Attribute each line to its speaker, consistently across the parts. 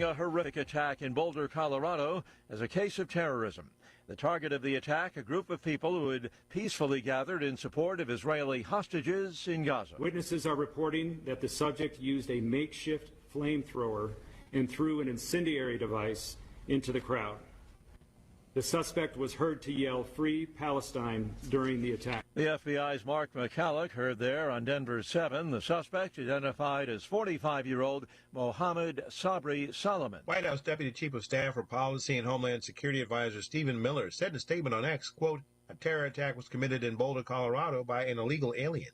Speaker 1: a horrific attack in Boulder, Colorado, as a case of terrorism. The target of the attack, a group of people who had peacefully gathered in support of Israeli hostages in Gaza.
Speaker 2: Witnesses are reporting that the subject used a makeshift flamethrower and threw an incendiary device into the crowd. The suspect was heard to yell, "Free Palestine," during the attack.
Speaker 1: The FBI's Mark McCulloch heard there on Denver 7. The suspect, identified as 45-year-old Mohammed Sabri Solomon.
Speaker 3: White House Deputy Chief of Staff for Policy and Homeland Security Advisor Stephen Miller said in a statement on X, quote, "A terror attack was committed in Boulder, Colorado by an illegal alien."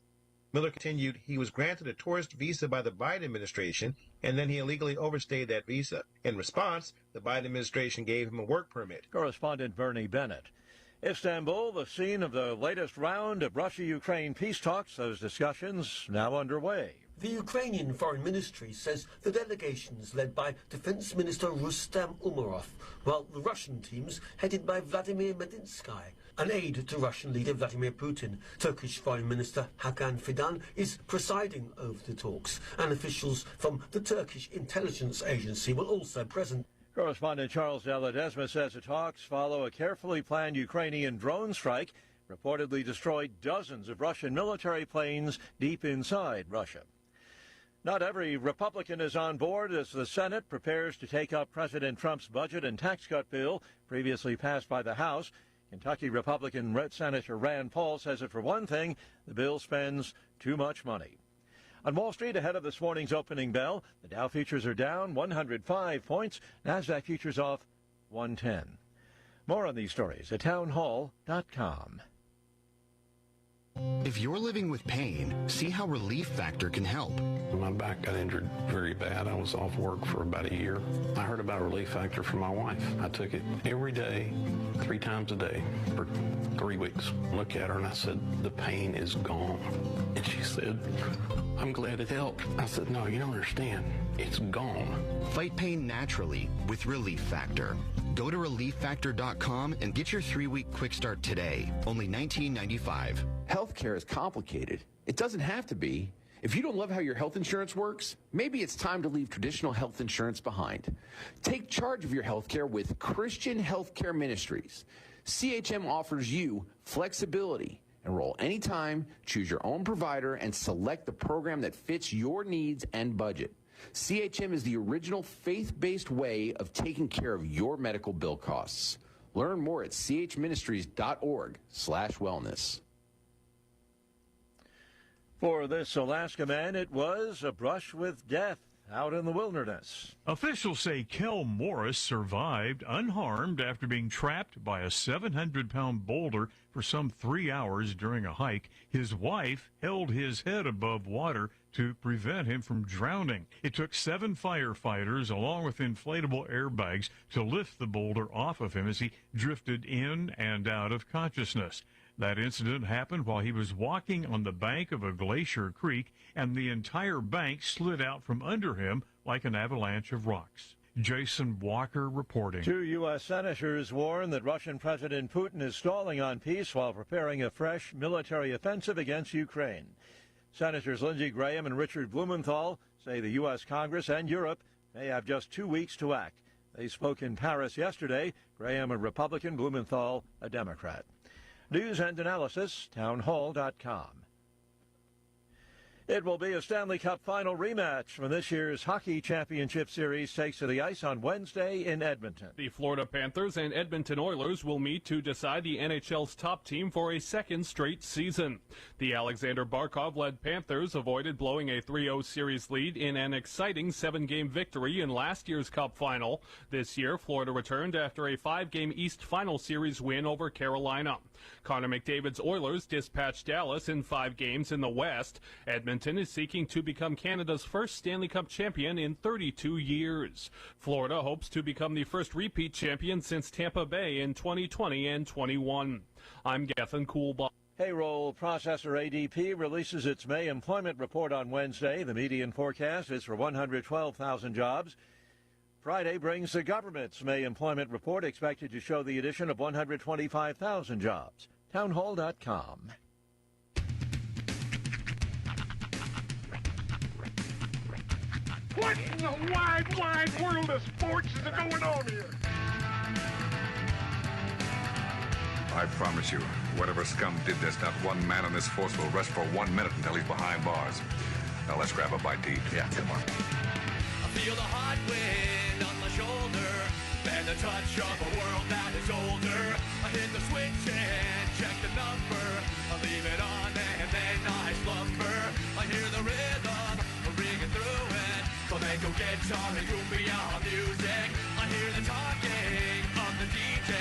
Speaker 3: Miller continued, he was granted a tourist visa by the Biden administration, and then he illegally overstayed that visa. In response, the Biden administration gave him a work permit.
Speaker 1: Correspondent Bernie Bennett. Istanbul, the scene of the latest round of Russia-Ukraine peace talks. Those discussions now underway.
Speaker 4: The Ukrainian Foreign Ministry says the delegations led by Defense Minister Rustem Umerov, while the Russian teams headed by Vladimir Medinsky, an aide to Russian leader Vladimir Putin. Turkish Foreign Minister Hakan Fidan is presiding over the talks, and officials from the Turkish intelligence agency will also present.
Speaker 1: Correspondent Charles Deladesma says the talks follow a carefully planned Ukrainian drone strike reportedly destroyed dozens of Russian military planes deep inside Russia. Not every Republican is on board as the Senate prepares to take up President Trump's budget and tax cut bill previously passed by the House. Kentucky Republican Senator Rand Paul says that, for one thing, the bill spends too much money. On Wall Street, ahead of this morning's opening bell, the Dow futures are down 105 points. NASDAQ futures off 110. More on these stories at townhall.com.
Speaker 5: If you're living with pain, see how Relief Factor can help.
Speaker 6: My back got injured very bad. I was off work for about a year. I heard about Relief Factor from my wife. I took it every day, 3 times a day for 3 weeks. I looked at her and I said, "The pain is gone." And she said, "I'm glad it helped." I said, "No, you don't understand. It's gone."
Speaker 5: Fight pain naturally with Relief Factor. Go to relieffactor.com and get your 3-week quick start today. Only $19.95.
Speaker 7: Healthcare is complicated. It doesn't have to be. If you don't love how your health insurance works, maybe it's time to leave traditional health insurance behind. Take charge of your healthcare with Christian Healthcare Ministries. CHM offers you flexibility. Enroll anytime, choose your own provider, and select the program that fits your needs and budget. CHM is the original faith-based way of taking care of your medical bill costs. Learn more at chministries.org/wellness.
Speaker 1: For this Alaska man, it was a brush with death out in the wilderness.
Speaker 8: Officials say Kel Morris survived unharmed after being trapped by a 700-pound boulder for some 3 hours during a hike. His wife held his head above water to prevent him from drowning. It took 7 firefighters, along with inflatable airbags, to lift the boulder off of him as he drifted in and out of consciousness. That incident happened while he was walking on the bank of a glacier creek, and the entire bank slid out from under him like an avalanche of rocks. Jason Walker reporting.
Speaker 1: 2 U.S. senators warn that Russian President Putin is stalling on peace while preparing a fresh military offensive against Ukraine. Senators Lindsey Graham and Richard Blumenthal say the U.S. Congress and Europe may have just 2 weeks to act. They spoke in Paris yesterday. Graham, a Republican, Blumenthal, a Democrat. News and analysis, townhall.com. It will be a Stanley Cup final rematch from this year's Hockey Championship Series takes to the ice on Wednesday in Edmonton.
Speaker 9: The Florida Panthers and Edmonton Oilers will meet to decide the NHL's top team for a second straight season. The Alexander Barkov-led Panthers avoided blowing a 3-0 series lead in an exciting 7-game victory in last year's Cup final. This year, Florida returned after a 5-game East Final Series win over Carolina. Connor McDavid's Oilers dispatched Dallas in 5 games in the West. Edmonton is seeking to become Canada's first Stanley Cup champion in 32 years. Florida hopes to become the first repeat champion since Tampa Bay in 2020 and 21. I'm Gethin Coolbaugh.
Speaker 1: Payroll processor ADP releases its May employment report on Wednesday. The median forecast is for 112,000 jobs. Friday brings the government's May employment report, expected to show the addition of 125,000 jobs. Townhall.com.
Speaker 10: What in the wide, wide world of sports is going on here?
Speaker 11: I promise you, whatever scum did this, not one man on this force will rest for 1 minute until he's behind bars. Now let's grab a bite to eat. Yeah, come on.
Speaker 12: I feel the hot wind on my shoulder and the touch of a world that is older. I hit the switch and check the number. I leave it on and then I slumber. I hear the rhythm ringing through it. Flamenco guitar and cumbia music. I hear the talking of the DJ.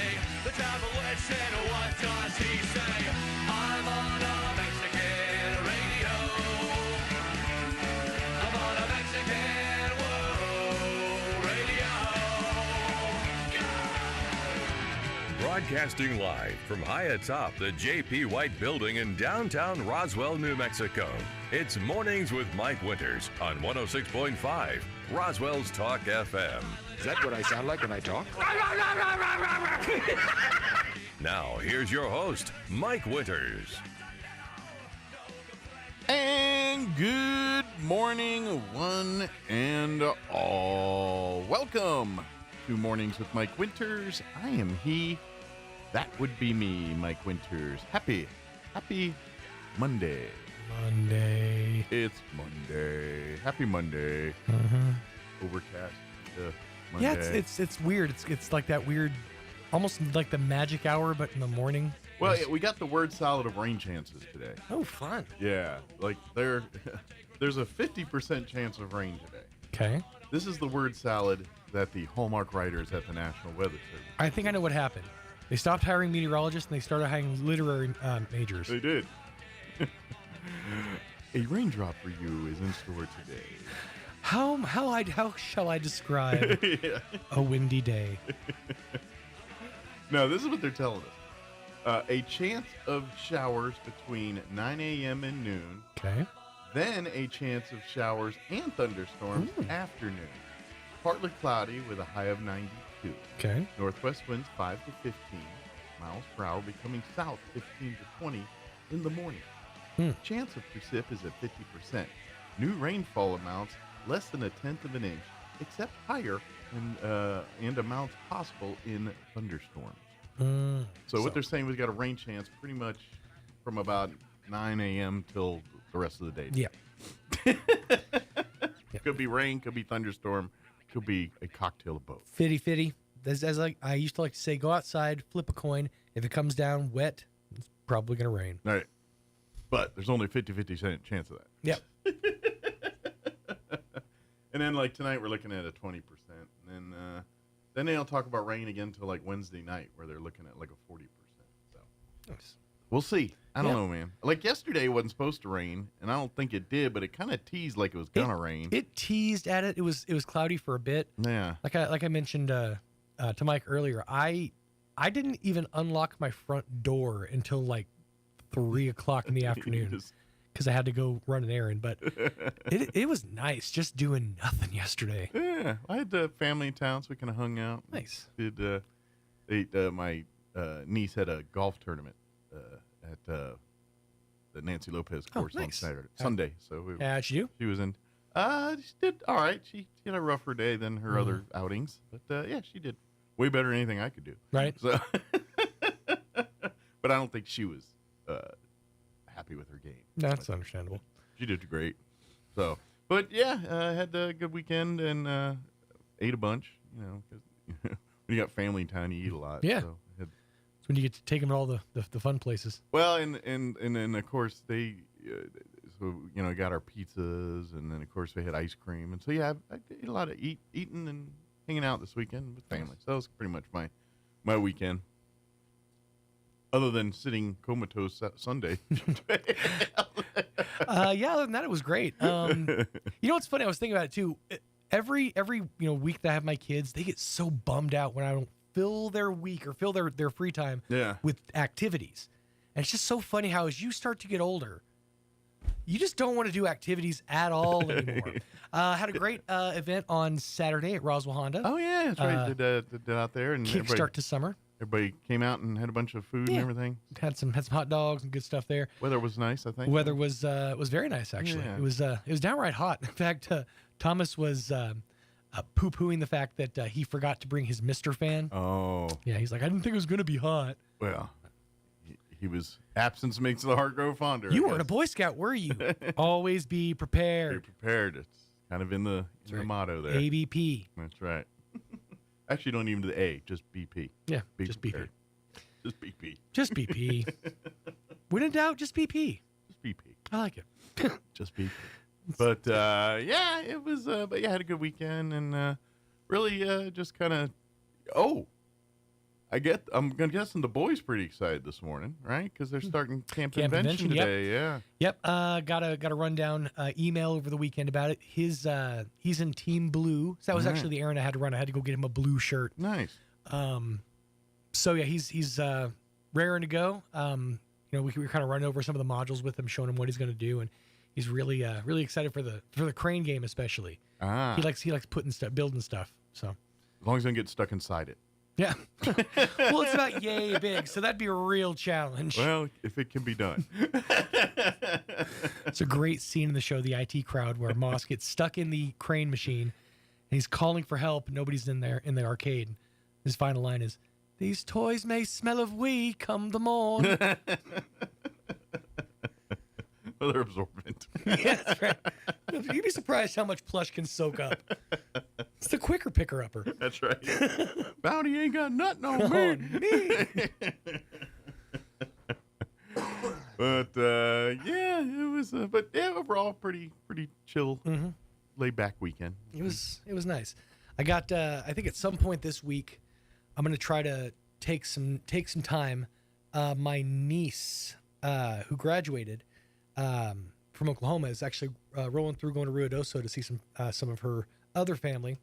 Speaker 12: The travel said, what does he say? I'm on a Mexican radio. I'm on a Mexican radio.
Speaker 13: Broadcasting live from high atop the J.P. White Building in downtown Roswell, New Mexico. It's Mornings with Mike Winters on 106.5 Roswell's Talk FM.
Speaker 14: Is that what I sound like when I talk?
Speaker 13: Now, here's your host, Mike Winters.
Speaker 15: And good morning, one and all. Welcome to Mornings with Mike Winters. I am he. That would be me, Mike Winters. Happy Monday.
Speaker 16: Monday.
Speaker 15: It's Monday. Happy Monday. Overcast. Monday.
Speaker 16: Yeah, it's weird. It's like that weird, almost like the magic hour, but in the morning.
Speaker 15: Well, yeah, we got the word salad of rain chances today.
Speaker 16: Oh, fun.
Speaker 15: Yeah, like there's a 50% chance of rain today.
Speaker 16: Okay.
Speaker 15: This is the word salad that the Hallmark writers at the National Weather Service.
Speaker 16: I think I know what happened. They stopped hiring meteorologists and they started hiring literary majors.
Speaker 15: They did. A raindrop for you is in store today.
Speaker 16: How shall I describe a windy day?
Speaker 15: No, this is what they're telling us. A chance of showers between 9 a.m. and noon.
Speaker 16: Okay.
Speaker 15: Then a chance of showers and thunderstorms afternoon. Partly cloudy with a high of 92.
Speaker 16: Okay.
Speaker 15: Northwest winds 5 to 15 miles per hour, becoming south 15 to 20 in the morning. Chance of precip is at 50%. New rainfall amounts less than 1/10 of an inch, except higher and amounts possible in thunderstorms. So what they're saying, we've got a rain chance pretty much from about 9 a.m. till the rest of the day.
Speaker 16: Yeah.
Speaker 15: Could be rain, could be thunderstorm, could be a cocktail of both.
Speaker 16: Fitty. As I used to like to say, go outside, flip a coin. If it comes down wet, it's probably going to rain.
Speaker 15: All right. But there's only a 50% chance of that.
Speaker 16: Yep.
Speaker 15: And then, like, tonight we're looking at a 20%. And then they'll talk about rain again until, like, Wednesday night, where they're looking at, like, a 40%. So
Speaker 16: nice.
Speaker 15: We'll see. I don't know, man. Like, yesterday it wasn't supposed to rain, and I don't think it did, but it kind of teased like it was going to rain.
Speaker 16: It teased at it. It was cloudy for a bit.
Speaker 15: Yeah.
Speaker 16: Like I mentioned to Mike earlier, I didn't even unlock my front door until, like, 3 o'clock in the afternoon because I had to go run an errand. But it was nice just doing nothing yesterday.
Speaker 15: Yeah, I had the family in town, so we kind of hung out.
Speaker 16: Nice.
Speaker 15: My niece had a golf tournament at the Nancy Lopez course on Sunday. So
Speaker 16: how'd she do?
Speaker 15: She was in. She did all right. She had a rougher day than her other outings, but yeah, she did way better than anything I could do.
Speaker 16: Right.
Speaker 15: So, but I don't think she was happy with her game.
Speaker 16: That's understandable.
Speaker 15: She did great. So, but yeah, I had a good weekend and ate a bunch. You know, 'cause when you got family in town, you eat a lot.
Speaker 16: Yeah.
Speaker 15: So
Speaker 16: it's when you get to take them to all the fun places.
Speaker 15: Well, and then of course they, so you know, got our pizzas, and then of course we had ice cream, and so yeah, I did a lot of eating and hanging out this weekend with family. So that was pretty much my weekend. Other than sitting comatose Sunday.
Speaker 16: Yeah, other than that, it was great. You know what's funny? I was thinking about it too. Every week that I have my kids, they get so bummed out when I don't fill their week or fill their free time with activities. And it's just so funny how as you start to get older, you just don't want to do activities at all anymore. Had a great event on Saturday at Roswell Honda.
Speaker 15: Oh yeah, that's right. Did out there and
Speaker 16: kickstart to summer.
Speaker 15: Everybody came out and had a bunch of food and everything.
Speaker 16: Had some hot dogs and good stuff there.
Speaker 15: Weather was nice, I think.
Speaker 16: Weather was very nice actually.
Speaker 15: Yeah.
Speaker 16: It was downright hot. In fact, Thomas was poo-pooing the fact that he forgot to bring his Mr. fan.
Speaker 15: Oh.
Speaker 16: Yeah, he's like, I didn't think it was going to be hot.
Speaker 15: Well, he was, absence makes the heart grow fonder.
Speaker 16: You weren't a Boy Scout, were you? Always be prepared.
Speaker 15: Be prepared. It's kind of in the motto there.
Speaker 16: ABP.
Speaker 15: That's right. Actually, don't even do the A, just BP.
Speaker 16: Yeah,
Speaker 15: be
Speaker 16: just
Speaker 15: prepared.
Speaker 16: BP.
Speaker 15: Just BP.
Speaker 16: Just BP. When in doubt, just BP.
Speaker 15: Just BP.
Speaker 16: I like it.
Speaker 15: Just BP. But, yeah, it was, but yeah, I had a good weekend and really just kind of, I'm guessing the boys pretty excited this morning, right? Because they're starting Camp Invention today.
Speaker 16: Yep. Got a rundown email over the weekend about it. He's in Team Blue. So that was actually the errand I had to run. I had to go get him a blue shirt.
Speaker 15: Nice.
Speaker 16: So yeah, he's raring to go. We were kind of running over some of the modules with him, showing him what he's going to do, and he's really excited for the crane game, especially. He likes building stuff. So
Speaker 15: as long as he don't get stuck inside it.
Speaker 16: Yeah. Well, it's about yay big, so that'd be a real challenge.
Speaker 15: Well, if it can be done.
Speaker 16: It's a great scene in the show, the IT Crowd, where Moss gets stuck in the crane machine, and he's calling for help. Nobody's in there in the arcade. His final line is, "These toys may smell of wee come the morn."
Speaker 15: Well, they're absorbent.
Speaker 16: Yeah, that's right. You'd be surprised how much plush can soak up. It's the quicker picker-upper.
Speaker 15: That's right. Bounty ain't got nothing on me. But yeah, it was. But yeah, overall, pretty chill, laid back weekend.
Speaker 16: It was nice. I got. I think at some point this week, I'm going to try to take some time. My niece, who graduated from Oklahoma, is actually rolling through, going to Ruidoso to see some of her other family.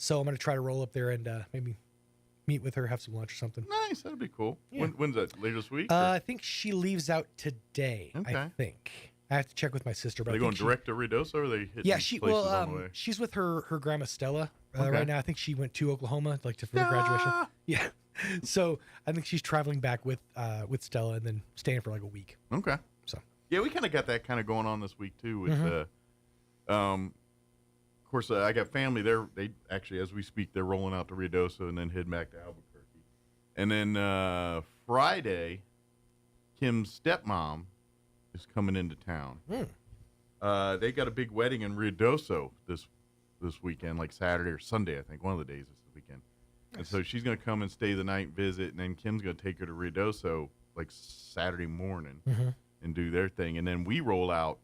Speaker 16: So I'm going to try to roll up there and maybe meet with her, have some lunch or something.
Speaker 15: Nice, that'd be cool.
Speaker 16: Yeah.
Speaker 15: When's that? Later this week?
Speaker 16: I think she leaves out today.
Speaker 15: Okay.
Speaker 16: I think I have to check with my sister. But
Speaker 15: Are they going direct to Ruidoso, or are they hitting places on the way?
Speaker 16: She's with her grandma Stella right now. I think she went to Oklahoma for graduation. Yeah. So I think she's traveling back with Stella and then staying for like a week.
Speaker 15: Okay.
Speaker 16: So
Speaker 15: yeah, we kind of got that kind of going on this week too. With of course, I got family there. They actually, as we speak, they're rolling out to Ruidoso and then heading back to Albuquerque. And then Friday, Kim's stepmom is coming into town. They got a big wedding in Ruidoso this weekend, like Saturday or Sunday, I think. One of the days this weekend. Nice. And so she's going to come and stay the night, visit, and then Kim's going to take her to Ruidoso like Saturday morning and do their thing. And then we roll out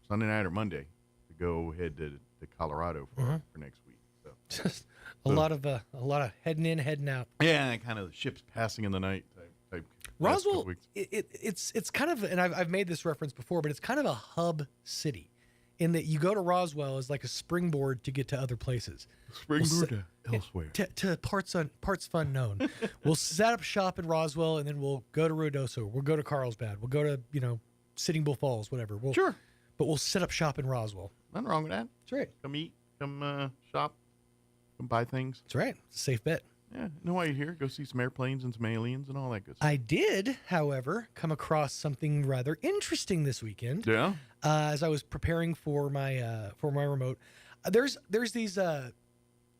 Speaker 15: Sunday night or Monday to go head to Colorado for next week. So
Speaker 16: just a lot of heading in, heading out.
Speaker 15: Yeah, and kind of ships passing in the night type
Speaker 16: Roswell, it's kind of, and I've made this reference before, but it's kind of a hub city in that you go to Roswell as like a springboard to get to other places.
Speaker 15: Springboard to elsewhere.
Speaker 16: To parts fun known. We'll set up shop in Roswell, and then we'll go to Ruidoso. We'll go to Carlsbad. We'll go to Sitting Bull Falls, whatever.
Speaker 15: Sure.
Speaker 16: But we'll set up shop in Roswell.
Speaker 15: Nothing wrong with that.
Speaker 16: That's right.
Speaker 15: Come eat, come shop, come buy things.
Speaker 16: That's right. It's a safe bet.
Speaker 15: Yeah. Know why you're here? Go see some airplanes and some aliens and all that good stuff.
Speaker 16: I did, however, come across something rather interesting this weekend.
Speaker 15: Yeah.
Speaker 16: As I was preparing for my remote, there's these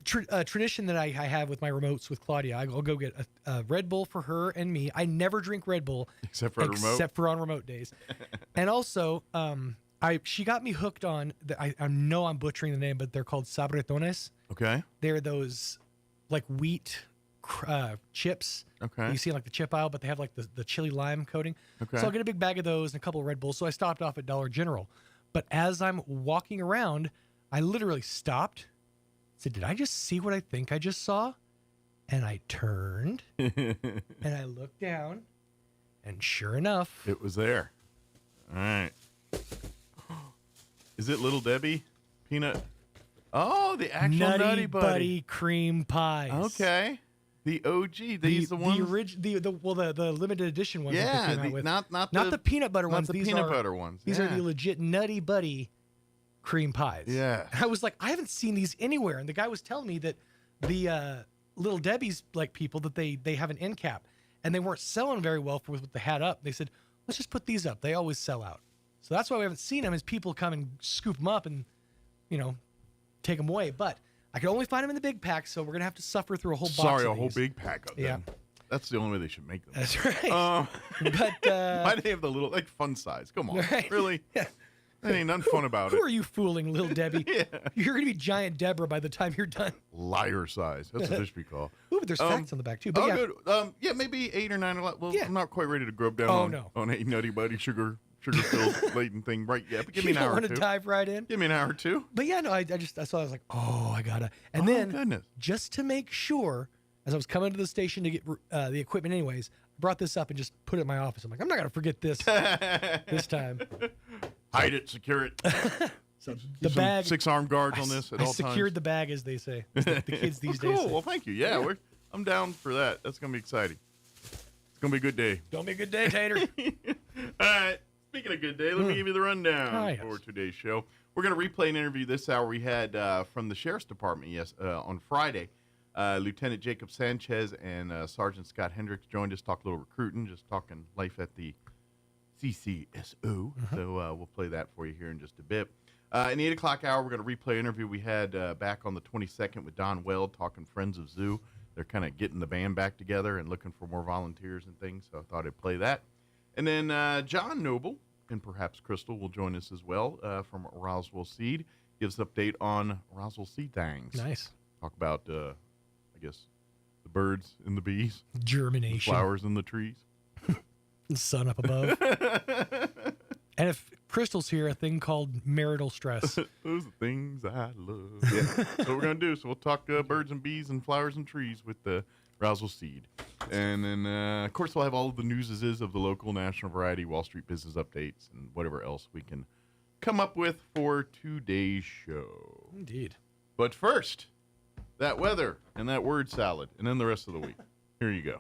Speaker 16: tradition that I have with my remotes with Claudia. I'll go get a Red Bull for her and me. I never drink Red Bull
Speaker 15: except for
Speaker 16: on remote days. And also, she got me hooked on. I know I'm butchering the name, but they're called sabritones.
Speaker 15: Okay.
Speaker 16: They're those like wheat chips.
Speaker 15: Okay.
Speaker 16: You see in like the chip aisle, but they have like the chili lime coating.
Speaker 15: Okay.
Speaker 16: So I'll get a big bag of those and a couple of Red Bulls. So I stopped off at Dollar General. But as I'm walking around, I literally stopped. Said, did I just see what I think I just saw? And I turned and I looked down, and sure enough,
Speaker 15: it was there. All right. Is it Little Debbie peanut? Oh, the actual Nutty
Speaker 16: Buddy cream pies.
Speaker 15: Okay. The OG. These the ones.
Speaker 16: The limited edition ones.
Speaker 15: Yeah. Not
Speaker 16: the peanut butter ones.
Speaker 15: Not the peanut butter ones.
Speaker 16: These are the legit Nutty Buddy cream pies.
Speaker 15: Yeah.
Speaker 16: I was like, I haven't seen these anywhere. And the guy was telling me that the Little Debbie's like people that they have an end cap and they weren't selling very well for what they had up. They said, let's just put these up. They always sell out. So that's why we haven't seen them, is people come and scoop them up and, take them away. But I could only find them in the big pack, so we're going to have to suffer through a whole box of
Speaker 15: Sorry, a
Speaker 16: these.
Speaker 15: whole big pack of them. That's the only way they should make them.
Speaker 16: That's right.
Speaker 15: But why do they have the little, like, fun size? Come on.
Speaker 16: Right.
Speaker 15: Really? Yeah. That ain't nothing fun about it.
Speaker 16: Who are you fooling, little Debbie? You're going to be Giant Deborah by the time you're done.
Speaker 15: Liar size. That's what this should be called.
Speaker 16: Ooh, but there's facts on the back, too. But
Speaker 15: good. Maybe 8 or 9 or less. Well, I'm not quite ready to grub down on a Nutty Buddy sugar-filled laden thing right yet. But give me an hour or two.
Speaker 16: You don't want to dive right in?
Speaker 15: Give me an hour or two.
Speaker 16: But yeah, no, I saw, I was like, oh, I got to. And then, just to make sure, as I was coming to the station to get the equipment anyways, I brought this up and just put it in my office. I'm like, I'm not going to forget this this time.
Speaker 15: Hide it, secure it.
Speaker 16: The bag.
Speaker 15: 6 armed guards on this at all times.
Speaker 16: I secured the bag, as they say. The kids these days.
Speaker 15: Cool. Well, thank you. Yeah, I'm down for that. That's going to be exciting. It's going to be a good day.
Speaker 16: Going to be a good day, Tater.
Speaker 15: All right. Speaking of good day, let me give you the rundown for today's show. We're going to replay an interview this hour we had from the Sheriff's Department on Friday. Lieutenant Jacob Sanchez and Sergeant Scott Hendricks joined us, talk a little recruiting, just talking life at the CCSO. So we'll play that for you here in just a bit. In the 8 o'clock hour, we're going to replay an interview we had back on the 22nd with Don Weld, talking Friends of Zoo. They're kind of getting the band back together and looking for more volunteers and things, so I thought I'd play that. And then John Noble and perhaps Crystal will join us as well from Roswell Seed. Gives an update on Roswell Seed things.
Speaker 16: Nice.
Speaker 15: Talk about, I guess, the birds and the bees.
Speaker 16: Germination.
Speaker 15: The flowers and the trees.
Speaker 16: The sun up above. And if Crystal's here, a thing called marital stress.
Speaker 15: Those are things I love. Yeah. That's what we're going to do. So we'll talk birds and bees and flowers and trees with the Roswell Seed. And then, of course, we'll have all of the news of the local, national, variety, Wall Street business updates, and whatever else we can come up with for today's show.
Speaker 16: Indeed.
Speaker 15: But first, that weather and that word salad, and then the rest of the week. Here you go.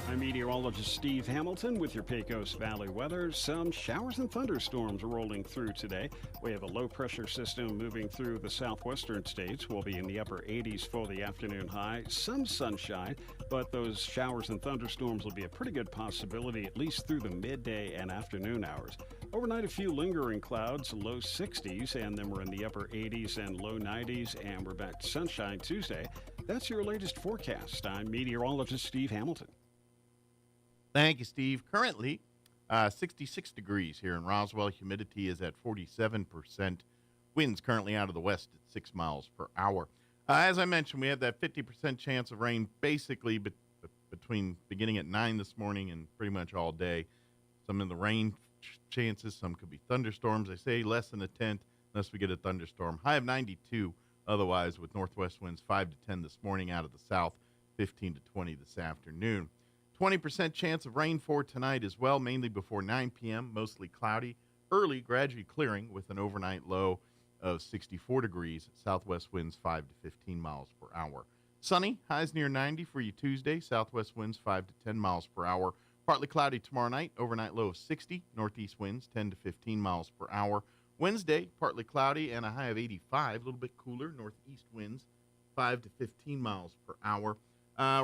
Speaker 17: I'm meteorologist Steve Hamilton with your Pecos Valley weather. Some showers and thunderstorms are rolling through today. We have a low-pressure system moving through the southwestern states. We'll be in the upper 80s for the afternoon high. Some sunshine, but those showers and thunderstorms will be a pretty good possibility, at least through the midday and afternoon hours. Overnight, a few lingering clouds, low 60s, and then we're in the upper 80s and low 90s, and we're back to sunshine Tuesday. That's your latest forecast. I'm meteorologist Steve Hamilton.
Speaker 15: Thank you, Steve. Currently, 66 degrees here in Roswell. Humidity is at 47%. Winds currently out of the west at 6 miles per hour. As I mentioned, we have that 50% chance of rain basically between beginning at 9 this morning and pretty much all day. Some in the rain chances, some could be thunderstorms. They say less than a tenth unless we get a thunderstorm. High of 92 otherwise, with northwest winds 5 to 10 this morning out of the south, 15 to 20 this afternoon. 20% chance of rain for tonight as well, mainly before 9 p.m., mostly cloudy. Early, gradually clearing with an overnight low of 64 degrees. Southwest winds 5 to 15 miles per hour. Sunny, highs near 90 for you Tuesday. Southwest winds 5 to 10 miles per hour. Partly cloudy tomorrow night, overnight low of 60. Northeast winds 10 to 15 miles per hour. Wednesday, partly cloudy and a high of 85, a little bit cooler. Northeast winds 5 to 15 miles per hour.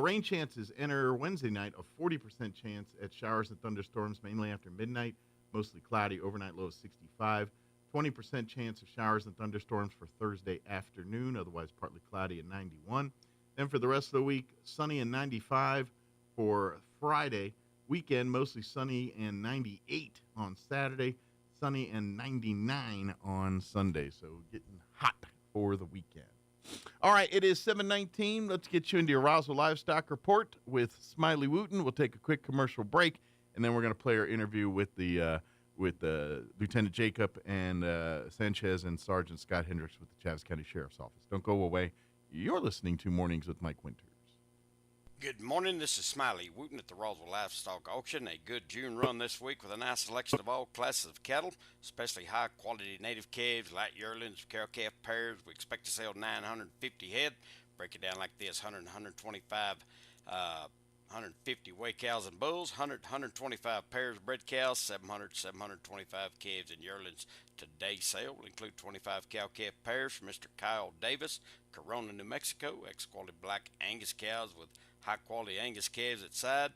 Speaker 15: Rain chances enter Wednesday night, a 40% chance at showers and thunderstorms, mainly after midnight. Mostly cloudy, overnight low of 65. 20% chance of showers and thunderstorms for Thursday afternoon, otherwise partly cloudy at 91. Then for the rest of the week, sunny and 95 for Friday. Weekend, mostly sunny and 98 on Saturday. Sunny and 99 on Sunday. So getting hot for the weekend. All right, it is 7:19. Let's get you into your Roswell Livestock Report with Smiley Wooten. We'll take a quick commercial break, and then we're going to play our interview with the Lieutenant Jacob and Sanchez and Sergeant Scott Hendricks with the Chaves County Sheriff's Office. Don't go away. You're listening to Mornings with Mike Winters.
Speaker 18: Good morning. This is Smiley Wooten at the Roswell Livestock Auction. A good June run this week with a nice selection of all classes of cattle, especially high-quality native calves, light yearlings, cow-calf pairs. We expect to sell 950 head. Break it down like this: 100, 125, 150 weigh cows and bulls, 100, 125 pairs of bred cows, 700, 725 calves and yearlings. Today's sale will include 25 cow-calf pairs from Mr. Kyle Davis, Corona, New Mexico. Ex-quality black Angus cows with high-quality Angus calves at side.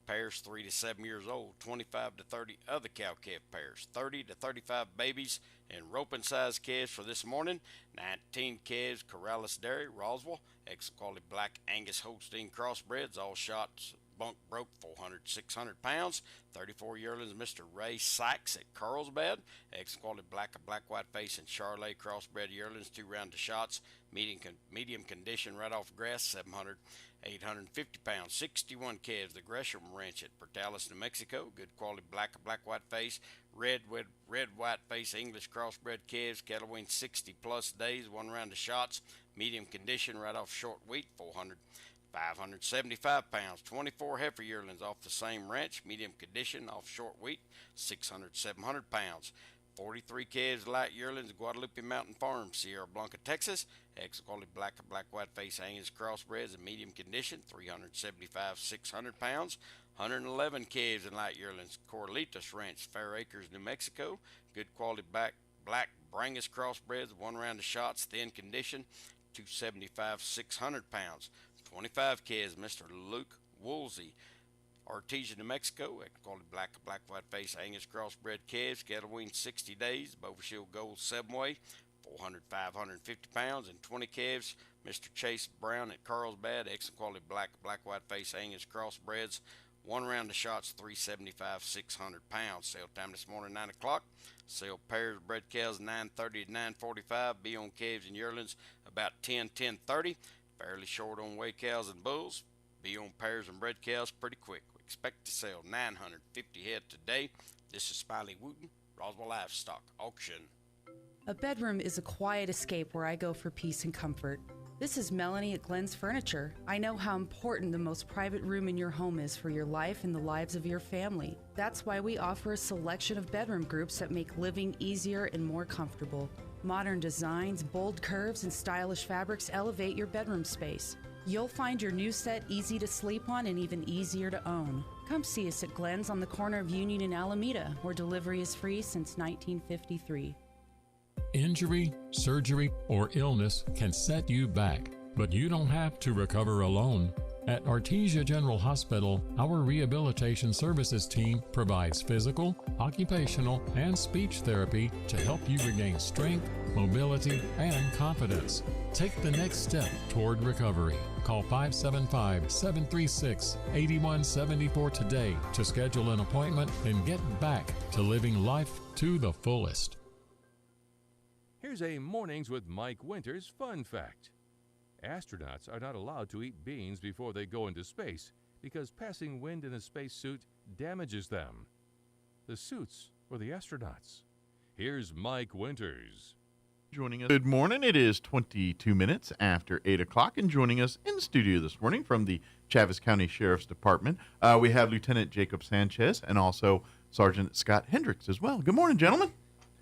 Speaker 18: Pairs 3 to 7 years old. 25 to 30 other cow-calf pairs. 30 to 35 babies In roping size calves for this morning, 19 calves, Corrales Dairy, Roswell, ex-quality black Angus Holstein crossbreds, all shots bunk broke 400, 600 pounds. 34 yearlings, Mr. Ray Sykes at Carlsbad, ex-quality black white face and Charolais crossbred yearlings, 2 round of shots, medium condition right off grass, 700, 850 pounds. 61 calves, the Gresham Ranch at Portales, New Mexico, good quality black white face, red white face English crossbred calves, cattle weaned 60 plus days, 1 round of shots, medium condition right off short wheat, 400, 575 pounds. 24 heifer yearlings off the same ranch, medium condition off short wheat, 600, 700 pounds. 43 calves, light yearlings, Guadalupe Mountain Farm, Sierra Blanca, Texas, ex-quality black white face Angus crossbreds in medium condition, 375, 600 pounds. 111 calves and light yearlings, Corlitos Ranch, Fair Acres, New Mexico, good quality black Brangus crossbreds, 1 round of shots, thin condition, 275, 600 pounds. 25 calves, Mr. Luke Woolsey, Artesia, New Mexico, quality black white face Angus crossbred calves, cattle weaned 60 days, Bovishield Gold 7-way, 400, 550 pounds. And 20 calves, Mr. Chase Brown at Carlsbad, excellent quality black white face Angus crossbreds, 1 round of shots, 375, 600 pounds. Sale time this morning, 9 o'clock. Sale pairs, bred cows, 9:30 to 9:45. Be on calves and yearlings about 10:30. Fairly short on weigh cows and bulls. Be on pairs and bred cows pretty quick. We expect to sell 950 head today. This is Smiley Wooten, Roswell Livestock Auction.
Speaker 19: A bedroom is a quiet escape where I go for peace and comfort. This is Melanie at Glenn's Furniture. I know how important the most private room in your home is for your life and the lives of your family. That's why we offer a selection of bedroom groups that make living easier and more comfortable. Modern designs, bold curves, and stylish fabrics elevate your bedroom space. You'll find your new set easy to sleep on and even easier to own. Come see us at Glenn's on the corner of Union and Alameda, where delivery is free since 1953.
Speaker 20: Injury, surgery, or illness can set you back, but you don't have to recover alone. At Artesia General Hospital, our rehabilitation services team provides physical, occupational, and speech therapy to help you regain strength, mobility, and confidence. Take the next step toward recovery. Call 575-736-8174 today to schedule an appointment and get back to living life to the fullest.
Speaker 13: Here's a Mornings with Mike Winters fun fact. Astronauts are not allowed to eat beans before they go into space because passing wind in a spacesuit damages them. The suits for the astronauts. Here's Mike Winters.
Speaker 15: Joining us. Good morning. It is 22 minutes after 8 o'clock, and joining us in the studio this morning from the Chaves County Sheriff's Department, we have Lieutenant Jacob Sanchez and also Sergeant Scott Hendricks as well. Good morning, gentlemen.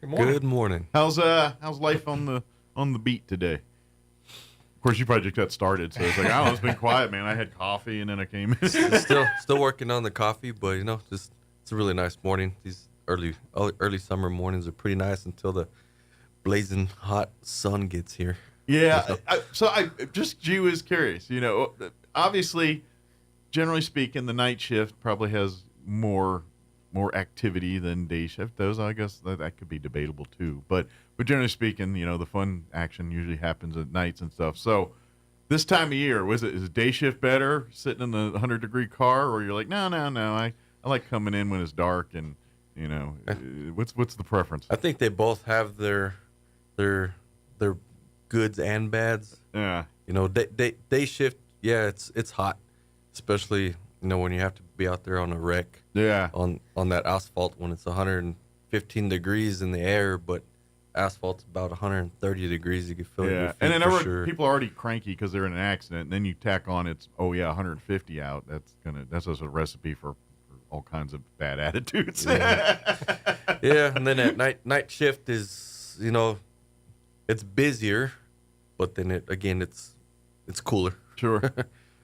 Speaker 21: Good morning. Good morning.
Speaker 15: How's life on the beat today? Of course, you probably just got started, so it's like, it's been quiet, man. I had coffee and then I came in.
Speaker 21: Still working on the coffee, but it's a really nice morning. These early summer mornings are pretty nice until the blazing hot sun gets here.
Speaker 15: Yeah. I just was curious. Obviously, generally speaking, the night shift probably has more activity than day shift. Those, I guess, that could be debatable too. But generally speaking, the fun action usually happens at nights and stuff. So this time of year, is day shift better, sitting in the 100-degree car, or you're like, no, I like coming in when it's dark, and what's the preference?
Speaker 21: I think they both have their goods and bads.
Speaker 15: Yeah.
Speaker 21: Day shift, yeah, it's hot, especially when you have to be out there on a wreck.
Speaker 15: Yeah.
Speaker 21: On that asphalt when it's 115 degrees in the air, but asphalt's about 130 degrees. You can feel it.
Speaker 15: Yeah. And then people are already cranky because they're in an accident. And then you tack on 150 out. That's just a recipe for all kinds of bad attitudes.
Speaker 21: Yeah. Yeah. And then at night shift is it's busier, but then it's cooler.
Speaker 15: Sure.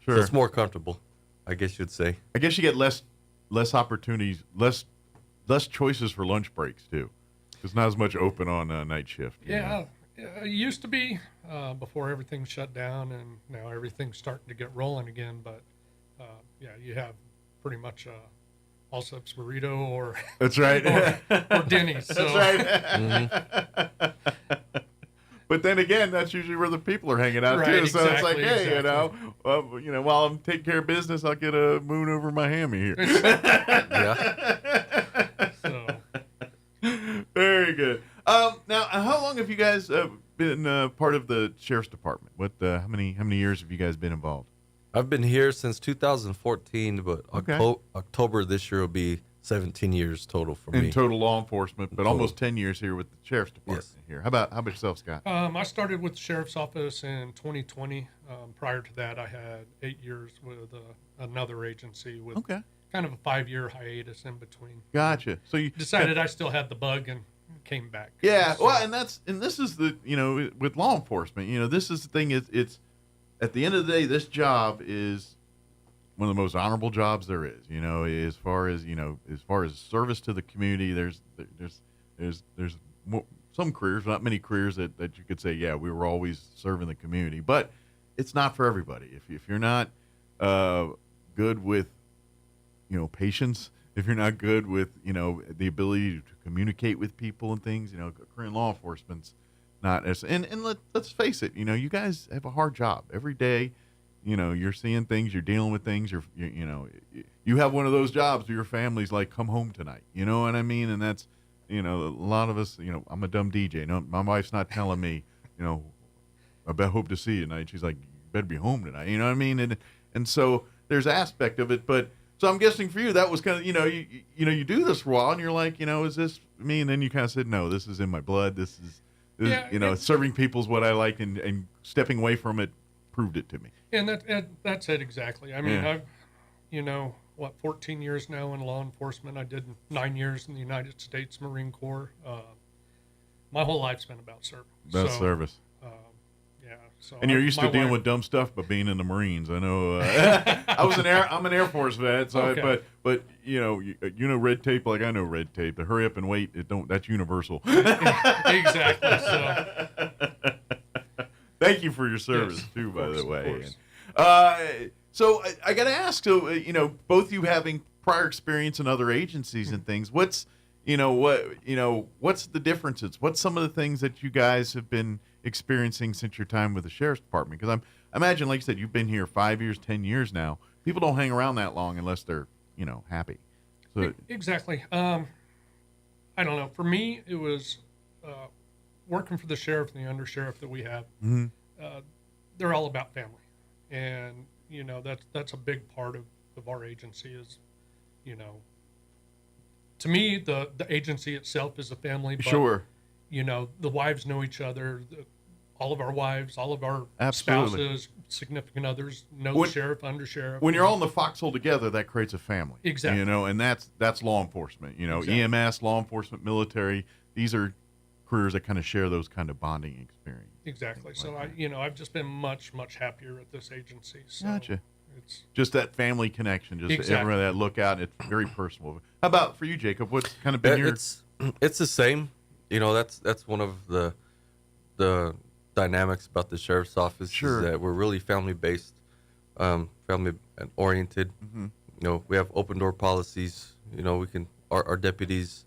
Speaker 21: So it's more comfortable, I guess you'd say.
Speaker 15: I guess you get less opportunities, less choices for lunch breaks too. There's not as much open on night shift.
Speaker 22: Yeah, it used to be before everything shut down, and now everything's starting to get rolling again. But you have pretty much Allsup's burrito or
Speaker 15: that's right,
Speaker 22: or Denny's. So.
Speaker 15: That's right. But then again, that's usually where the people are hanging out too. So it's like, hey, while I'm taking care of business, I'll get a moon over my hammy here.
Speaker 22: Yeah.
Speaker 15: So. Very good. Now, how long have you guys been part of the sheriff's department? How many years have you guys been involved?
Speaker 21: I've been here since 2014, but October this year will be 17 years total for me.
Speaker 15: In total law enforcement, but almost 10 years here with the sheriff's department here. How about yourself, Scott?
Speaker 22: I started with the sheriff's office in 2020. Prior to that, I had 8 years with another agency with kind of a 5-year hiatus in between.
Speaker 15: Gotcha. So you
Speaker 22: decided I still had the bug and came back.
Speaker 15: Yeah. So. Well, and this is the, with law enforcement, this is the thing. It's at the end of the day, this job is one of the most honorable jobs there is, as far as service to the community. There's some careers, not many careers that you could say, yeah, we were always serving the community, but it's not for everybody. If you're not good with, patience, if you're not good with, the ability to communicate with people and things, career in law enforcement's not as, and let's face it, you guys have a hard job every day. You're seeing things, you're dealing with things, you have one of those jobs where your family's like, come home tonight. You know what I mean? And that's, a lot of us, I'm a dumb DJ. No, my wife's not telling me, I hope to see you tonight. She's like, you better be home tonight. You know what I mean? And so there's aspect of it, but so I'm guessing for you, that was kind of, you do this for a while and you're like, is this me? And then you kind of said, no, this is in my blood. This is, serving people's what I like, and stepping away from it proved it to me.
Speaker 22: And that's it exactly. I mean, I've, 14 years now in law enforcement. I did 9 years in the United States Marine Corps. My whole life's been about service.
Speaker 15: Service.
Speaker 22: Yeah. So
Speaker 15: and you're used to dealing with dumb stuff, but being in the Marines, I know. I'm an Air Force vet, so but red tape like I know red tape. The hurry up and wait, that's universal.
Speaker 22: Exactly. So.
Speaker 15: Thank you for your service too, by the way. So I got to ask. So both you having prior experience in other agencies and things. What's the differences? What's some of the things that you guys have been experiencing since your time with the sheriff's department? Because I imagine, like you said, you've been here 5 years, 10 years now. People don't hang around that long unless they're happy. So
Speaker 22: exactly. I don't know. For me, it was working for the sheriff and the undersheriff that we have.
Speaker 15: Mm-hmm.
Speaker 22: They're all about family, and that's a big part of our agency. Is to me the agency itself is a family. But,
Speaker 15: sure.
Speaker 22: The wives know each other. All of our wives, all of our spouses, significant others know the sheriff, undersheriff.
Speaker 15: When you're all in the foxhole together, that creates a family.
Speaker 22: Exactly.
Speaker 15: And that's law enforcement. Exactly. EMS, law enforcement, military. These are careers that kind of share those kind of bonding experiences.
Speaker 22: Exactly. So I've just been much at this agency. So
Speaker 15: gotcha.
Speaker 22: It's
Speaker 15: just that family connection, just everyone that look out. It's very personal. How about for you, Jacob? What's kind of been your?
Speaker 21: It's the same. That's one of the dynamics about the sheriff's office.
Speaker 15: Sure.
Speaker 21: Is that we're really family based, family oriented.
Speaker 15: Mm-hmm.
Speaker 21: We have open door policies. We can our deputies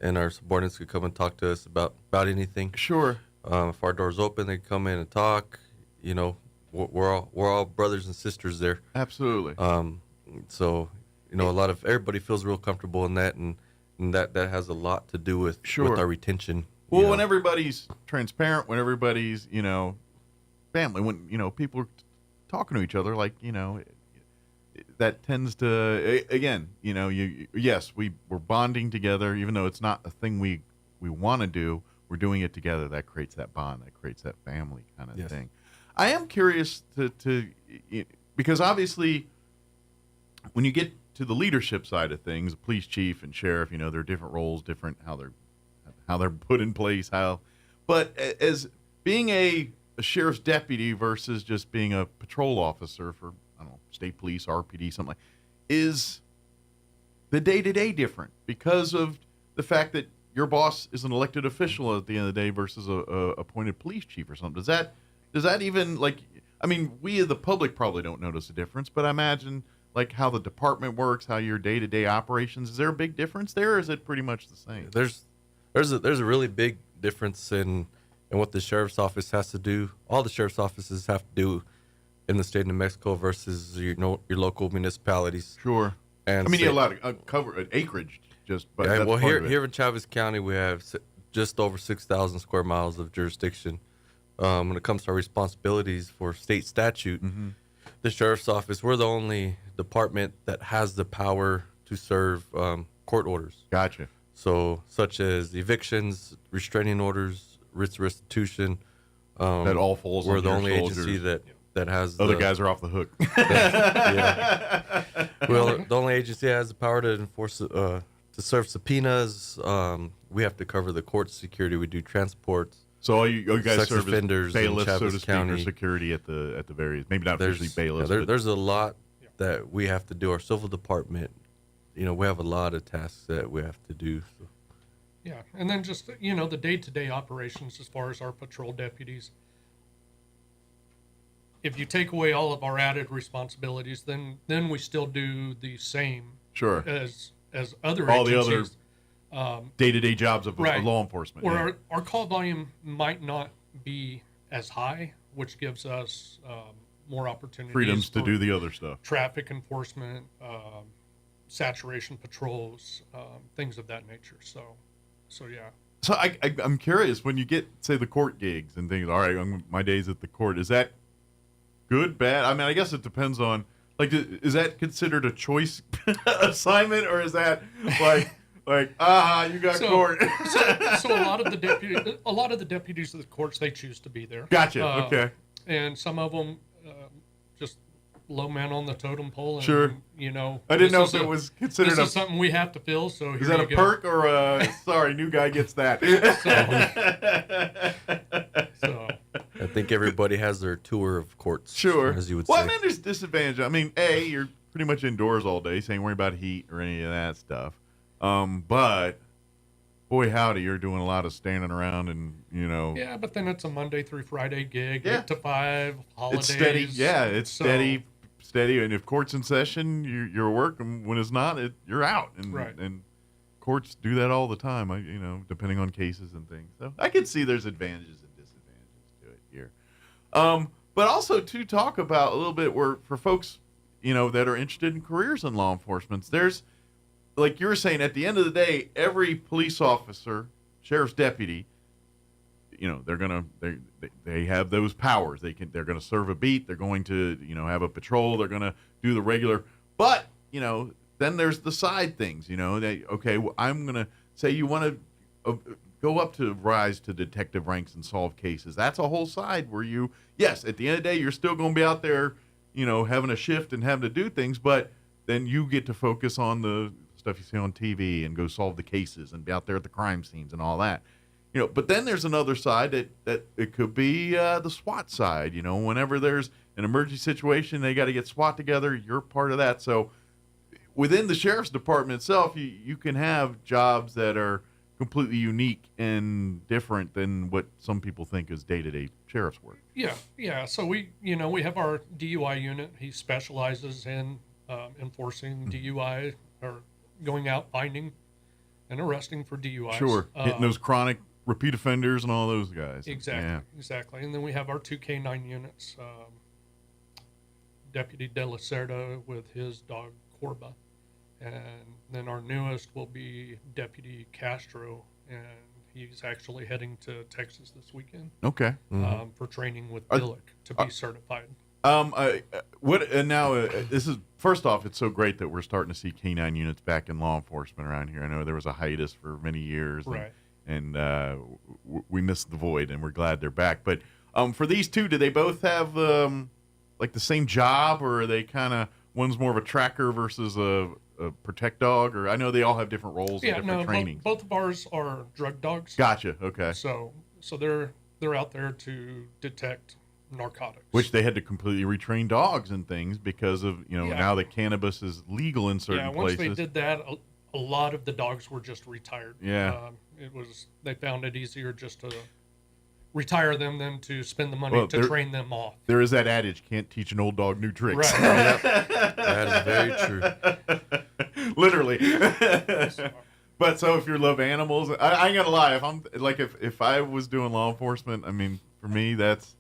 Speaker 21: and our subordinates could come and talk to us about anything.
Speaker 15: Sure.
Speaker 21: If our door's open, they come in and talk. We're all brothers and sisters there.
Speaker 15: Absolutely.
Speaker 21: So everybody feels real comfortable in that, and that has a lot to do with our retention.
Speaker 15: Well, when everybody's transparent, when everybody's family, when people are talking to each other, like that tends to again, we're bonding together, even though it's not a thing we want to do. We're doing it together. That creates that bond. That creates that family kind of thing. I am curious to because obviously when you get to the leadership side of things, the police chief and sheriff, there are different roles, different how they're put in place, but as being a sheriff's deputy versus just being a patrol officer for, I don't know, state police, RPD, something like, is the day-to-day different because of the fact that your boss is an elected official at the end of the day versus a appointed police chief or something? Does that even, we as the public probably don't notice a difference, but I imagine like how the department works, how your day-to-day operations? Is there a big difference there, or is it pretty much the same?
Speaker 21: There's a really big difference in what the sheriff's office has to do. All the sheriff's offices have to do in the state of New Mexico versus your local municipalities.
Speaker 15: Sure.
Speaker 21: And
Speaker 15: I mean, you have a lot of cover acreage. But
Speaker 21: yeah,
Speaker 15: that's
Speaker 21: well,
Speaker 15: part of it.
Speaker 21: here in Chavez County, we have just over 6,000 square miles of jurisdiction. When it comes to our responsibilities for state statute, the sheriff's office, we're the only department that has the power to serve court orders.
Speaker 15: Gotcha.
Speaker 21: So, such as evictions, restraining orders, writs of restitution.
Speaker 15: That all falls
Speaker 21: We're
Speaker 15: on
Speaker 21: the
Speaker 15: your
Speaker 21: only
Speaker 15: shoulders.
Speaker 21: agency that has.
Speaker 15: Other guys are off the hook.
Speaker 21: Yeah. Well, the only agency that has the power to enforce to serve subpoenas. We have to cover the court security. We do transports.
Speaker 15: So all you guys
Speaker 21: sex
Speaker 15: serve
Speaker 21: offenders
Speaker 15: as bailiffs,
Speaker 21: in
Speaker 15: so to
Speaker 21: Chavez
Speaker 15: speak, or
Speaker 21: County.
Speaker 15: security at the various. Maybe not officially bailiffs.
Speaker 21: Yeah,
Speaker 15: but
Speaker 21: there's a lot that we have to do. Our civil department, we have a lot of tasks that we have to do. So.
Speaker 22: Yeah, and then just the day-to-day operations as far as our patrol deputies. If you take away all of our added responsibilities, then we still do the same.
Speaker 15: Sure.
Speaker 22: As other
Speaker 15: all
Speaker 22: agencies.
Speaker 15: the other day-to-day jobs of law enforcement.
Speaker 22: Where our call volume might not be as high, which gives us more opportunities.
Speaker 15: Freedoms to do the other stuff.
Speaker 22: Traffic enforcement, saturation patrols, things of that nature. So yeah.
Speaker 15: So I'm curious, when you get, say, the court gigs and things, all right, my days at the court, is that good, bad? I mean, I guess it depends on, like, is that considered a choice assignment, or is that like you got court?
Speaker 22: so a lot of the deputies of the courts, they choose to be there.
Speaker 15: Gotcha. Okay.
Speaker 22: And some of them just low man on the totem pole. And,
Speaker 15: sure. I didn't know if it was considered
Speaker 22: this is something we have to fill. So
Speaker 15: is that a perk or a sorry, new guy gets that?
Speaker 22: So
Speaker 21: I think everybody has their tour of courts.
Speaker 15: Sure.
Speaker 21: As you would
Speaker 15: well,
Speaker 21: say.
Speaker 15: And then there's disadvantage. I mean, you're pretty much indoors all day, so you ain't worry about heat or any of that stuff. But boy, howdy, you're doing a lot of standing around and,
Speaker 22: Yeah, but then it's a Monday through Friday gig, 8 to 5, holidays.
Speaker 15: It's steady. Yeah, it's steady. And if court's in session, you're working. When it's not, you're out. And,
Speaker 22: right.
Speaker 15: And courts do that all the time, depending on cases and things. So I can see there's advantages and disadvantages to it here. But also to talk about a little bit for folks, that are interested in careers in law enforcement, there's, like you were saying, at the end of the day, every police officer, sheriff's deputy, they have those powers. They're going to serve a beat. They're going to, have a patrol. They're going to do the regular. But, then there's the side things, I'm going to say you want to go up to rise to detective ranks and solve cases. That's a whole side where yes, at the end of the day, you're still going to be out there, having a shift and having to do things, but then you get to focus on the stuff you see on TV and go solve the cases and be out there at the crime scenes and all that. But then there's another side that it could be the SWAT side. Whenever there's an emergency situation, they got to get SWAT together. You're part of that. So within the sheriff's department itself, you can have jobs that are completely unique and different than what some people think is day-to-day sheriff's work.
Speaker 22: Yeah. So we have our DUI unit. He specializes in enforcing DUI or going out finding and arresting for DUIs.
Speaker 15: Sure, hitting those chronic repeat offenders and all those guys.
Speaker 22: Exactly. And then we have our 2 K9 units. Deputy De La Cerda with his dog Corba, and then our newest will be Deputy Castro, and he's actually heading to Texas this weekend.
Speaker 15: Okay.
Speaker 22: For training with Billick to be certified.
Speaker 15: This is, first off, it's so great that we're starting to see K9 units back in law enforcement around here. I know there was a hiatus for many years,
Speaker 22: right?
Speaker 15: And we missed the void, and we're glad they're back. But for these two, do they both have like the same job, or are they kind of, one's more of a tracker versus a protect dog? Or I know they all have different roles and different trainings.
Speaker 22: Both of ours are drug dogs.
Speaker 15: Gotcha. Okay.
Speaker 22: So they're out there to detect narcotics,
Speaker 15: which they had to completely retrain dogs and things because of now that cannabis is legal in certain places.
Speaker 22: Once they did that, a lot of the dogs were just retired.
Speaker 15: Yeah.
Speaker 22: They found it easier just to retire them than to spend the money to train them off.
Speaker 15: There is that adage, can't teach an old dog new tricks.
Speaker 22: Right.
Speaker 21: That is very true.
Speaker 15: Literally. But so if you love animals, I ain't gonna lie. If I was doing law enforcement, I mean, for me, that's,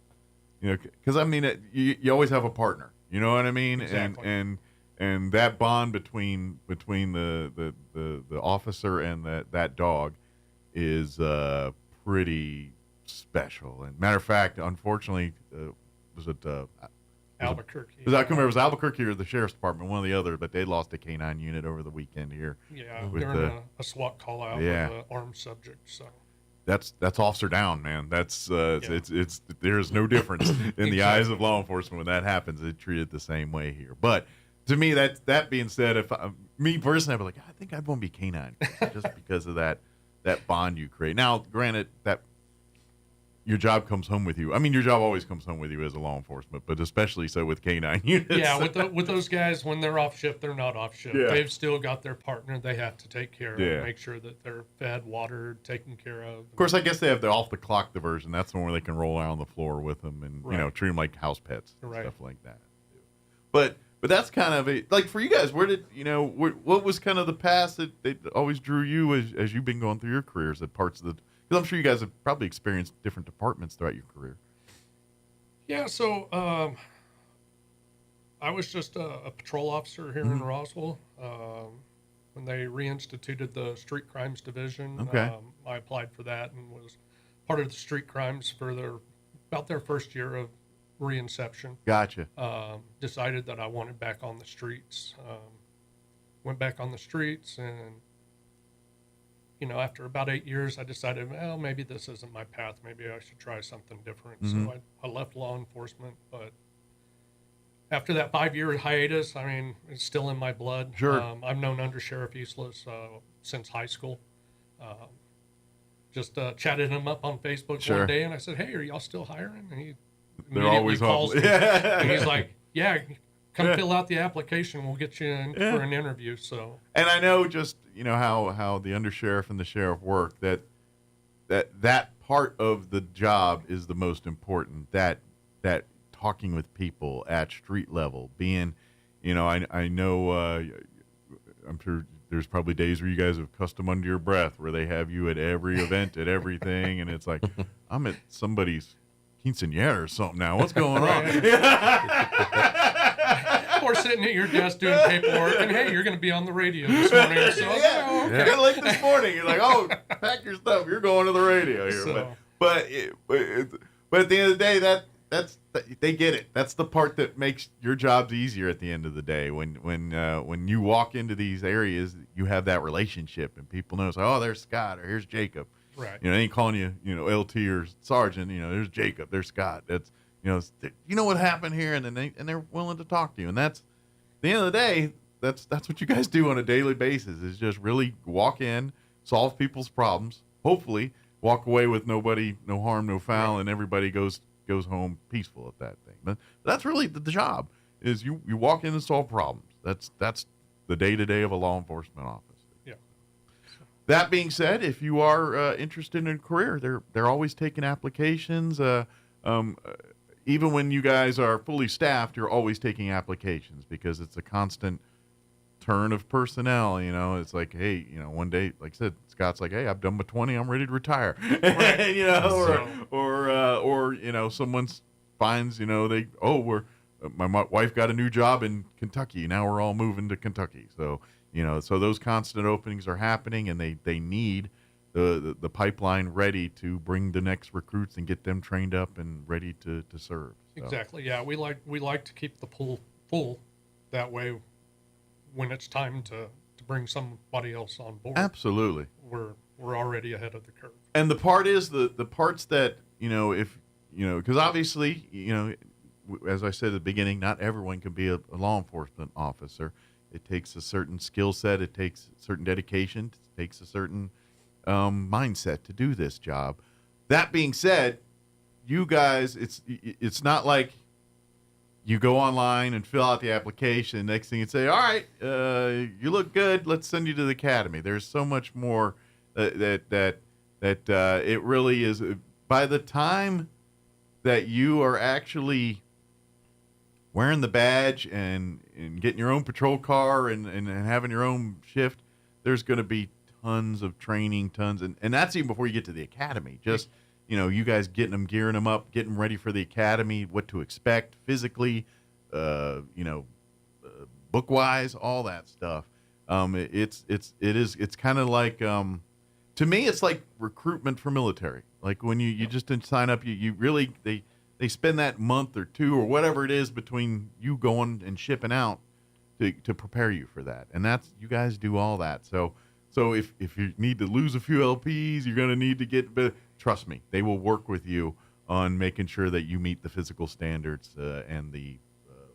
Speaker 15: because I mean, you always have a partner. You know what I mean?
Speaker 22: Exactly.
Speaker 15: And that bond between the officer and that dog is pretty special. And matter of fact, unfortunately, was it
Speaker 22: Albuquerque?
Speaker 15: I can't remember if it was Albuquerque or the sheriff's department, one or the other, but they lost a canine unit over the weekend here.
Speaker 22: Yeah, during a SWAT call out of an armed subject. So
Speaker 15: that's officer down, man. That's it's there's no difference in the eyes of law enforcement when that happens. They treat it the same way here. But to me, that being said, if me personally, I'd be like, I think I'd want to be canine just because of that bond you create. Now, granted, that your job comes home with you. I mean, your job always comes home with you as a law enforcement, but especially so with canine units.
Speaker 22: Yeah, with those guys, when they're off shift, they're not off shift. Yeah. They've still got their partner they have to take care of, make sure that they're fed, watered, taken care of.
Speaker 15: Of course, I guess they have the off-the-clock diversion. That's the one where they can roll out on the floor with them and, treat them like house pets and stuff like that. But that's kind of like for you guys, where did, what was kind of the past that always drew you as you've been going through your careers at parts of the, because I'm sure you guys have probably experienced different departments throughout your career.
Speaker 22: Yeah, so I was just a patrol officer here in Roswell. When they reinstituted the street crimes division, I applied for that and was part of the street crimes for about their first year of reinception.
Speaker 15: Gotcha.
Speaker 22: Decided that I wanted back on the streets. Went back on the streets, and after about 8 years, I decided, well, maybe this isn't my path. Maybe I should try something different. So I left law enforcement, but after that 5-year hiatus, I mean, it's still in my blood.
Speaker 15: Sure.
Speaker 22: I've known Under Sheriff Useless since high school. Just chatted him up on Facebook one day, and I said, hey, are y'all still hiring? And he immediately calls me, and he's like, yeah, come fill out the application. We'll get you in for an interview. So,
Speaker 15: and I know just how the undersheriff and the sheriff work. That part of the job is the most important. That talking with people at street level, being, I know, I'm sure there's probably days where you guys have cussed them under your breath, where they have you at every event, at everything, and it's like, I'm at somebody's quinceañera or something now. What's going on?
Speaker 22: Or sitting at your desk doing paperwork, and hey, you're going to be on the radio this morning. So,
Speaker 15: okay. Like this morning, you're like, oh, pack your stuff. You're going to the radio here. So. But at the end of the day, that's they get it. That's the part that makes your jobs easier at the end of the day. When you walk into these areas, you have that relationship, and people know, oh, there's Scott, or here's Jacob.
Speaker 22: Right.
Speaker 15: They ain't calling you, LT or Sergeant. There's Jacob, there's Scott. That's, what happened here, and then they're willing to talk to you. And that's, at the end of the day, that's what you guys do on a daily basis, is just really walk in, solve people's problems, hopefully walk away with no harm, no foul, and everybody goes home peaceful at that thing. But that's really the job, is you walk in and solve problems. That's the day-to-day of a law enforcement office.
Speaker 22: Yeah.
Speaker 15: That being said, if you are interested in a career, they're always taking applications. Even when you guys are fully staffed, you're always taking applications, because it's a constant turn of personnel. It's like, hey, one day, like I said, Scott's like, hey, I've done my 20, I'm ready to retire. Or someone finds, my wife got a new job in Kentucky. Now we're all moving to Kentucky. So, so those constant openings are happening, and they need the pipeline ready to bring the next recruits and get them trained up and ready to serve. So.
Speaker 22: Exactly. Yeah, we like to keep the pool full. That way, when it's time to bring somebody else on board,
Speaker 15: absolutely,
Speaker 22: we're already ahead of the curve.
Speaker 15: And the part is the parts that because obviously as I said at the beginning, not everyone can be a law enforcement officer. It takes a certain skill set. It takes certain dedication. It takes a certain mindset to do this job. That being said, you guys, it's not like you go online and fill out the application. Next thing you say, all right, you look good. Let's send you to the academy. There's so much more that it really is by the time that you are actually wearing the badge and getting your own patrol car and having your own shift, there's going to be tons of training, and that's even before you get to the academy. Just, you guys gearing them up, getting them ready for the academy, what to expect physically, book-wise, all that stuff. It's kind of like, to me, it's like recruitment for military. Like when you just didn't sign up, you really, they spend that month or two or whatever it is between you going and shipping out to prepare you for that. And you guys do all that. So if you need to lose a few LPs, you're going to need to but trust me, they will work with you on making sure that you meet the physical standards and the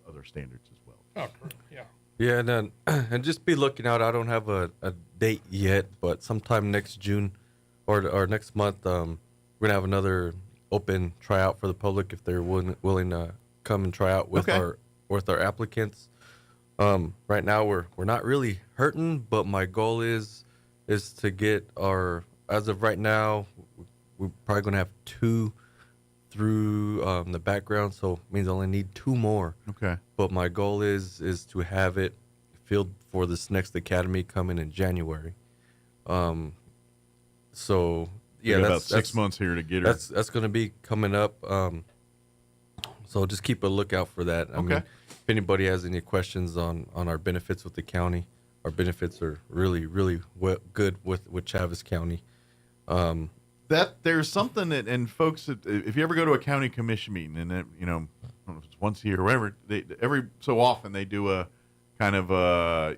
Speaker 15: other standards as well.
Speaker 22: Oh, true. Yeah.
Speaker 21: Yeah, and then and just be looking out. I don't have a date yet, but sometime next June or next month, we're gonna have another open tryout for the public if they're willing to come and try out with our applicants. Right now we're not really hurting, but my goal is to get as of right now, we're probably gonna have 2 through the background, so it means I only need 2 more.
Speaker 15: Okay.
Speaker 21: But my goal is to have it filled for this next academy coming in January. So yeah,
Speaker 15: that's
Speaker 21: about
Speaker 15: 6 months here to get her.
Speaker 21: That's going to be coming up. So just keep a lookout for that. I mean, if anybody has any questions on our benefits with the county, our benefits are really, really good with Chaves County.
Speaker 15: That there's something that, and folks, if you ever go to a county commission meeting, and I don't know if it's once a year or whatever, every so often they do a kind of a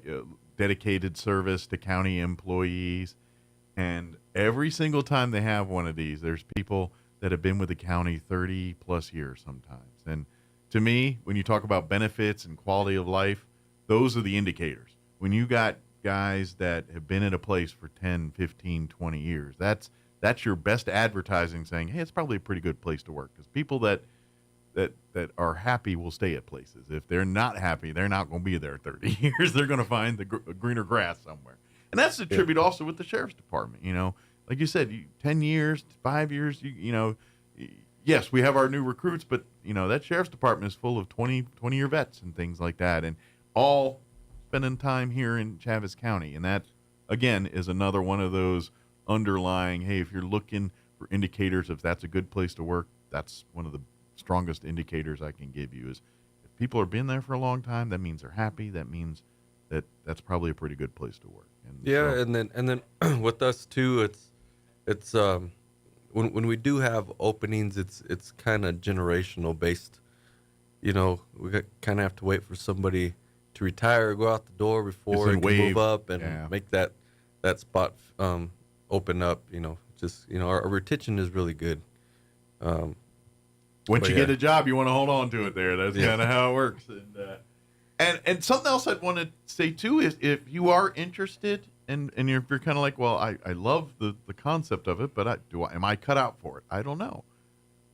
Speaker 15: dedicated service to county employees, and every single time they have one of these, there's people that have been with the county 30 plus years sometimes. And to me, when you talk about benefits and quality of life, those are the indicators. When you got guys that have been at a place for 10, 15, 20 years, that's your best advertising, saying, hey, it's probably a pretty good place to work. Because people that are happy will stay at places. If they're not happy, they're not going to be there 30 years. They're going to find the greener grass somewhere. And that's the tribute also with the sheriff's department. Like you said, 10 years, 5 years, yes, we have our new recruits, but, that sheriff's department is full of 20-year vets and things like that, and all spending time here in Chaves County. And that, again, is another one of those underlying, hey, if you're looking for indicators if that's a good place to work, that's one of the strongest indicators I can give you. Is if people are been there for a long time, that means they're happy. That means that's probably a pretty good place to work.
Speaker 21: And then with us too, it's when we do have openings, it's kind of generational based. We kind of have to wait for somebody to retire or go out the door before it can move up and make that spot open up. Our retention is really good.
Speaker 15: Once you get a job, you want to hold on to it there. That's kind of how it works. And something else I'd want to say too is if you are interested and you're kind of like, well, I love the concept of it, but am I cut out for it? I don't know.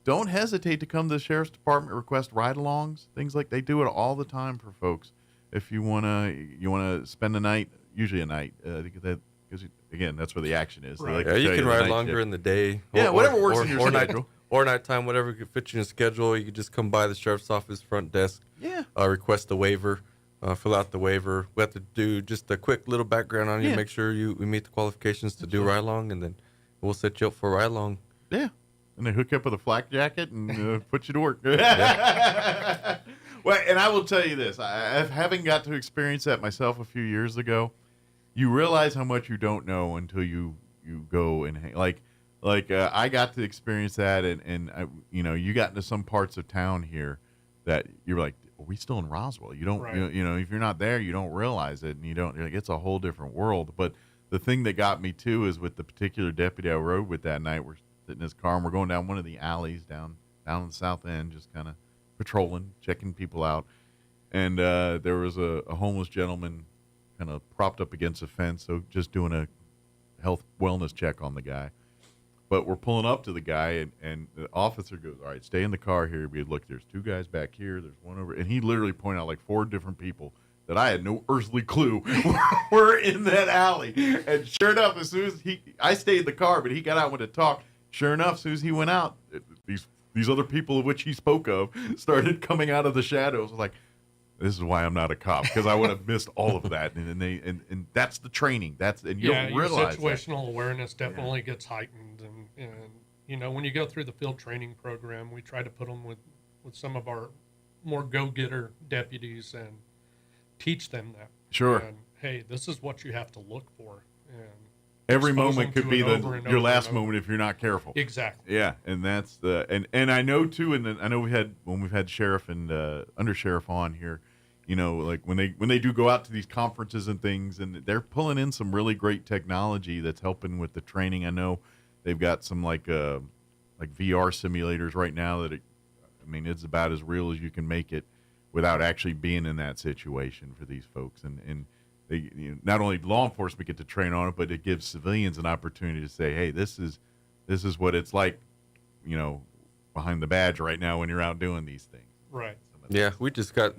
Speaker 15: Don't hesitate to come to the sheriff's department, request ride-alongs, things like they do it all the time for folks. If you wanna spend a night, usually a night, because again, that's where the action is.
Speaker 21: Right. You can ride along during the day.
Speaker 15: Whatever works in your schedule.
Speaker 21: Or nighttime, whatever can fit you in your schedule. You can just come by the sheriff's office front desk.
Speaker 15: Yeah.
Speaker 21: Request a waiver. Fill out the waiver. We have to do just a quick little background on you, make sure we meet the qualifications to do ride-along, and then we'll set you up for a ride-along.
Speaker 15: Yeah. And they hook you up with a flak jacket and put you to work. Well, and I will tell you this. Having got to experience that myself a few years ago, you realize how much you don't know until you go and hang. Like I got to experience that, and you got into some parts of town here that you're like, are we still in Roswell? You don't, if you're not there, you don't realize it, and you're like, it's a whole different world. But the thing that got me too is with the particular deputy I rode with that night, we're sitting in his car and we're going down one of the alleys down in the south end, just kind of patrolling, checking people out, and there was a homeless gentleman kind of propped up against a fence, so just doing a health wellness check on the guy. But we're pulling up to the guy, and the officer goes, all right, stay in the car here. We look, there's 2 guys back here. There's one over. And he literally pointed out like 4 different people that I had no earthly clue were in that alley. And sure enough, as soon as I stayed in the car, but he got out and went to talk, sure enough, as soon as he went out, these other people of which he spoke of started coming out of the shadows. Like, this is why I'm not a cop, because I would have missed all of that. And that's the training. And you don't realize
Speaker 22: your situational awareness definitely gets heightened. And you know, when you go through the field training program, we try to put them with some of our more go-getter deputies and teach them that.
Speaker 15: Sure.
Speaker 22: And, hey, this is what you have to look for. And
Speaker 15: every moment could be your last moment if you're not careful.
Speaker 22: Exactly.
Speaker 15: Yeah, and that's and I know too, and I know when we've had sheriff and undersheriff on here, you know, like when they do go out to these conferences and things, and they're pulling in some really great technology that's helping with the training. I know they've got some like VR simulators right now that it's about as real as you can make it without actually being in that situation for these folks, and they, not only law enforcement get to train on it, but it gives civilians an opportunity to say, hey, this is what it's like, behind the badge right now when you're out doing these things.
Speaker 22: Right.
Speaker 21: Yeah, we just got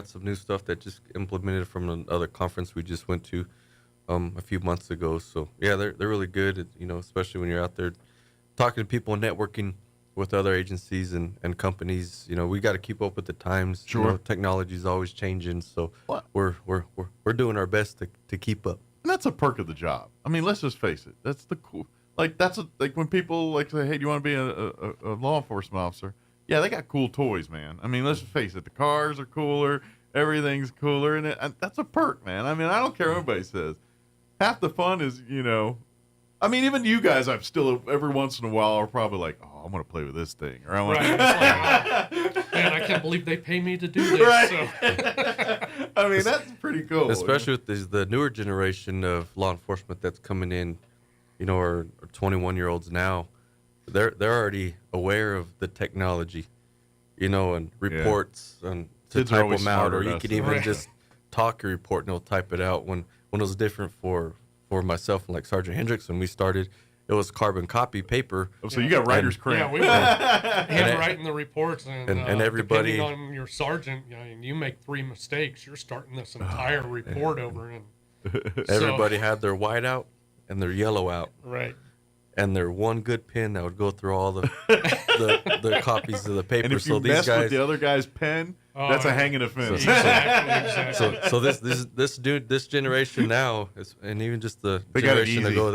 Speaker 21: some new stuff that just implemented from another conference we just went to a few months ago. So yeah, they're really good, especially when you're out there talking to people and networking with other agencies and companies. We got to keep up with the times.
Speaker 15: Sure.
Speaker 21: Technology is always changing, so we're doing our best to keep up.
Speaker 15: And that's a perk of the job. I mean, let's just face it. That's the cool. Like when people say, "Hey, do you want to be a law enforcement officer?" Yeah, they got cool toys, man. I mean, let's just face it. The cars are cooler. Everything's cooler, and that's a perk, man. I mean, I don't care what anybody says. Half the fun is, I mean, even you guys, I'm still every once in a while are probably like, "Oh, I want to play with this thing," or "I want
Speaker 22: to." Man, I can't believe they pay me to do this.
Speaker 15: Right.
Speaker 22: So.
Speaker 15: I mean, that's pretty cool.
Speaker 21: Especially with the newer generation of law enforcement that's coming in, or 21-year-olds now. They're already aware of the technology, and reports and to
Speaker 15: Kids are
Speaker 21: type
Speaker 15: always
Speaker 21: them out,
Speaker 15: smarter
Speaker 21: or you
Speaker 15: than
Speaker 21: could
Speaker 15: us.
Speaker 21: even
Speaker 15: Right.
Speaker 21: just talk a report and they'll type it out. When it was different for myself and like Sergeant Hendricks when we started, it was carbon copy paper.
Speaker 15: Oh, so you got writer's cramp.
Speaker 22: Yeah, we were handwriting the reports, and
Speaker 21: everybody,
Speaker 22: depending on your sergeant, you make 3 mistakes, you're starting this entire report over. And
Speaker 21: everybody had their white out and their yellow out.
Speaker 22: Right.
Speaker 21: And their one good pen that would go through all the copies of the paper.
Speaker 15: And if you
Speaker 21: so these
Speaker 15: mess
Speaker 21: guys,
Speaker 15: with the other guy's pen, that's a hanging offense.
Speaker 22: Exactly.
Speaker 21: So this generation now, and even just the
Speaker 15: They got it
Speaker 21: generation
Speaker 15: easy.
Speaker 21: ago,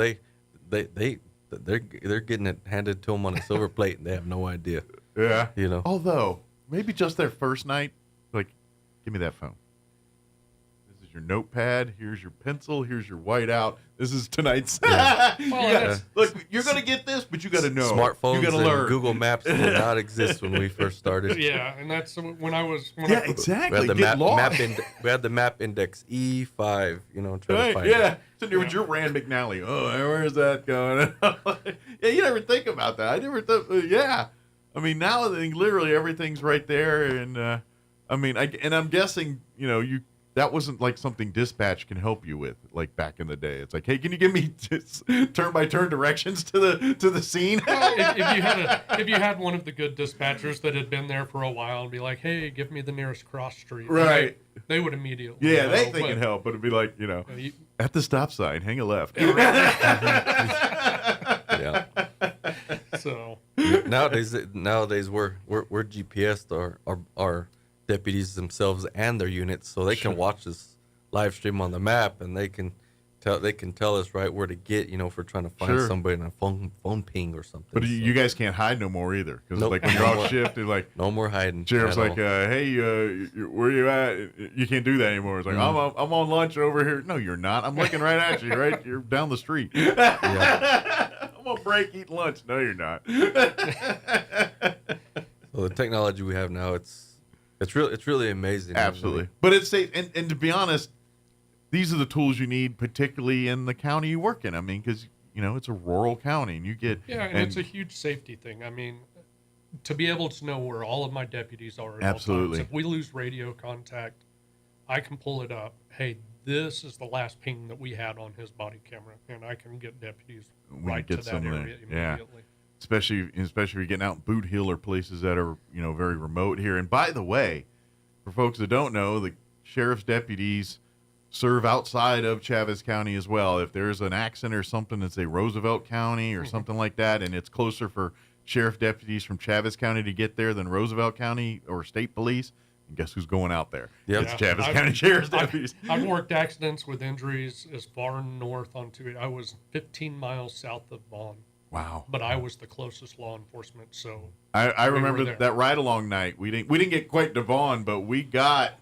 Speaker 21: they're getting it handed to them on a silver plate, and they have no idea.
Speaker 15: Yeah.
Speaker 21: Although
Speaker 15: maybe just their first night, like, give me that phone. This is your notepad. Here's your pencil. Here's your whiteout. This is tonight's.
Speaker 22: Well,
Speaker 15: look, you're gonna get this, but you got to know.
Speaker 21: Smartphones
Speaker 15: You got to
Speaker 21: and
Speaker 15: learn.
Speaker 21: Google Maps did not exist when we first started.
Speaker 22: Yeah, and that's when I was.
Speaker 15: Exactly.
Speaker 21: We had the
Speaker 15: Get lost.
Speaker 21: we had the map index E5. Trying to
Speaker 15: Right,
Speaker 21: find
Speaker 15: yeah.
Speaker 21: it.
Speaker 15: So there was your Rand McNally. Oh, where's that going? Yeah, you never think about that. I never thought. Yeah, I mean now literally everything's right there, and I'm guessing that wasn't like something dispatch can help you with, like back in the day. It's like, hey, can you give me just turn-by-turn directions to the scene?
Speaker 22: Well, if you had one of the good dispatchers that had been there for a while and be like, hey, give me the nearest cross street,
Speaker 15: right?
Speaker 22: They would immediately.
Speaker 15: Yeah, they can help, but it'd be like, at the stop sign, hang a left.
Speaker 21: Yeah.
Speaker 22: So
Speaker 21: nowadays we're GPS our deputies themselves and their units, so they can watch this live stream on the map, and they can tell us right where to get, if we're trying to find somebody in a phone ping or something.
Speaker 15: But you guys can't hide no more either, because like when you're off shift, they're like,
Speaker 21: no more hiding.
Speaker 15: Sheriff's like, hey, where you at? You can't do that anymore. It's like, I'm on lunch over here. No, you're not. I'm looking right at you. Right, you're down the street. I'm on break, eat lunch. No, you're not.
Speaker 21: So the technology we have now, it's really amazing.
Speaker 15: Absolutely. But it's safe. And to be honest, these are the tools you need, particularly in the county you work in. I mean, because, it's a rural county, and you get...
Speaker 22: Yeah, and it's a huge safety thing. I mean, to be able to know where all of my deputies are at
Speaker 15: Absolutely.
Speaker 22: all times. If we lose radio contact, I can pull it up. Hey, this is the last ping that we had on his body camera, and I can get deputies right to that area immediately.
Speaker 15: Yeah. Especially if you're getting out in Boot Hill or places that are, very remote here. And by the way, for folks that don't know, the sheriff's deputies serve outside of Chaves County as well. If there's an accident or something in, say, Roosevelt County or something like that, and it's closer for sheriff deputies from Chaves County to get there than Roosevelt County or state police, and guess who's going out there?
Speaker 21: Yep.
Speaker 15: It's Chaves County Sheriff's deputies.
Speaker 22: I've worked accidents with injuries as far north onto it. I was 15 miles south of Vaughn.
Speaker 15: Wow.
Speaker 22: But I was the closest law enforcement, so
Speaker 15: I
Speaker 22: we
Speaker 15: remember
Speaker 22: were there.
Speaker 15: that ride along night. We didn't get quite to Vaughn, but we got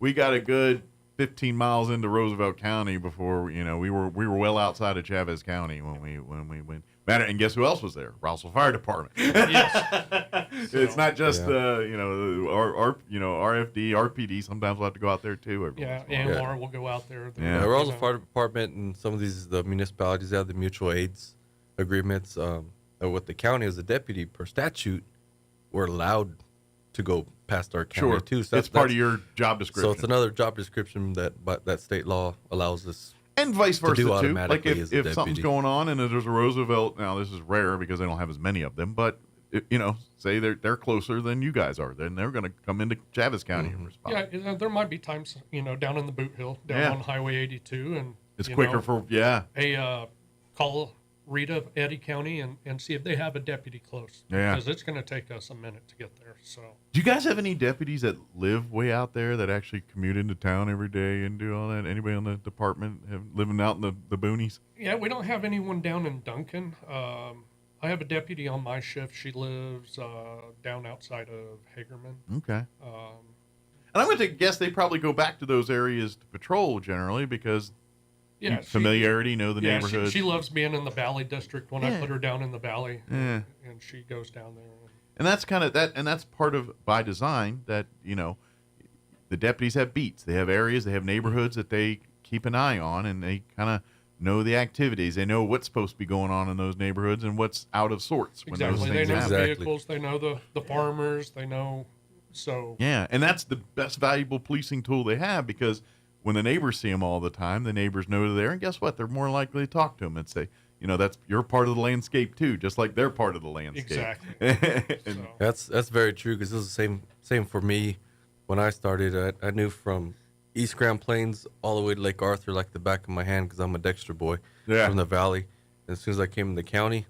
Speaker 15: a good 15 miles into Roosevelt County before we were well outside of Chaves County when we went. And guess who else was there? Roswell Fire Department.
Speaker 22: Yes.
Speaker 15: It's not just our RFD, RPD. Sometimes we'll have to go out there too.
Speaker 22: AMR will go out there.
Speaker 21: Yeah, Roswell Fire Department and some of the municipalities have the mutual aids agreements with the county. As a deputy per statute, we're allowed to go past our county too. So
Speaker 15: that's part of your job description.
Speaker 21: So it's another job description that state law allows us.
Speaker 15: And vice versa,
Speaker 21: to do
Speaker 15: too. Like if something's
Speaker 21: deputy.
Speaker 15: going on and there's a Roosevelt, now this is rare because they don't have as many of them, but, say they're closer than you guys are, then they're going to come into Chaves County and respond.
Speaker 22: Yeah, there might be times, down in the Boot Hill, down on Highway 82. And
Speaker 15: it's quicker
Speaker 22: call Rita, Eddy County, and see if they have a deputy close.
Speaker 15: Yeah.
Speaker 22: Because it's going to take us a minute to get there. So.
Speaker 15: Do you guys have any deputies that live way out there that actually commute into town every day and do all that? Anybody on the department living out in the boonies?
Speaker 22: Yeah, we don't have anyone down in Duncan. I have a deputy on my shift. She lives down outside of Hagerman.
Speaker 15: Okay. And I'm going to guess they probably go back to those areas to patrol generally because familiarity, know the neighborhood.
Speaker 22: She loves being in the Valley District when I put her down in the Valley.
Speaker 15: Yeah.
Speaker 22: And she goes down there.
Speaker 15: And that's kind of that, and that's part of by design that the deputies have beats. They have areas, they have neighborhoods that they keep an eye on, and they kind of know the activities. They know what's supposed to be going on in those neighborhoods and what's out of sorts. When
Speaker 22: Exactly.
Speaker 15: those
Speaker 22: They
Speaker 15: things
Speaker 22: know
Speaker 15: happen.
Speaker 22: the vehicles. They know the farmers. They know. So.
Speaker 15: Yeah, and that's the best valuable policing tool they have because when the neighbors see them all the time, the neighbors know they're there, and guess what? They're more likely to talk to them and say, that's you're part of the landscape too, just like they're part of the landscape.
Speaker 22: Exactly.
Speaker 21: That's very true because it was the same for me when I started. I knew from East Grand Plains all the way to Lake Arthur like the back of my hand because I'm a Dexter boy from the valley. And as soon as I came in the county,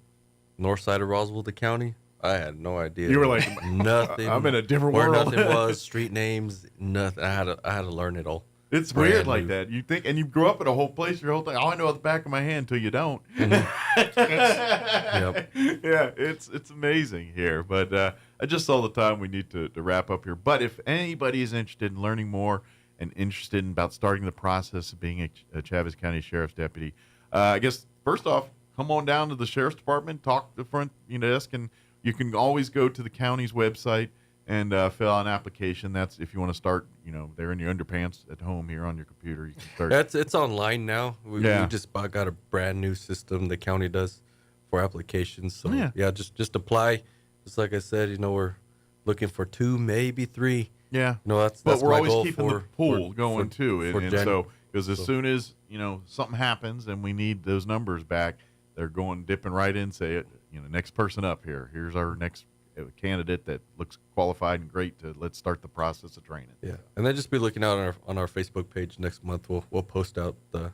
Speaker 21: north side of Roswell, the county, I had no idea.
Speaker 15: You were like,
Speaker 21: nothing.
Speaker 15: I'm in a different
Speaker 21: where
Speaker 15: world.
Speaker 21: Nothing was, street names, nothing. I had to learn it all.
Speaker 15: It's weird like that. You think, and you grew up in a whole place your whole thing. Oh, I know at the back of my hand until you don't.
Speaker 21: Yep.
Speaker 15: Yeah, it's amazing here. But I just saw the time we need to wrap up here. But if anybody is interested in learning more and interested in about starting the process of being a Chaves County Sheriff's Deputy, I guess first off, come on down to the Sheriff's Department, talk to the front desk, and you can always go to the county's website and fill out an application. That's if you want to start, there in your underpants at home here on your computer. You can start.
Speaker 21: It's online now. We just got a brand new system the county does for applications. So just apply. Just like I said, we're looking for 2, maybe 3.
Speaker 15: Yeah.
Speaker 21: That's
Speaker 15: but we're
Speaker 21: my
Speaker 15: always
Speaker 21: goal
Speaker 15: keeping the pool going too. And so because as soon as something happens and we need those numbers back, they're dipping right in. Say it. Next person up here. Here's our next candidate that looks qualified and great let's start the process of training.
Speaker 21: Yeah, and then just be looking out on our Facebook page next month. We'll post out the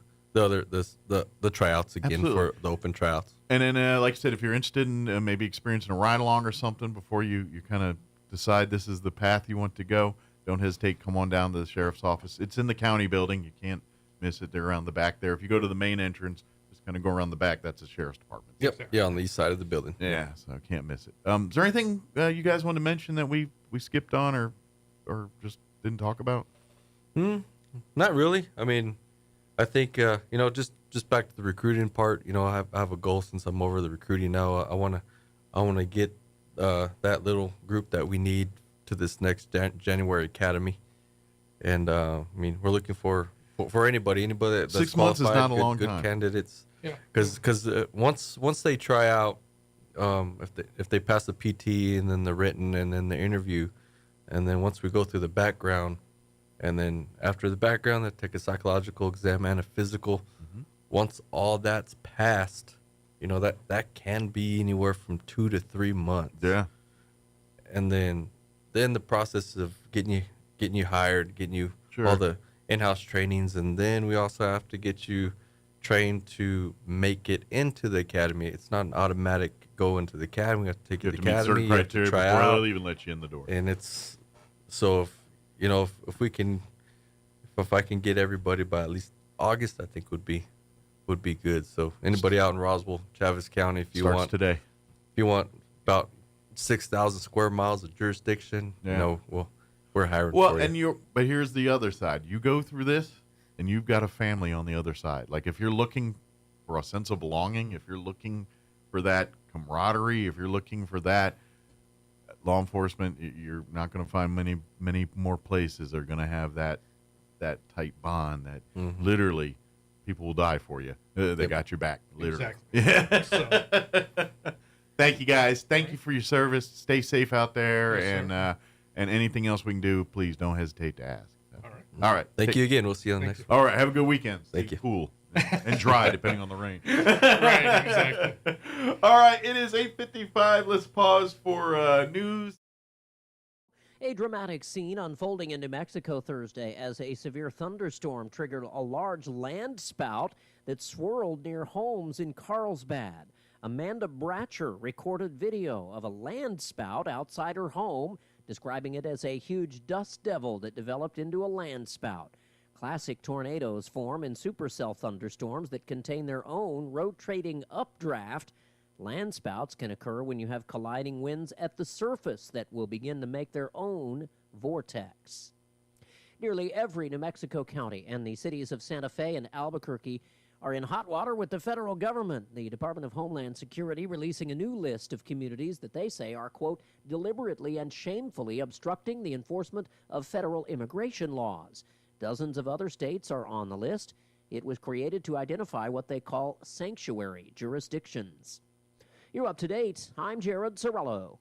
Speaker 21: tryouts again.
Speaker 15: Absolutely.
Speaker 21: For the open tryouts.
Speaker 15: And then, like I said, if you're interested in maybe experiencing a ride along or something before you kind of decide this is the path you want to go, don't hesitate. Come on down to the sheriff's office. It's in the county building. You can't miss it. They're around the back there. If you go to the main entrance, just kind of go around the back. That's the sheriff's department.
Speaker 21: Yep. Yeah, on the east side of the building.
Speaker 15: Yeah, so can't miss it. Is there anything you guys want to mention that we skipped on or just didn't talk about?
Speaker 21: Not really. I mean, I think just back to the recruiting part. I have a goal since I'm over the recruiting now. I want to get that little group that we need to this next January academy, and we're looking for anybody that's
Speaker 15: 6 months is not a long
Speaker 21: good
Speaker 15: time.
Speaker 21: Candidates.
Speaker 22: Yeah.
Speaker 21: Because once they try out, if they pass the PT and then the written and then the interview, and then once we go through the background, and then after the background, they take a psychological exam and a physical. Mm-hmm. Once all that's passed, that can be anywhere from 2 to 3 months.
Speaker 15: Yeah.
Speaker 21: And then the process of getting you hired, getting you
Speaker 15: Sure.
Speaker 21: all the in-house trainings, and then we also have to get you trained to make it into the academy. It's not an automatic go into the academy. We have to take you to the academy.
Speaker 2: You have to meet certain criteria before they'll even let you in the door.
Speaker 21: And it's so if I can get everybody by at least August, I think would be good. So anybody out in Roswell, Chaves County, if you want about 6,000 square miles of jurisdiction, we're hiring for you.
Speaker 2: But here's the other side. You go through this, and you've got a family on the other side. Like if you're looking for a sense of belonging, if you're looking for that camaraderie, if you're looking for that law enforcement, you're not going to find many more places that are going to have that tight bond that literally people will die for you. They got your back, literally.
Speaker 22: Exactly.
Speaker 2: Yeah. Thank you, guys. Thank you for your service. Stay safe out there,
Speaker 22: Yes,
Speaker 2: and anything else we can do, please don't hesitate to ask. All right.
Speaker 21: Thank you again. We'll see you on the next one.
Speaker 2: All right. Have a good weekend.
Speaker 21: Thank you.
Speaker 2: Cool and dry, depending on the rain.
Speaker 22: Right, exactly.
Speaker 2: All right. It is 8:55. Let's pause for news.
Speaker 3: A dramatic scene unfolding in New Mexico Thursday as a severe thunderstorm triggered a large land spout that swirled near homes in Carlsbad. Amanda Bratcher recorded video of a land spout outside her home, describing it as a huge dust devil that developed into a land spout. Classic tornadoes form in supercell thunderstorms that contain their own rotating updraft. Land spouts can occur when you have colliding winds at the surface that will begin to make their own vortex. Nearly every New Mexico county and the cities of Santa Fe and Albuquerque are in hot water with the federal government. The Department of Homeland Security releasing a new list of communities that they say are, quote, deliberately and shamefully obstructing the enforcement of federal immigration laws. Dozens of other states are on the list. It was created to identify what they call sanctuary jurisdictions. You're up to date. I'm Jared Sorello.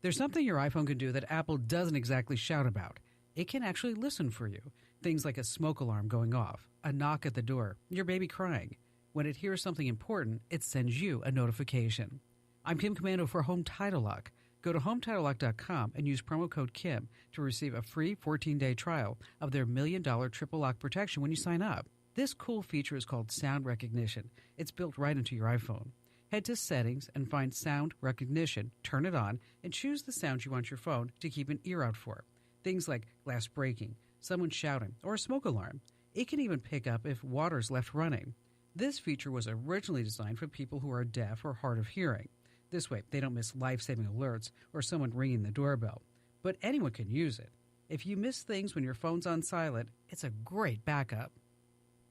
Speaker 23: There's something your iPhone can do that Apple doesn't exactly shout about. It can actually listen for you. Things like a smoke alarm going off, a knock at the door, your baby crying. When it hears something important, it sends you a notification. I'm Kim Commando for Home Title Lock. Go to HomeTitleLock.com and use promo code KIM to receive a free 14-day trial of their $1 million triple lock protection when you sign up. This cool feature is called sound recognition. It's built right into your iPhone. Head to Settings and find Sound Recognition, turn it on, and choose the sound you want your phone to keep an ear out for. Things like glass breaking, someone shouting, or a smoke alarm. It can even pick up if water's left running. This feature was originally designed for people who are deaf or hard of hearing. This way, they don't miss life-saving alerts or someone ringing the doorbell. But anyone can use it. If you miss things when your phone's on silent, it's a great backup.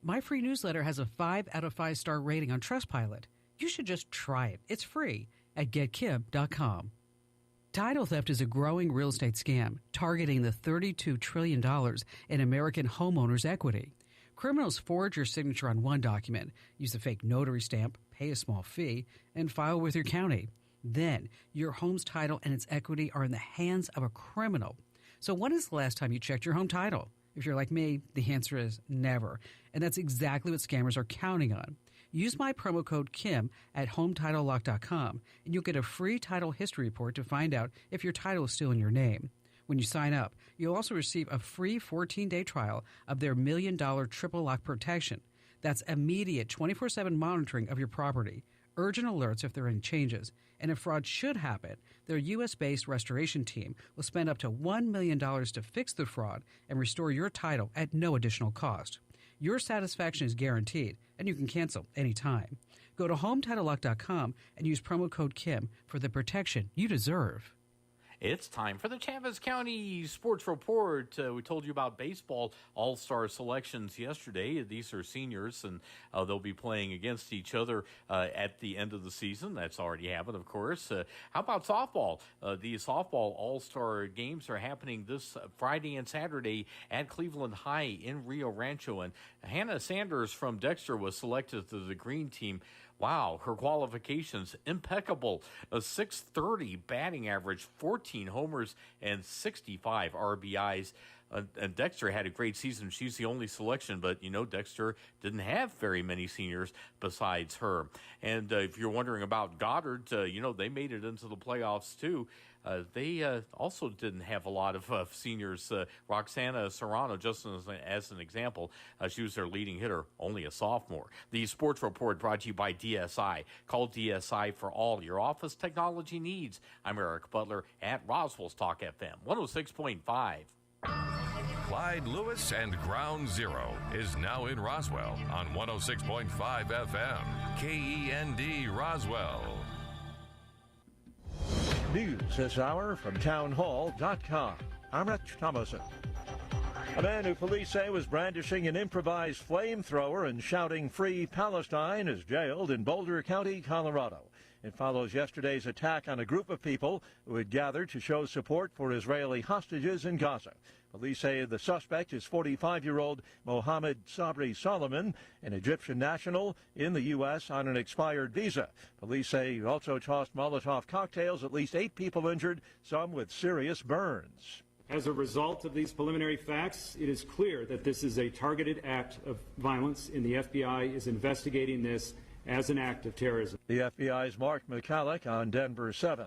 Speaker 23: My free newsletter has a 5 out of 5 star rating on Trustpilot. You should just try it. It's free at getkim.com. Title theft is a growing real estate scam targeting the $32 trillion in American homeowners' equity. Criminals forge your signature on one document, use a fake notary stamp, pay a small fee, and file with your county. Then, your home's title and its equity are in the hands of a criminal. So when is the last time you checked your home title? If you're like me, the answer is never. And that's exactly what scammers are counting on. Use my promo code KIM at HomeTitleLock.com, and you'll get a free title history report to find out if your title is still in your name. When you sign up, you'll also receive a free 14-day trial of their $1 million triple lock protection. That's immediate 24/7 monitoring of your property, urgent alerts if there are any changes, and if fraud should happen, their U.S.-based restoration team will spend up to $1 million to fix the fraud and restore your title at no additional cost. Your satisfaction is guaranteed, and you can cancel anytime. Go to HomeTitleLock.com and use promo code KIM for the protection you deserve.
Speaker 24: It's time for the Chaves County Sports Report. We told you about baseball all-star selections yesterday. These are seniors, and they'll be playing against each other at the end of the season. That's already happened, of course. How about softball? The softball all-star games are happening this Friday and Saturday at Cleveland High in Rio Rancho. And Hannah Sanders from Dexter was selected to the green team. Wow, her qualifications, impeccable. A .630 batting average, 14 homers, and 65 RBIs. And Dexter had a great season. She's the only selection, but, Dexter didn't have very many seniors besides her. And if you're wondering about Goddard, they made it into the playoffs, too. they also didn't have a lot of seniors. Roxana Serrano, just as an example, she was their leading hitter, only a sophomore. The Sports Report brought to you by DSI. Call DSI for all your office technology needs. I'm Eric Butler at Roswell's Talk FM 106.5.
Speaker 13: Clyde Lewis and Ground Zero is now in Roswell on 106.5 FM. KEND Roswell.
Speaker 1: News this hour from townhall.com. I'm Rich Thomason. A man who police say was brandishing an improvised flamethrower and shouting "Free Palestine" is jailed in Boulder County, Colorado. It follows yesterday's attack on a group of people who had gathered to show support for Israeli hostages in Gaza. Police say the suspect is 45-year-old Mohammed Sabri Solomon, an Egyptian national in the U.S. on an expired visa. Police say he also tossed Molotov cocktails, at least 8 people injured, some with serious burns.
Speaker 4: As a result of these preliminary facts, it is clear that this is a targeted act of violence, and the FBI is investigating this as an act of terrorism.
Speaker 1: The FBI's Mark McCulloch on Denver 7.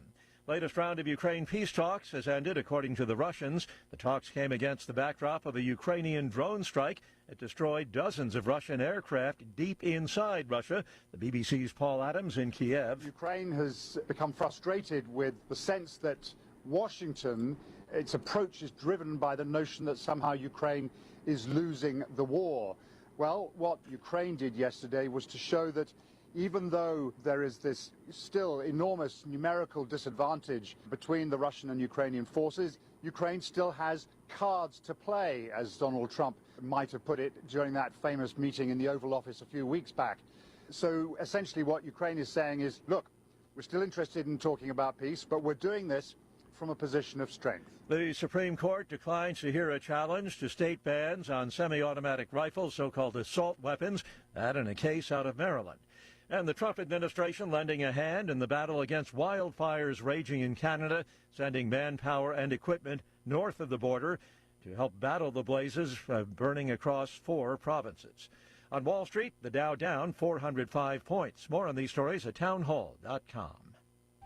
Speaker 1: Latest round of Ukraine peace talks has ended, according to the Russians. The talks came against the backdrop of a Ukrainian drone strike that destroyed dozens of Russian aircraft deep inside Russia. The BBC's Paul Adams in Kiev.
Speaker 5: Ukraine has become frustrated with the sense that Washington, its approach is driven by the notion that somehow Ukraine is losing the war. Well, what Ukraine did yesterday was to show that even though there is this still enormous numerical disadvantage between the Russian and Ukrainian forces, Ukraine still has cards to play, as Donald Trump might have put it during that famous meeting in the Oval Office a few weeks back. So essentially what Ukraine is saying is, look, we're still interested in talking about peace, but we're doing this from a position of strength.
Speaker 1: The Supreme Court declines to hear a challenge to state bans on semi-automatic rifles, so-called assault weapons, that in a case out of Maryland. And the Trump administration lending a hand in the battle against wildfires raging in Canada, sending manpower and equipment north of the border to help battle the blazes burning across 4 provinces. On Wall Street, the Dow down 405 points. More on these stories at townhall.com.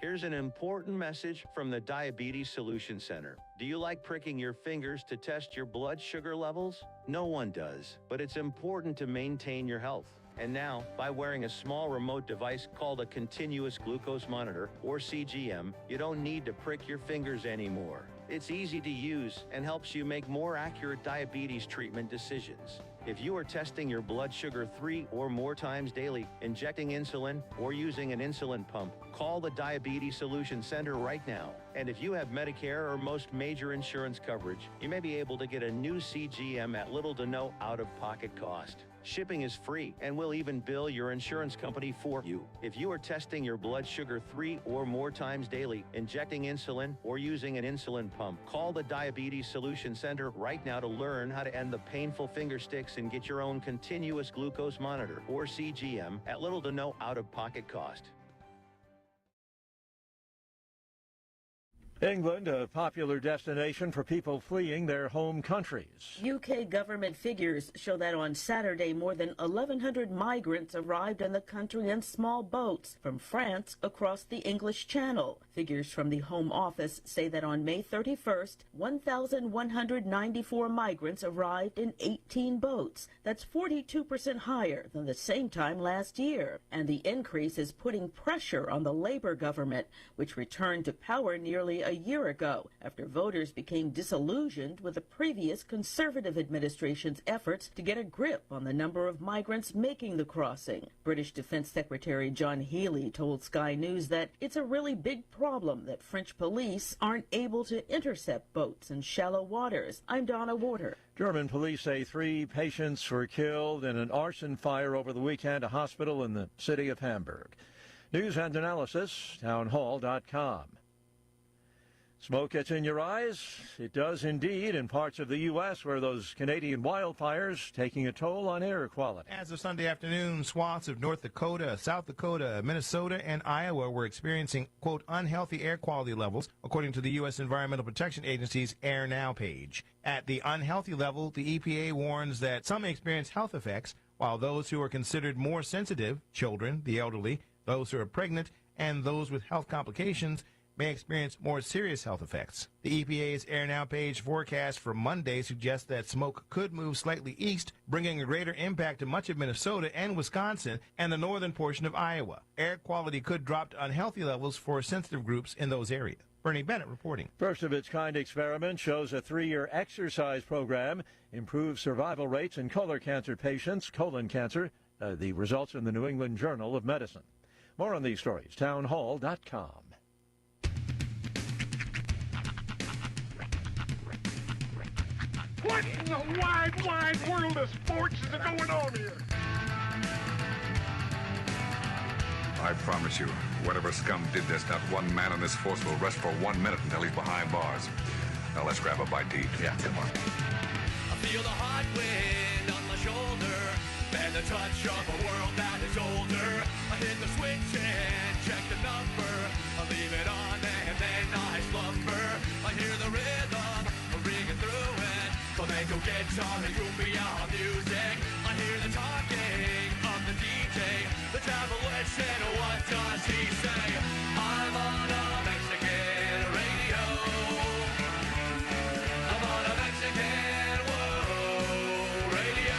Speaker 6: Here's an important message from the Diabetes Solution Center. Do you like pricking your fingers to test your blood sugar levels? No one does, but it's important to maintain your health. And now, by wearing a small remote device called a continuous glucose monitor, or CGM, you don't need to prick your fingers anymore. It's easy to use and helps you make more accurate diabetes treatment decisions. If you are testing your blood sugar 3 or more times daily, injecting insulin, or using an insulin pump, call the Diabetes Solution Center right now. And if you have Medicare or most major insurance coverage, you may be able to get a new CGM at little to no out-of-pocket cost. Shipping is free, and we'll even bill your insurance company for you. If you are testing your blood sugar 3 or more times daily, injecting insulin, or using an insulin pump, call the Diabetes Solution Center right now to learn how to end the painful finger sticks and get your own continuous glucose monitor, or CGM, at little to no out-of-pocket cost.
Speaker 1: England, a popular destination for people fleeing their home countries.
Speaker 7: UK government figures show that on Saturday, more than 1,100 migrants arrived in the country in small boats from France across the English Channel. Figures from the Home Office say that on May 31st, 1,194 migrants arrived in 18 boats. That's 42% higher than the same time last year. And the increase is putting pressure on the Labour government, which returned to power nearly a year ago after voters became disillusioned with the previous Conservative administration's efforts to get a grip on the number of migrants making the crossing. British Defense Secretary John Healey told Sky News that it's a really big problem that French police aren't able to intercept boats in shallow waters. I'm Donna Warder.
Speaker 1: German police say 3 patients were killed in an arson fire over the weekend, a hospital in the city of Hamburg. News and analysis, townhall.com. Smoke gets in your eyes? It does indeed in parts of the U.S. where those Canadian wildfires taking a toll on air quality.
Speaker 25: As of Sunday afternoon, swaths of North Dakota, South Dakota, Minnesota, and Iowa were experiencing, quote, unhealthy air quality levels, according to the U.S. Environmental Protection Agency's Air Now page. At the unhealthy level, the EPA warns that some may experience health effects, while those who are considered more sensitive, children, the elderly, those who are pregnant, and those with health complications, may experience more serious health effects. The EPA's Air Now page forecast for Monday suggests that smoke could move slightly east, bringing a greater impact to much of Minnesota and Wisconsin and the northern portion of Iowa. Air quality could drop to unhealthy levels for sensitive groups in those areas. Bernie Bennett reporting.
Speaker 1: First of its kind experiment shows a 3-year exercise program improves survival rates in colon cancer patients, colon cancer. The results in the New England Journal of Medicine. More on these stories, townhall.com.
Speaker 8: What in the wide, wide world of sports is going on here?
Speaker 9: I promise you, whatever scum did this, not one man on this force will rest for 1 minute until he's behind bars. Now let's grab a bite to eat. Yeah, come on.
Speaker 10: I feel the hot wind on my shoulder and the touch of a world that is older. I hit the switch and check the number. I leave it on and then I slumber. I hear the rhythm ringing through it. Flamenco guitar and cumbia music. I hear the talking of the DJ. The travel listen, what does he say? I'm on a Mexican radio. I'm on a Mexican radio.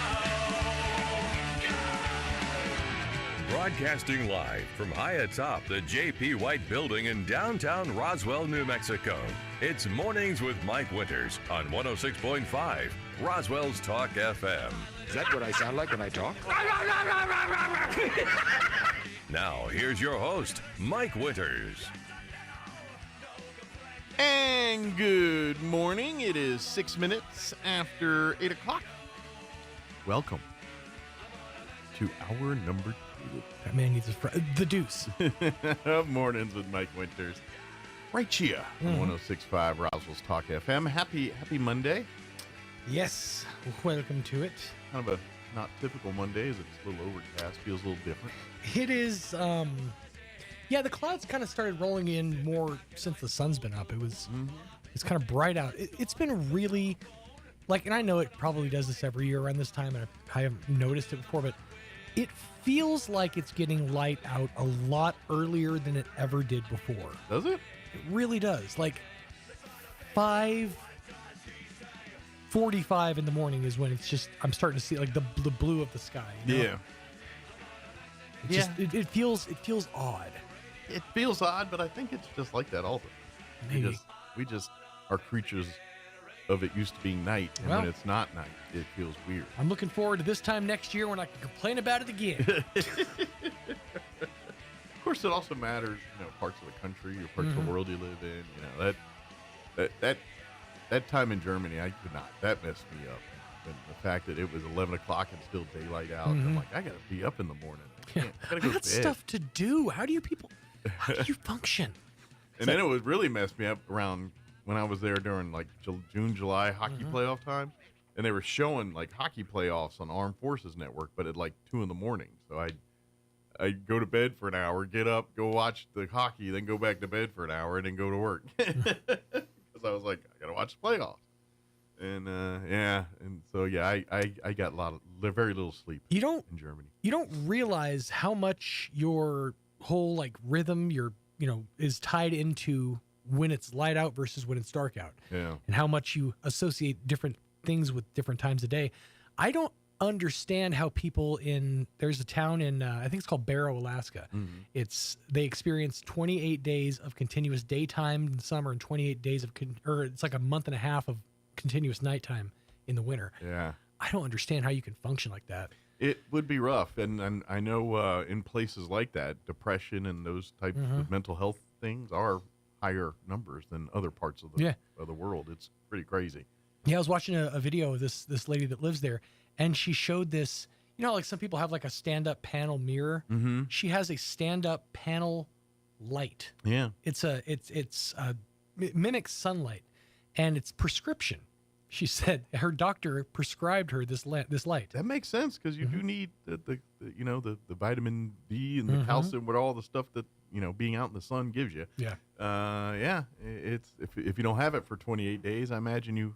Speaker 11: Broadcasting live from high atop the J.P. White Building in downtown Roswell, New Mexico. It's Mornings with Mike Winters on 106.5 Roswell's Talk FM.
Speaker 14: Is that what I sound like when I talk?
Speaker 11: Now, here's your host, Mike Winters.
Speaker 2: And good morning. It is 6 minutes after 8 o'clock. Welcome to hour number 2.
Speaker 16: That man needs the deuce.
Speaker 2: Mornings with Mike Winters. Right here on 106.5 Roswell's Talk FM. Happy Monday.
Speaker 16: Yes, welcome to it.
Speaker 2: Kind of a not typical Monday, as it's a little overcast, feels a little different.
Speaker 16: It is, yeah, the clouds kind of started rolling in more since the sun's been up. It was, it's kind of bright out. It's been really, like, and I know it probably does this every year around this time, and I haven't noticed it before, but it feels like it's getting light out a lot earlier than it ever did before.
Speaker 2: Does it?
Speaker 16: It really does. Like 5:45 in the morning is when it's just, I'm starting to see like the blue of the sky. You know?
Speaker 2: Yeah.
Speaker 16: It feels odd.
Speaker 2: It feels odd, but I think it's just like that all the time. We just are creatures of it used to being night, and when it's not night, it feels weird.
Speaker 16: I'm looking forward to this time next year when I can complain about it again.
Speaker 2: Of course, it also matters, parts of the country or parts of the world you live in. That time in Germany, I could not. That messed me up. And the fact that it was 11 o'clock and still daylight out, I'm like, I got to be up in the morning. I got
Speaker 16: I got stuff to do. How do you function?
Speaker 2: And then it would really mess me up around when I was there during like June, July hockey playoff times. And they were showing like hockey playoffs on Armed Forces Network, but at like 2 in the morning. So I'd go to bed for an hour, get up, go watch the hockey, then go back to bed for an hour, and then go to work. Because I was like, I got to watch the playoffs. And, I got very little sleep in Germany.
Speaker 16: You don't realize how much your whole, like, rhythm, is tied into when it's light out versus when it's dark out.
Speaker 2: Yeah.
Speaker 16: And how much you associate different things with different times of day. I don't understand how people there's a town in I think it's called Barrow, Alaska. They experience 28 days of continuous daytime in the summer and 28 days of it's like a month and a half of continuous nighttime in the winter.
Speaker 2: Yeah,
Speaker 16: I don't understand how you can function like that.
Speaker 2: It would be rough, and I know in places like that, depression and those types of mental health things are higher numbers than other parts of the world. It's pretty crazy.
Speaker 16: Yeah, I was watching a video of this lady that lives there. And she showed this, like some people have like a stand-up panel mirror. She has a stand-up panel light.
Speaker 2: Yeah.
Speaker 16: It mimics sunlight, and it's prescription. She said her doctor prescribed her this light.
Speaker 2: That makes sense because you do need the vitamin D and the calcium with all the stuff that being out in the sun gives you.
Speaker 16: Yeah.
Speaker 2: It's if you don't have it for 28 days, I imagine you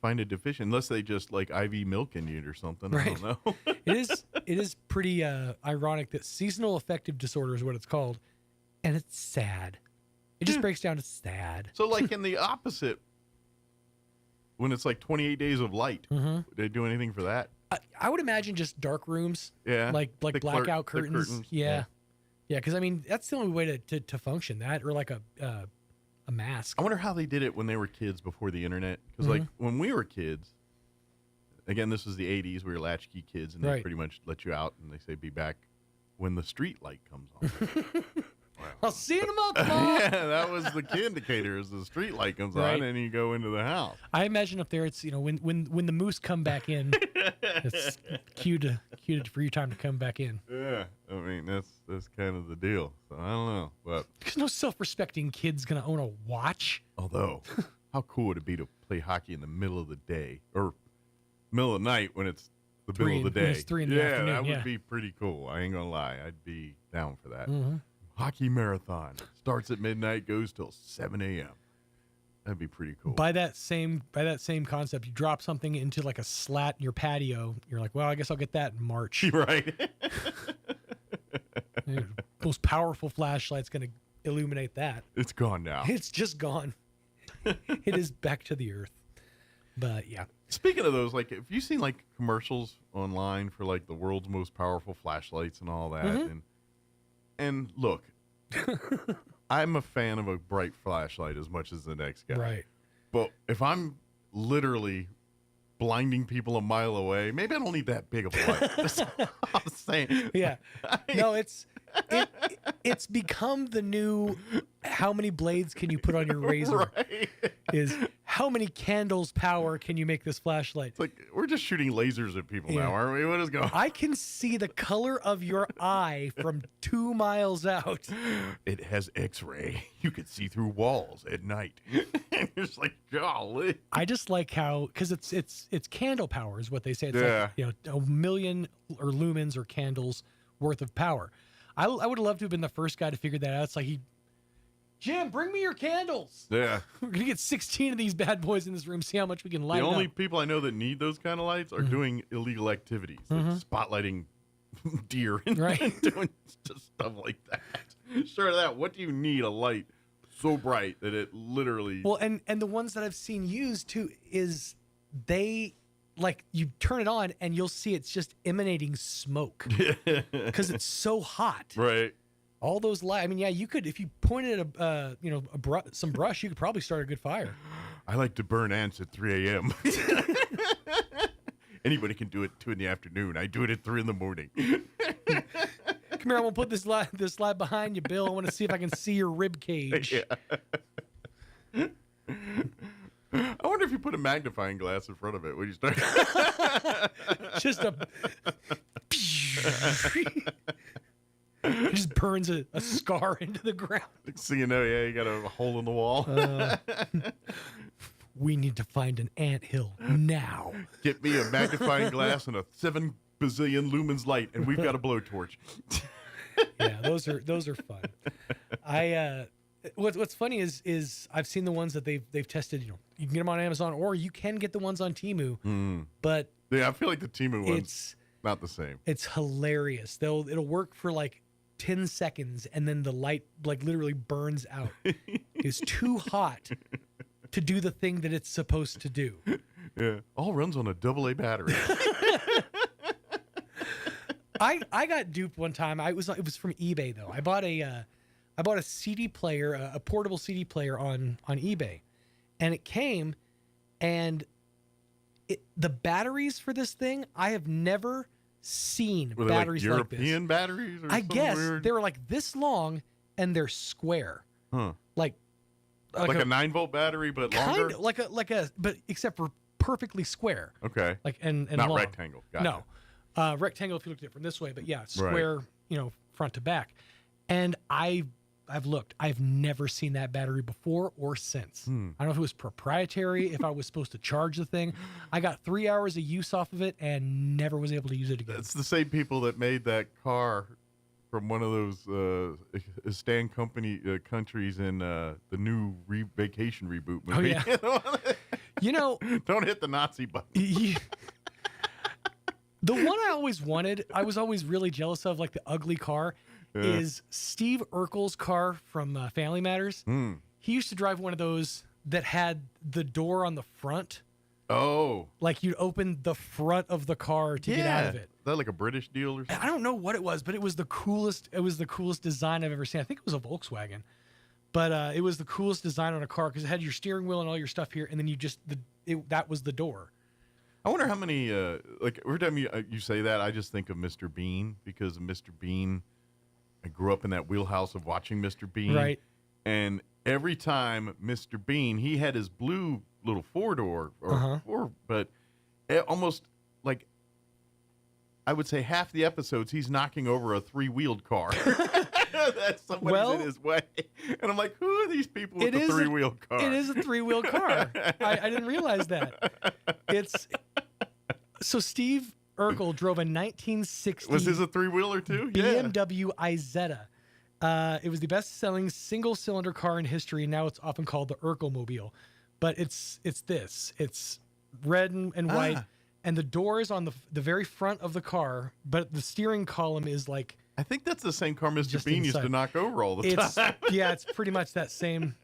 Speaker 2: find it deficient, unless they just like IV milk in you or something.
Speaker 16: Right.
Speaker 2: I don't know.
Speaker 16: It is pretty ironic that seasonal affective disorder is what it's called, and it's sad. It just breaks down to sad.
Speaker 2: So, like in the opposite, when it's like 28 days of light, would they do anything for that?
Speaker 16: I would imagine just dark rooms.
Speaker 2: Yeah.
Speaker 16: Like blackout curtains. Yeah. Yeah, because, I mean, that's the only way to function, that or like a mask.
Speaker 2: I wonder how they did it when they were kids before the internet. Because, like, when we were kids, again, this was the 80s. We were latchkey kids, and they pretty much let you out, and they say, be back when the street light comes on.
Speaker 16: I'll see you in a month, Mom.
Speaker 2: Yeah, that was the key indicator as the street light comes on, and you go into the house.
Speaker 16: I imagine up there, it's, when the moose come back in, it's cued for your time to come back in.
Speaker 2: Yeah, I mean, that's kind of the deal. So I don't know, but
Speaker 16: there's no self-respecting kid's gonna own a watch.
Speaker 2: Although, how cool would it be to play hockey in the middle of the day or middle of the night when it's the middle of the day?
Speaker 16: When it's 3 in the afternoon.
Speaker 2: That would be pretty cool. I ain't gonna lie, I'd be down for that.
Speaker 16: Mm-hmm.
Speaker 2: Hockey marathon starts at midnight, goes till 7 a.m. That'd be pretty cool.
Speaker 16: By that same concept, you drop something into like a slat in your patio. You're like, well, I guess I'll get that in March.
Speaker 2: Right.
Speaker 16: Most powerful flashlight's going to illuminate that.
Speaker 2: It's gone now.
Speaker 16: It's just gone. It is back to the earth. But yeah.
Speaker 2: Speaking of those, like, have you seen like commercials online for like the world's most powerful flashlights and all that?
Speaker 16: Mm-hmm.
Speaker 2: And look, I'm a fan of a bright flashlight as much as the next guy.
Speaker 16: Right.
Speaker 2: But if I'm literally blinding people a mile away, maybe I don't need that big of a light. That's all I'm saying.
Speaker 16: Yeah. No, it's become the new how many blades can you put on your razor?
Speaker 2: Right.
Speaker 16: Is how many candles power can you make this flashlight?
Speaker 2: It's like we're just shooting lasers at people now, aren't we? What is going on?
Speaker 16: I can see the color of your eye from 2 miles out.
Speaker 2: It has X-ray. You can see through walls at night. And you're just like, golly.
Speaker 16: I just like how, because it's candle power is what they say. It's like, 1 million or lumens or candles worth of power. I would love to have been the first guy to figure that out. It's like Jim, bring me your candles.
Speaker 2: Yeah.
Speaker 16: We're going to get 16 of these bad boys in this room, see how much we can light
Speaker 2: The
Speaker 16: up.
Speaker 2: only people I know that need those kind of lights are doing illegal activities, like spotlighting deer and doing just stuff like that. Sure of that. What do you need a light so bright that it literally...
Speaker 16: Well, and the ones that I've seen used, too, is they... Like, you turn it on, and you'll see it's just emanating smoke. Because it's so hot.
Speaker 2: Right.
Speaker 16: All those lights. I mean, yeah, you could, if you pointed at some brush, you could probably start a good fire.
Speaker 2: I like to burn ants at 3 a.m. Anybody can do it 2 in the afternoon. I do it at 3 in the morning.
Speaker 16: Come here, I want to put this light behind you, Bill. I want to see if I can see your rib cage.
Speaker 2: Yeah. I wonder if you put a magnifying glass in front of it when you start.
Speaker 16: Just a. It just burns a scar into the ground.
Speaker 2: So you know, you got a hole in the wall.
Speaker 16: We need to find an anthill now.
Speaker 2: Get me a magnifying glass and a 7 bazillion lumens light, and we've got a blowtorch.
Speaker 16: Yeah, those are fun. What's funny is I've seen the ones that they've tested. You can get them on Amazon, or you can get the ones on Temu. But
Speaker 2: yeah, I feel like the Temu one's not the same.
Speaker 16: It's hilarious. It'll work for like 10 seconds, and then the light like literally burns out. It's too hot to do the thing that it's supposed to do.
Speaker 2: Yeah, all runs on a AA battery.
Speaker 16: I got duped one time. It was from eBay though. I bought a CD player, a portable CD player on eBay, and it came, and the batteries for this thing I have never seen.
Speaker 2: Were
Speaker 16: batteries
Speaker 2: they like European
Speaker 16: this.
Speaker 2: Batteries? Or
Speaker 16: I guess
Speaker 2: weird?
Speaker 16: they were like this long, and they're square.
Speaker 2: Huh?
Speaker 16: Like
Speaker 2: a 9-volt battery, but longer.
Speaker 16: Kind of like a but except for perfectly square.
Speaker 2: Okay.
Speaker 16: Like and
Speaker 2: not
Speaker 16: long.
Speaker 2: rectangle. Gotcha.
Speaker 16: No, rectangle if you looked at it from this way, but yeah, square. Right. Front to back. And I've looked. I've never seen that battery before or since. I don't know if it was proprietary, if I was supposed to charge the thing. I got 3 hours of use off of it and never was able to use it again.
Speaker 2: It's the same people that made that car from one of those Stan Company countries in the new Vacation reboot movie.
Speaker 16: Oh, yeah.
Speaker 2: Don't hit the Nazi button.
Speaker 16: The one I always wanted, I was always really jealous of, like the ugly car, is Steve Urkel's car from Family Matters. He used to drive one of those that had the door on the front.
Speaker 2: Oh.
Speaker 16: Like you'd open the front of the car to get out of it.
Speaker 2: Is that like a British deal or something?
Speaker 16: I don't know what it was, but it was the coolest. It was the coolest design I've ever seen. I think it was a Volkswagen, but it was the coolest design on a car because it had your steering wheel and all your stuff here, and then you just that was the door.
Speaker 2: I wonder how many like every time you say that, I just think of Mr. Bean because of Mr. Bean. I grew up in that wheelhouse of watching Mr. Bean,
Speaker 16: right?
Speaker 2: And every time Mr. Bean, he had his blue little four-door, but almost like I would say half the episodes he's knocking over a three-wheeled car. That somebody's in his way, and I'm like, who are these people with the three-wheeled car?
Speaker 16: It is a three-wheeled car. I didn't realize that. So Steve Urkel drove a 1960.
Speaker 2: Was his a three-wheeler too?
Speaker 16: BMW Isetta. It was the best-selling single-cylinder car in history. Now it's often called the Urkelmobile, but it's red and white, and the door is on the very front of the car, but the steering column is like.
Speaker 2: I think that's the same car Mr. Bean used to knock over all the time.
Speaker 16: Yeah, it's pretty much that same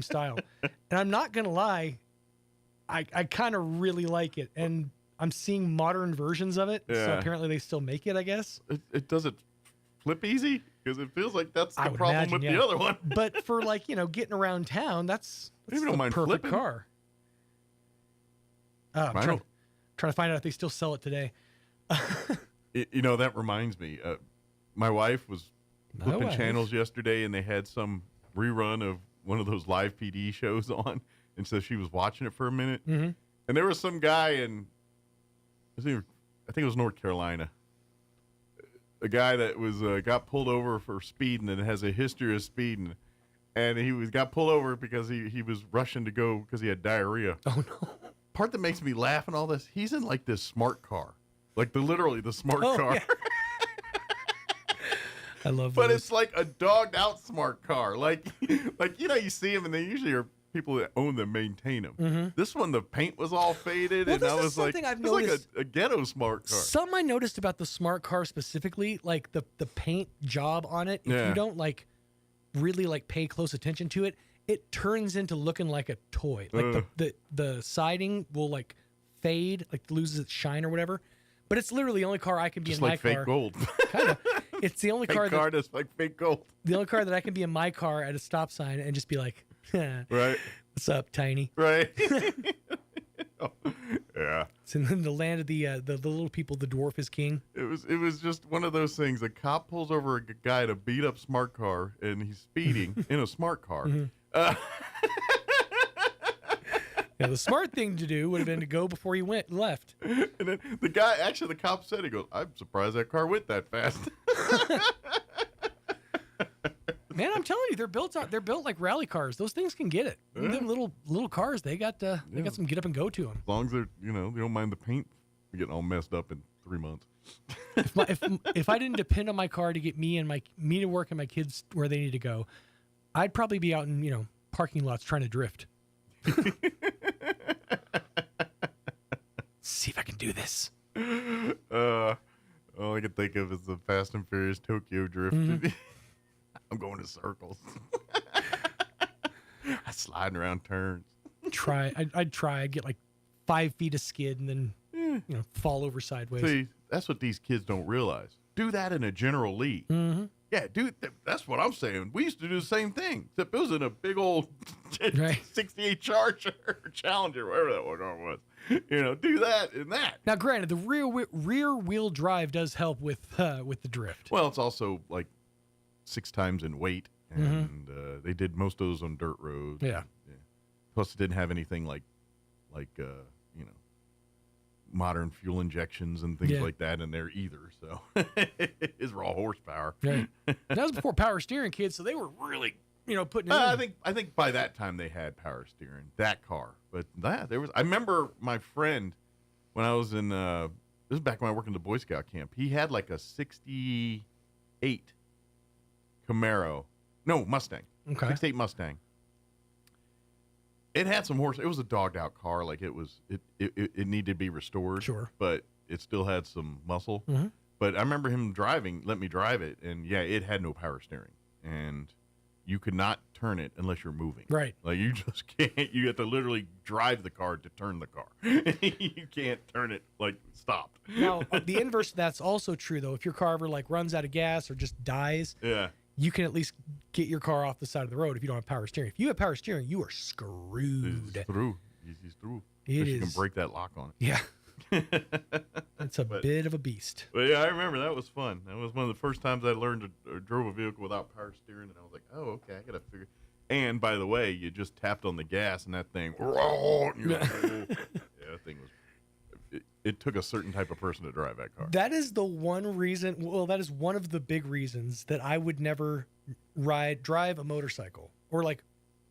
Speaker 16: style. And I'm not gonna lie, I kind of really like it, and I'm seeing modern versions of it.
Speaker 2: Yeah.
Speaker 16: So apparently they still make it, I guess.
Speaker 2: It does it flip easy because it feels like that's the problem with the other one.
Speaker 16: But for getting around town, that's
Speaker 2: Maybe
Speaker 16: the
Speaker 2: don't mind
Speaker 16: perfect
Speaker 2: flipping.
Speaker 16: car. I'm trying to find out if they still sell it today.
Speaker 2: That reminds me. My wife was flipping channels yesterday, and they had some rerun of one of those live PD shows on, and so she was watching it for a minute.
Speaker 16: Mm-hmm.
Speaker 2: And there was some guy in, I think it was North Carolina, a guy that was got pulled over for speeding and has a history of speeding, and he got pulled over because he was rushing to go because he had diarrhea.
Speaker 16: Oh no!
Speaker 2: Part that makes me laugh and all this, he's in like this smart car, like literally the smart car.
Speaker 16: Yeah. I love
Speaker 2: but
Speaker 16: those.
Speaker 2: it's like a dogged out smart car. Like you see them, and they usually are people that own them, maintain them.
Speaker 16: Mm-hmm.
Speaker 2: This one, the paint was all faded,
Speaker 16: Well,
Speaker 2: and
Speaker 16: this
Speaker 2: I
Speaker 16: is
Speaker 2: was like,
Speaker 16: something I've
Speaker 2: it's like
Speaker 16: noticed.
Speaker 2: a ghetto smart car.
Speaker 16: Something I noticed about the smart car specifically, like the paint job on it, if you don't really pay close attention to it, it turns into looking like a toy. Like the siding will fade, loses its shine or whatever. But it's literally the only car I can be
Speaker 2: Just
Speaker 16: in
Speaker 2: like
Speaker 16: my
Speaker 2: fake
Speaker 16: car.
Speaker 2: gold.
Speaker 16: Kind of. It's the only car
Speaker 2: that's like fake gold.
Speaker 16: The only car that I can be in my car at a stop sign and just be like,
Speaker 2: right.
Speaker 16: What's up, Tiny?
Speaker 2: Right. Yeah.
Speaker 16: It's in the land of the little people. The dwarf is king.
Speaker 2: It was just one of those things. A cop pulls over a guy to beat up smart car, and he's speeding in a smart car.
Speaker 16: Mm-hmm. Yeah, the smart thing to do would have been to go before he left.
Speaker 2: And then the cop said, he goes, I'm surprised that car went that fast.
Speaker 16: Man, I'm telling you, they're built like rally cars. Those things can get it.
Speaker 2: Yeah.
Speaker 16: Them little cars, they got some get up and go to them.
Speaker 2: As long as they're, they don't mind the paint getting all messed up in 3 months.
Speaker 16: If I didn't depend on my car to get me to work and my kids where they need to go, I'd probably be out in parking lots trying to drift. See if I can do this.
Speaker 2: All I can think of is the Fast and Furious Tokyo Drift.
Speaker 16: Mm-hmm.
Speaker 2: I'm going in circles. I'm sliding around turns.
Speaker 16: I'd try. I'd get 5 feet of skid and then fall over sideways.
Speaker 2: See, that's what these kids don't realize. Do that in a General Lee.
Speaker 16: Mm-hmm.
Speaker 2: Yeah, dude, that's what I'm saying. We used to do the same thing, except it was in a big old 68 Charger or Challenger, whatever that one was. Do that and that.
Speaker 16: Now, granted, the rear wheel drive does help with the drift.
Speaker 2: Well, it's also 6 times in weight, and they did most of those on dirt roads.
Speaker 16: Yeah.
Speaker 2: Plus, it didn't have anything like modern fuel injections and things like that in there either. So it's raw horsepower.
Speaker 16: Right. That was before power steering, kids. So they were really, putting it in.
Speaker 2: I think by that time they had power steering, that car. But I remember my friend when I was in, this is back when I worked in the Boy Scout camp. He had a 68 Mustang.
Speaker 16: Okay.
Speaker 2: 68 Mustang. It had some horse. It was a dogged out car. It needed to be restored.
Speaker 16: Sure.
Speaker 2: But it still had some muscle.
Speaker 16: Mhm.
Speaker 2: But I remember him let me drive it, and yeah, it had no power steering, and you could not turn it unless you're moving.
Speaker 16: Right.
Speaker 2: Like you just can't. You have to literally drive the car to turn the car. You can't turn it like stopped.
Speaker 16: Now, the inverse of that's also true, though. If your car ever like runs out of gas or just dies,
Speaker 2: Yeah.
Speaker 16: you can at least get your car off the side of the road if you don't have power steering. If you have power steering, you are screwed.
Speaker 2: It's through. He's through.
Speaker 16: It
Speaker 2: You can
Speaker 16: is.
Speaker 2: break that lock on it.
Speaker 16: Yeah. It's a bit of a beast.
Speaker 2: But yeah, I remember that was fun. That was one of the first times I learned to drove a vehicle without power steering, and I was like, oh, okay, I gotta figure. And by the way, you just tapped on the gas, and that thing, and you're like, oh. Yeah, that thing was. It took a certain type of person to drive that car.
Speaker 16: That is the one reason. Well, that is one of the big reasons that I would never drive a motorcycle or like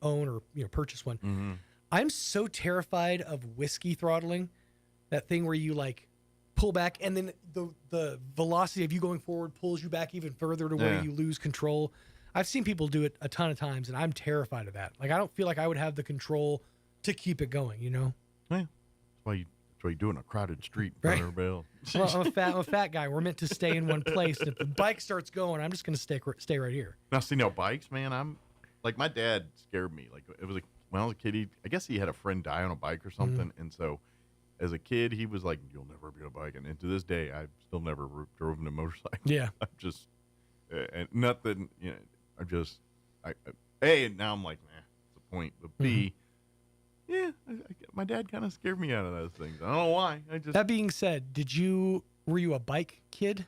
Speaker 16: own or purchase one.
Speaker 2: Mm-hmm.
Speaker 16: I'm so terrified of whiskey throttling, that thing where you like pull back and then the velocity of you going forward pulls you back even further to where you lose control. I've seen people do it a ton of times, and I'm terrified of that. Like, I don't feel like I would have the control to keep it going,
Speaker 2: Yeah. That's why you do it in a crowded street.
Speaker 16: Right.
Speaker 2: Well,
Speaker 16: I'm a fat guy. We're meant to stay in one place. If the bike starts going, I'm just going to stay right here.
Speaker 2: Now, see, bikes, man, I'm like, my dad scared me. Like, it was like when I was a kid, I guess he had a friend die on a bike or something. And so as a kid, he was like, you'll never be on a bike. And to this day, I've still never driven a motorcycle.
Speaker 16: Yeah.
Speaker 2: I'm just, and nothing, I'm just, A, now I'm like, nah, that's the point. But B, yeah, my dad kind of scared me out of those things. I don't know why.
Speaker 16: That being said, were you a bike kid?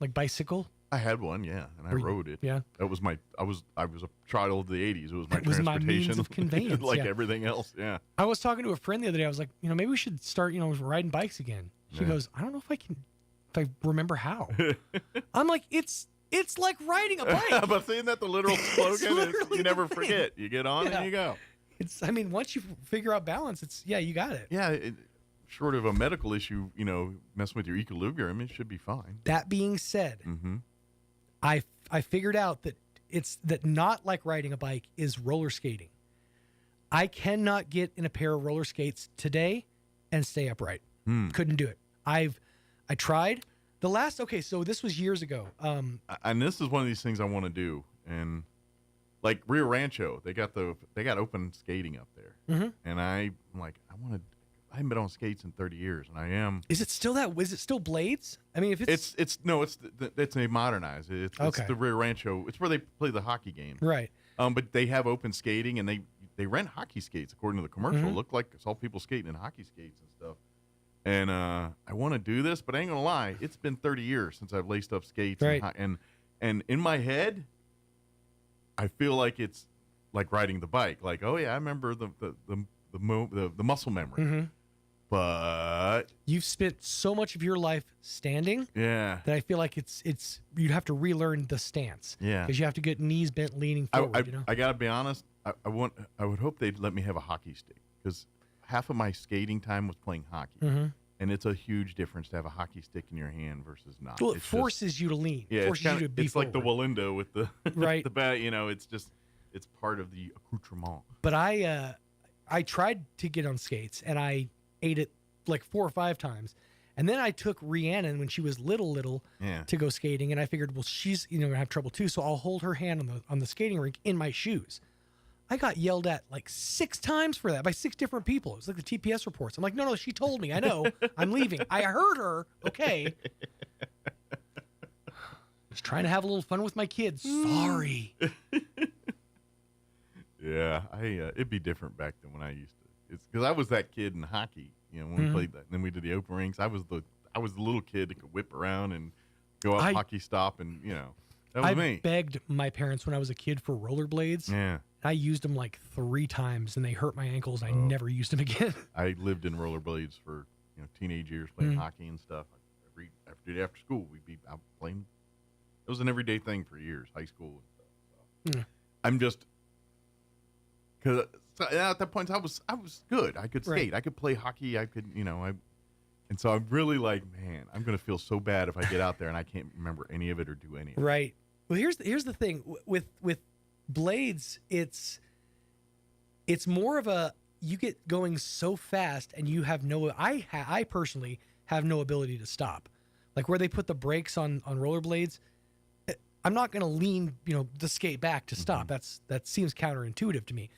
Speaker 16: Like bicycle?
Speaker 2: I had one, yeah, and I rode it.
Speaker 16: Yeah.
Speaker 2: That was I was a child of the 80s. It was my
Speaker 16: It was my
Speaker 2: transportation.
Speaker 16: means of conveyance,
Speaker 2: like
Speaker 16: yeah.
Speaker 2: everything else, yeah.
Speaker 16: I was talking to a friend the other day. I was like, maybe we should start, riding bikes again. She goes, I don't know if I remember how. I'm like, it's like riding a bike.
Speaker 2: But seeing that the literal slogan is, you never forget. You get on and you go.
Speaker 16: Once you figure out balance, you got it.
Speaker 2: Yeah, short of a medical issue, messing with your equilibrium, it should be fine.
Speaker 16: That being said, I figured out that not like riding a bike is roller skating. I cannot get in a pair of roller skates today and stay upright. Couldn't do it. I tried. So this was years ago.
Speaker 2: And this is one of these things I want to do. And like Rio Rancho, they got open skating up there. And I'm like, I haven't been on skates in 30 years, and I am.
Speaker 16: Is it still Is it still blades? I mean, if it's
Speaker 2: they modernize it. It's the Rio Rancho. It's where they play the hockey game,
Speaker 16: right?
Speaker 2: But they have open skating, and they rent hockey skates according to the commercial. Look like it's all people skating in hockey skates and stuff. And I want to do this, but I ain't gonna lie, it's been 30 years since I've laced up skates,
Speaker 16: right?
Speaker 2: And in my head, I feel like it's like riding the bike. Like, oh yeah, I remember the muscle memory. But
Speaker 16: you've spent so much of your life standing,
Speaker 2: that
Speaker 16: I feel like it's you'd have to relearn the stance, because you have to get knees bent, leaning forward.
Speaker 2: I gotta be honest. I would hope they'd let me have a hockey stick, because half of my skating time was playing hockey, and it's a huge difference to have a hockey stick in your hand versus not.
Speaker 16: Well, it forces you to lean.
Speaker 2: Yeah,
Speaker 16: forces you to be
Speaker 2: it's like the Walindo with the
Speaker 16: right.
Speaker 2: the bat. It's part of the accoutrement.
Speaker 16: But I tried to get on skates, and I ate it like 4 or 5 times, and then I took Rhiannon when she was little to go skating, and I figured, well, she's gonna have trouble too, so I'll hold her hand on the skating rink in my shoes. I got yelled at like 6 times for that by 6 different people. It was like the TPS reports. I'm like, no, she told me. I know. I'm leaving. I heard her. Okay. Just trying to have a little fun with my kids. Sorry.
Speaker 2: Yeah, it'd be different back then when I used to. It's because I was that kid in hockey, when we played that. And then we did the open rinks. I was the little kid that could whip around and go out hockey stop, and that was me.
Speaker 16: I begged my parents when I was a kid for rollerblades.
Speaker 2: Yeah.
Speaker 16: I used them like 3 times, and they hurt my ankles. I never used them again.
Speaker 2: I lived in rollerblades for teenage years, playing hockey and stuff. After school, we'd be out playing. It was an everyday thing for years, high school and stuff. So. I'm just. Because at that point, I was good. I could skate. I could play hockey. I could, and so I'm really like, man, I'm going to feel so bad if I get out there and I can't remember any of it or do any of it.
Speaker 16: Right. Well, here's the thing with blades. It's more of a, you get going so fast and you have I personally have no ability to stop. Like where they put the brakes on rollerblades, I'm not going to lean, the skate back to stop. That seems counterintuitive to me.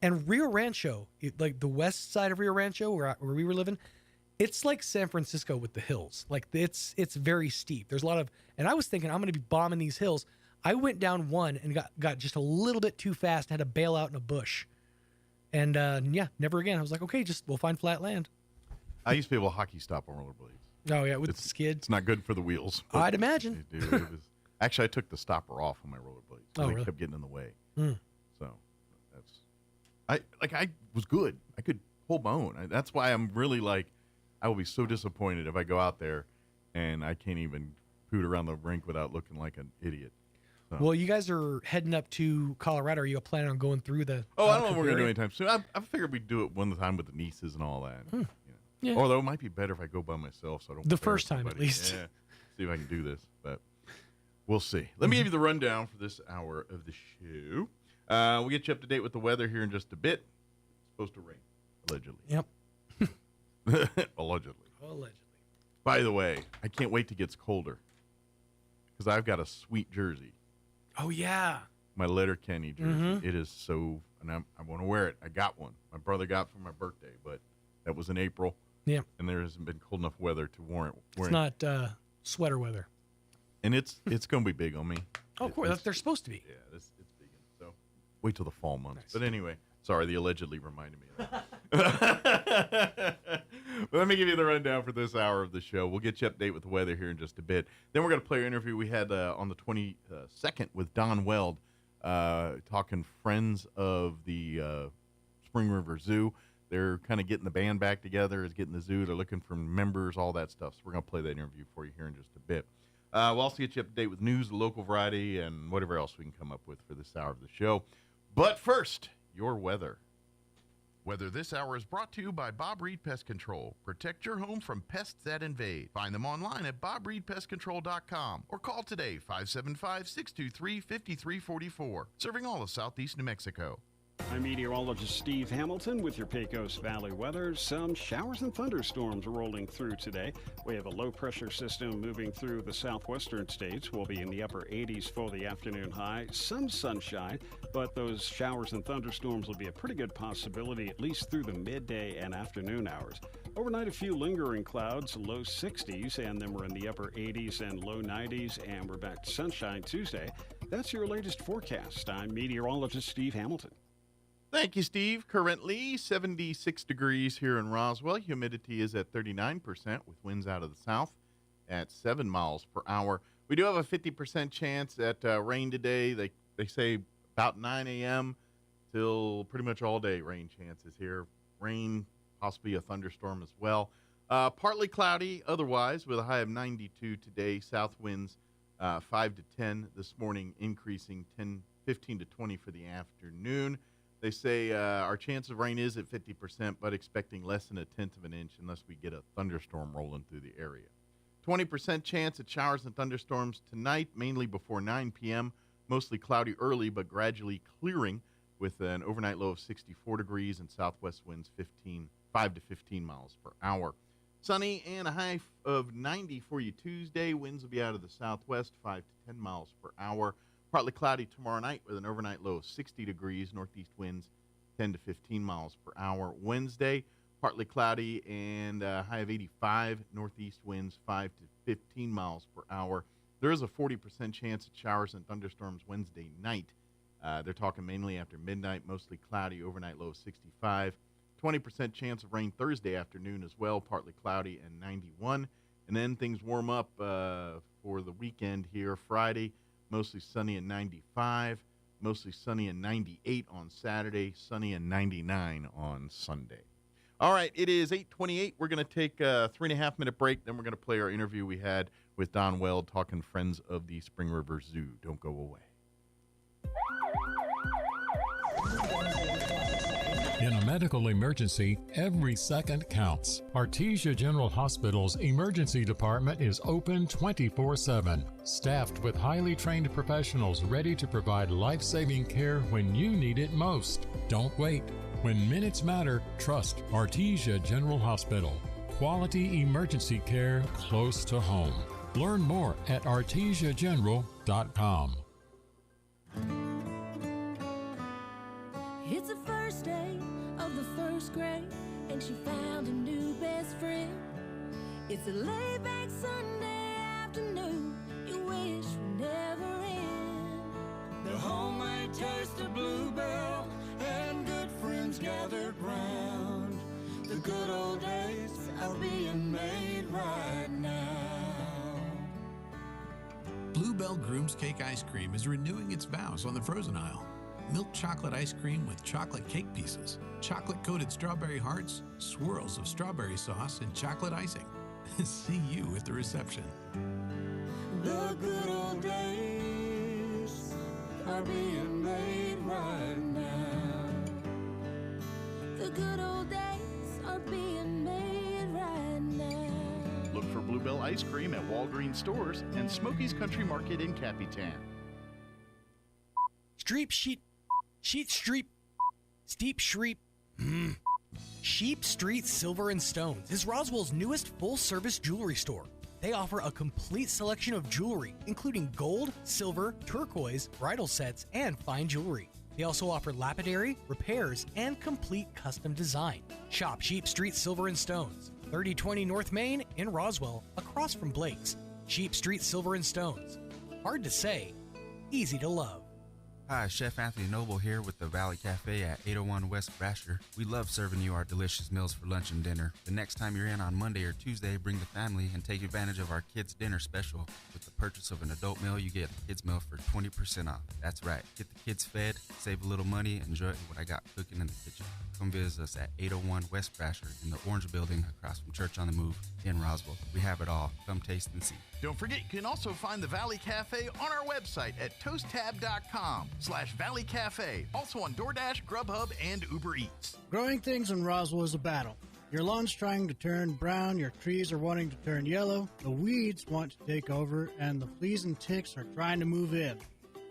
Speaker 16: And Rio Rancho, like the west side of Rio Rancho where we were living, it's like San Francisco with the hills. Like it's very steep. There's a lot of, and I was thinking I'm going to be bombing these hills. I went down one and got just a little bit too fast, had to bail out in a bush. And never again. I was like, okay, we'll find flat land.
Speaker 2: I used to be able to hockey stop on rollerblades.
Speaker 16: Oh, yeah, with the skid.
Speaker 2: It's not good for the wheels.
Speaker 16: I'd imagine.
Speaker 2: Actually, I took the stopper off on my rollerblades.
Speaker 16: Oh,
Speaker 2: they
Speaker 16: really?
Speaker 2: kept getting in the way.
Speaker 16: Mm.
Speaker 2: So I was good. I could hold my own. That's why I'm really I will be so disappointed if I go out there and I can't even poot around the rink without looking like an idiot. So.
Speaker 16: Well, you guys are heading up to Colorado. Are you planning on going through the?
Speaker 2: Oh, I don't know what we're going to do anytime soon. I figured we'd do it one time with the nieces and all that.
Speaker 16: Yeah.
Speaker 2: Although it might be better if I go by myself, so I don't.
Speaker 16: The first time, at least.
Speaker 2: Yeah. See if I can do this, but we'll see. Let me give you the rundown for this hour of the show. We'll get you up to date with the weather here in just a bit. It's supposed to rain, allegedly.
Speaker 16: Yep.
Speaker 2: Allegedly.
Speaker 16: Allegedly.
Speaker 2: By the way, I can't wait till it gets colder because I've got a sweet jersey.
Speaker 16: Oh, yeah.
Speaker 2: My Letterkenny jersey. It is so, and I want to wear it. I got one. My brother got for my birthday, but that was in April.
Speaker 16: Yeah.
Speaker 2: And there hasn't been cold enough weather to warrant
Speaker 16: wearing. It's not sweater weather.
Speaker 2: And it's going to be big on me.
Speaker 16: Oh, of course. They're supposed to be.
Speaker 2: Yeah, it's big. So wait till the fall months. Nice. But anyway, sorry, the allegedly reminded me of that. But let me give you the rundown for this hour of the show. We'll get you up to date with the weather here in just a bit. Then we're going to play our interview we had on the 22nd with Don Weld, talking friends of the Spring River Zoo. They're kind of getting the band back together, getting the zoo. They're looking for members, all that stuff. So we're going to play that interview for you here in just a bit. We'll also get you up to date with news, the local variety, and whatever else we can come up with for this hour of the show. But first, your weather. Weather this hour is brought to you by Bob Reed Pest Control. Protect your home from pests that invade. Find them online at bobreedpestcontrol.com or call today 575-623-5344. Serving all of southeast New Mexico.
Speaker 12: I'm meteorologist Steve Hamilton with your Pecos Valley weather. Some showers and thunderstorms rolling through today. We have a low-pressure system moving through the southwestern states. We'll be in the upper 80s for the afternoon high. Some sunshine, but those showers and thunderstorms will be a pretty good possibility, at least through the midday and afternoon hours. Overnight, a few lingering clouds, low 60s, and then we're in the upper 80s and low 90s, and we're back to sunshine Tuesday. That's your latest forecast. I'm meteorologist Steve Hamilton.
Speaker 2: Thank you, Steve. Currently 76 degrees here in Roswell. Humidity is at 39% with winds out of the south at 7 miles per hour. We do have a 50% chance at rain today. They say about 9 a.m. till pretty much all day rain chances here. Rain, possibly a thunderstorm as well. Partly cloudy otherwise with a high of 92 today. South winds 5 to 10 this morning, increasing 15 to 20 for the afternoon. They say our chance of rain is at 50%, but expecting less than 1/10 of an inch unless we get a thunderstorm rolling through the area. 20% chance at showers and thunderstorms tonight, mainly before 9 p.m. Mostly cloudy early, but gradually clearing with an overnight low of 64 degrees and southwest winds 5 to 15 miles per hour. Sunny and a high of 90 for you Tuesday. Winds will be out of the southwest 5 to 10 miles per hour. Partly cloudy tomorrow night with an overnight low of 60 degrees, northeast winds 10 to 15 miles per hour. Wednesday, partly cloudy and a high of 85, northeast winds 5 to 15 miles per hour. There is a 40% chance of showers and thunderstorms Wednesday night. They're talking mainly after midnight, mostly cloudy, overnight low of 65. 20% chance of rain Thursday afternoon as well, partly cloudy and 91. And then things warm up for the weekend here. Friday, mostly sunny and 95, mostly sunny and 98 on Saturday, sunny and 99 on Sunday. All right, it is 8:28. We're going to take a 3.5-minute break. Then we're going to play our interview we had with Don Weld, talking friends of the Spring River Zoo. Don't go away.
Speaker 17: In a medical emergency, every second counts. Artesia General Hospital's emergency department is open 24/7, staffed with highly trained professionals ready to provide life-saving care when you need it most. Don't wait. When minutes matter, trust Artesia General Hospital. quality emergency care close to home. Learn more at artesiageneral.com.
Speaker 15: It's the first day of the first grade, and she found a new best friend. It's a laid-back Sunday afternoon you wish would never end.
Speaker 10: The homemade taste of Bluebell and good friends gathered round. The good old days are being made right now.
Speaker 18: Bluebell Groom's Cake Ice Cream is renewing its vows on the frozen aisle. Milk chocolate ice cream with chocolate cake pieces, chocolate-coated strawberry hearts, swirls of strawberry sauce, and chocolate icing. See you at the reception.
Speaker 10: The good old days are being made right now.
Speaker 15: The good old days are being made right now.
Speaker 19: Look for Bluebell Ice Cream at Walgreens stores and Smokey's Country Market in Capitan.
Speaker 16: Steep Street, Sheep Street Silver and Stones is Roswell's newest full-service jewelry store. They offer a complete selection of jewelry, including gold, silver, turquoise, bridal sets, and fine jewelry. They also offer lapidary, repairs, and complete custom design. Shop Sheep Street Silver and Stones, 3020 North Main in Roswell, across from Blake's. Sheep Street Silver and Stones. Hard to say, easy to love.
Speaker 20: Hi, Chef Anthony Noble here with the Valley Cafe at 801 West Brasher. We love serving you our delicious meals for lunch and dinner. The next time you're in on Monday or Tuesday, bring the family and take advantage of our kids' dinner special. With the purchase of an adult meal, you get a kids' meal for 20% off. That's right. Get the kids fed, save a little money, enjoy what I got cooking in the kitchen. Come visit us at 801 West Brasher in the Orange Building across from Church on the Move in Roswell. We have it all. Come taste and see.
Speaker 19: Don't forget, you can also find the Valley Cafe on our website at toasttab.com/Valley Cafe. Also on DoorDash, Grubhub, and Uber Eats.
Speaker 21: Growing things in Roswell is a battle. Your lawn's trying to turn brown, your trees are wanting to turn yellow, the weeds want to take over, and the fleas and ticks are trying to move in.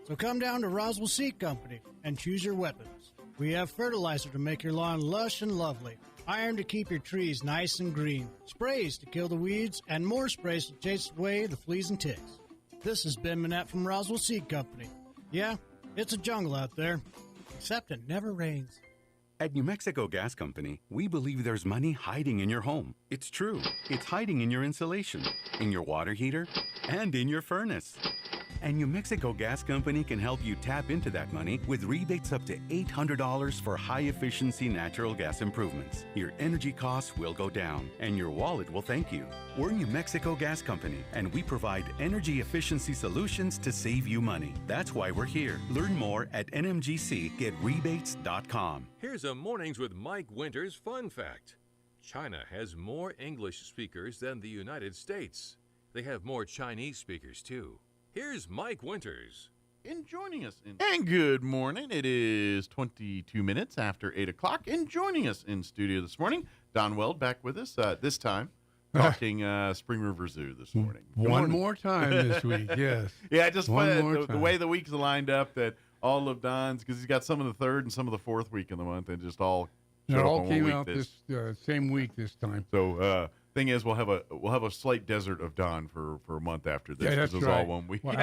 Speaker 21: So come down to Roswell Seed Company and choose your weapons. We have fertilizer to make your lawn lush and lovely, iron to keep your trees nice and green, sprays to kill the weeds, and more sprays to chase away the fleas and ticks. This is Ben Manette from Roswell Seed Company. Yeah, it's a jungle out there, except it never rains.
Speaker 26: At New Mexico Gas Company, we believe there's money hiding in your home. It's true. It's hiding in your insulation, in your water heater, and in your furnace. And New Mexico Gas Company can help you tap into that money with rebates up to $800 for high-efficiency natural gas improvements. Your energy costs will go down, and your wallet will thank you. We're New Mexico Gas Company, and we provide energy efficiency solutions to save you money. That's why we're here. Learn more at nmgcgetrebates.com.
Speaker 13: Here's a Mornings with Mike Winters fun fact. China has more English speakers than the United States. They have more Chinese speakers, too. Here's Mike Winters.
Speaker 2: And joining us and good morning. It is 22 minutes after 8 o'clock. And joining us in studio this morning, Don Weld back with us, this time talking Spring River Zoo this morning.
Speaker 27: One more time this week, yes.
Speaker 2: Yeah, I just find the way the weeks lined up that all of Don's, because he's got some of the third and some of the fourth week in the month, and just all
Speaker 27: it all came out this same week this time.
Speaker 2: So, thing is, we'll have a slight desert of Don for a month after this.
Speaker 27: Yeah, that's
Speaker 2: right. It's all 1 week.
Speaker 27: Well,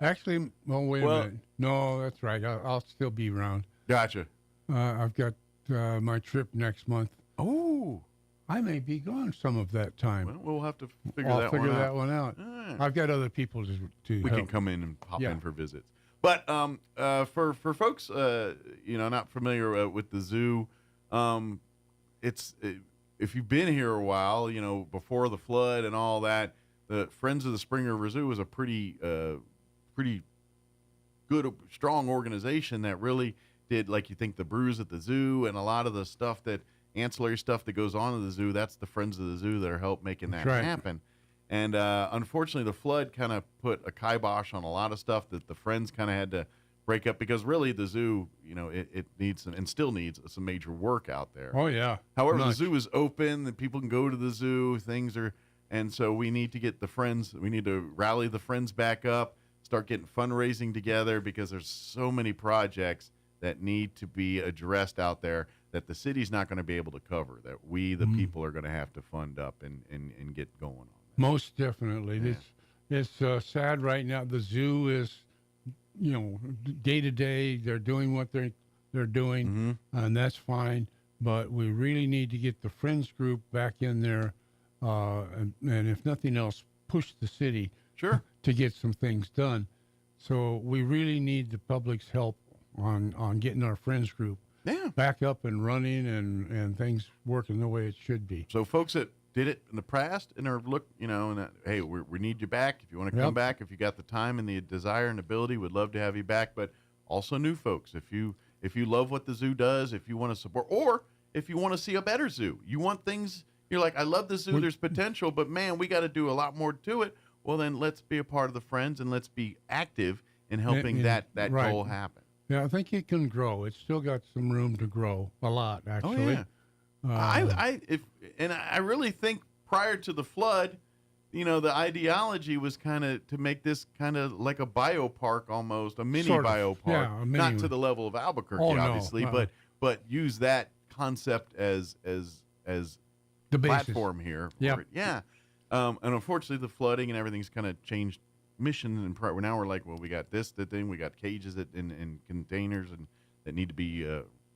Speaker 27: actually, wait a minute. No, that's right. I'll still be around.
Speaker 2: Gotcha.
Speaker 27: I've got my trip next month.
Speaker 2: Oh,
Speaker 27: I may be gone some of that time.
Speaker 2: Well, we'll have to figure
Speaker 27: I'll
Speaker 2: that
Speaker 27: figure
Speaker 2: one out.
Speaker 27: that one out.
Speaker 2: Right.
Speaker 27: I've got other people to
Speaker 2: we
Speaker 27: help.
Speaker 2: can come in and pop in for visits. But for folks not familiar with the zoo, if you've been here a while, before the flood and all that, the Friends of the Spring River Zoo is a pretty good, strong organization that really did, like you think, the brews at the zoo and a lot of the stuff ancillary stuff that goes on in the zoo. That's the Friends of the Zoo that are help making that happen. And unfortunately, the flood kind of put a kibosh on a lot of stuff that the Friends kind of had to break up, because really the zoo, it needs some, and still needs some major work out there.
Speaker 27: Oh, yeah.
Speaker 2: However, the zoo is open, and people can go to the zoo, and so we need to get the Friends, we need to rally the Friends back up, start getting fundraising together, because there's so many projects that need to be addressed out there that the city's not going to be able to cover, that we, the people, are going to have to fund up and get going on.
Speaker 27: Most definitely.
Speaker 2: Yeah.
Speaker 27: It's sad right now. The zoo is, day to day, they're doing what they're doing, and that's fine. But we really need to get the Friends group back in there, and if nothing else, push the city to get some things done. So we really need the public's help on getting our Friends group back up and running and things working the way it should be.
Speaker 2: So folks that did it in the past and are hey, we need you back. If you want to come back, if you got the time and the desire and ability, we'd love to have you back. But also new folks, if you love what the zoo does, if you want to support, or if you want to see a better zoo, you want things, you're like, I love the zoo, there's potential, but man, we got to do a lot more to it. Well, then let's be a part of the Friends and let's be active in helping that goal happen.
Speaker 27: Yeah, I think it can grow. It's still got some room to grow a lot, actually.
Speaker 2: Oh, yeah. I really think prior to the flood, the ideology was kind of to make this kind of like a biopark, almost a mini biopark,
Speaker 27: yeah,
Speaker 2: not to the level of Albuquerque, obviously, but use that concept as
Speaker 27: the
Speaker 2: platform here.
Speaker 27: Yeah,
Speaker 2: yeah. And unfortunately, the flooding and everything's kind of changed mission. And now we're like, well, we got the thing, we got cages and containers that need to be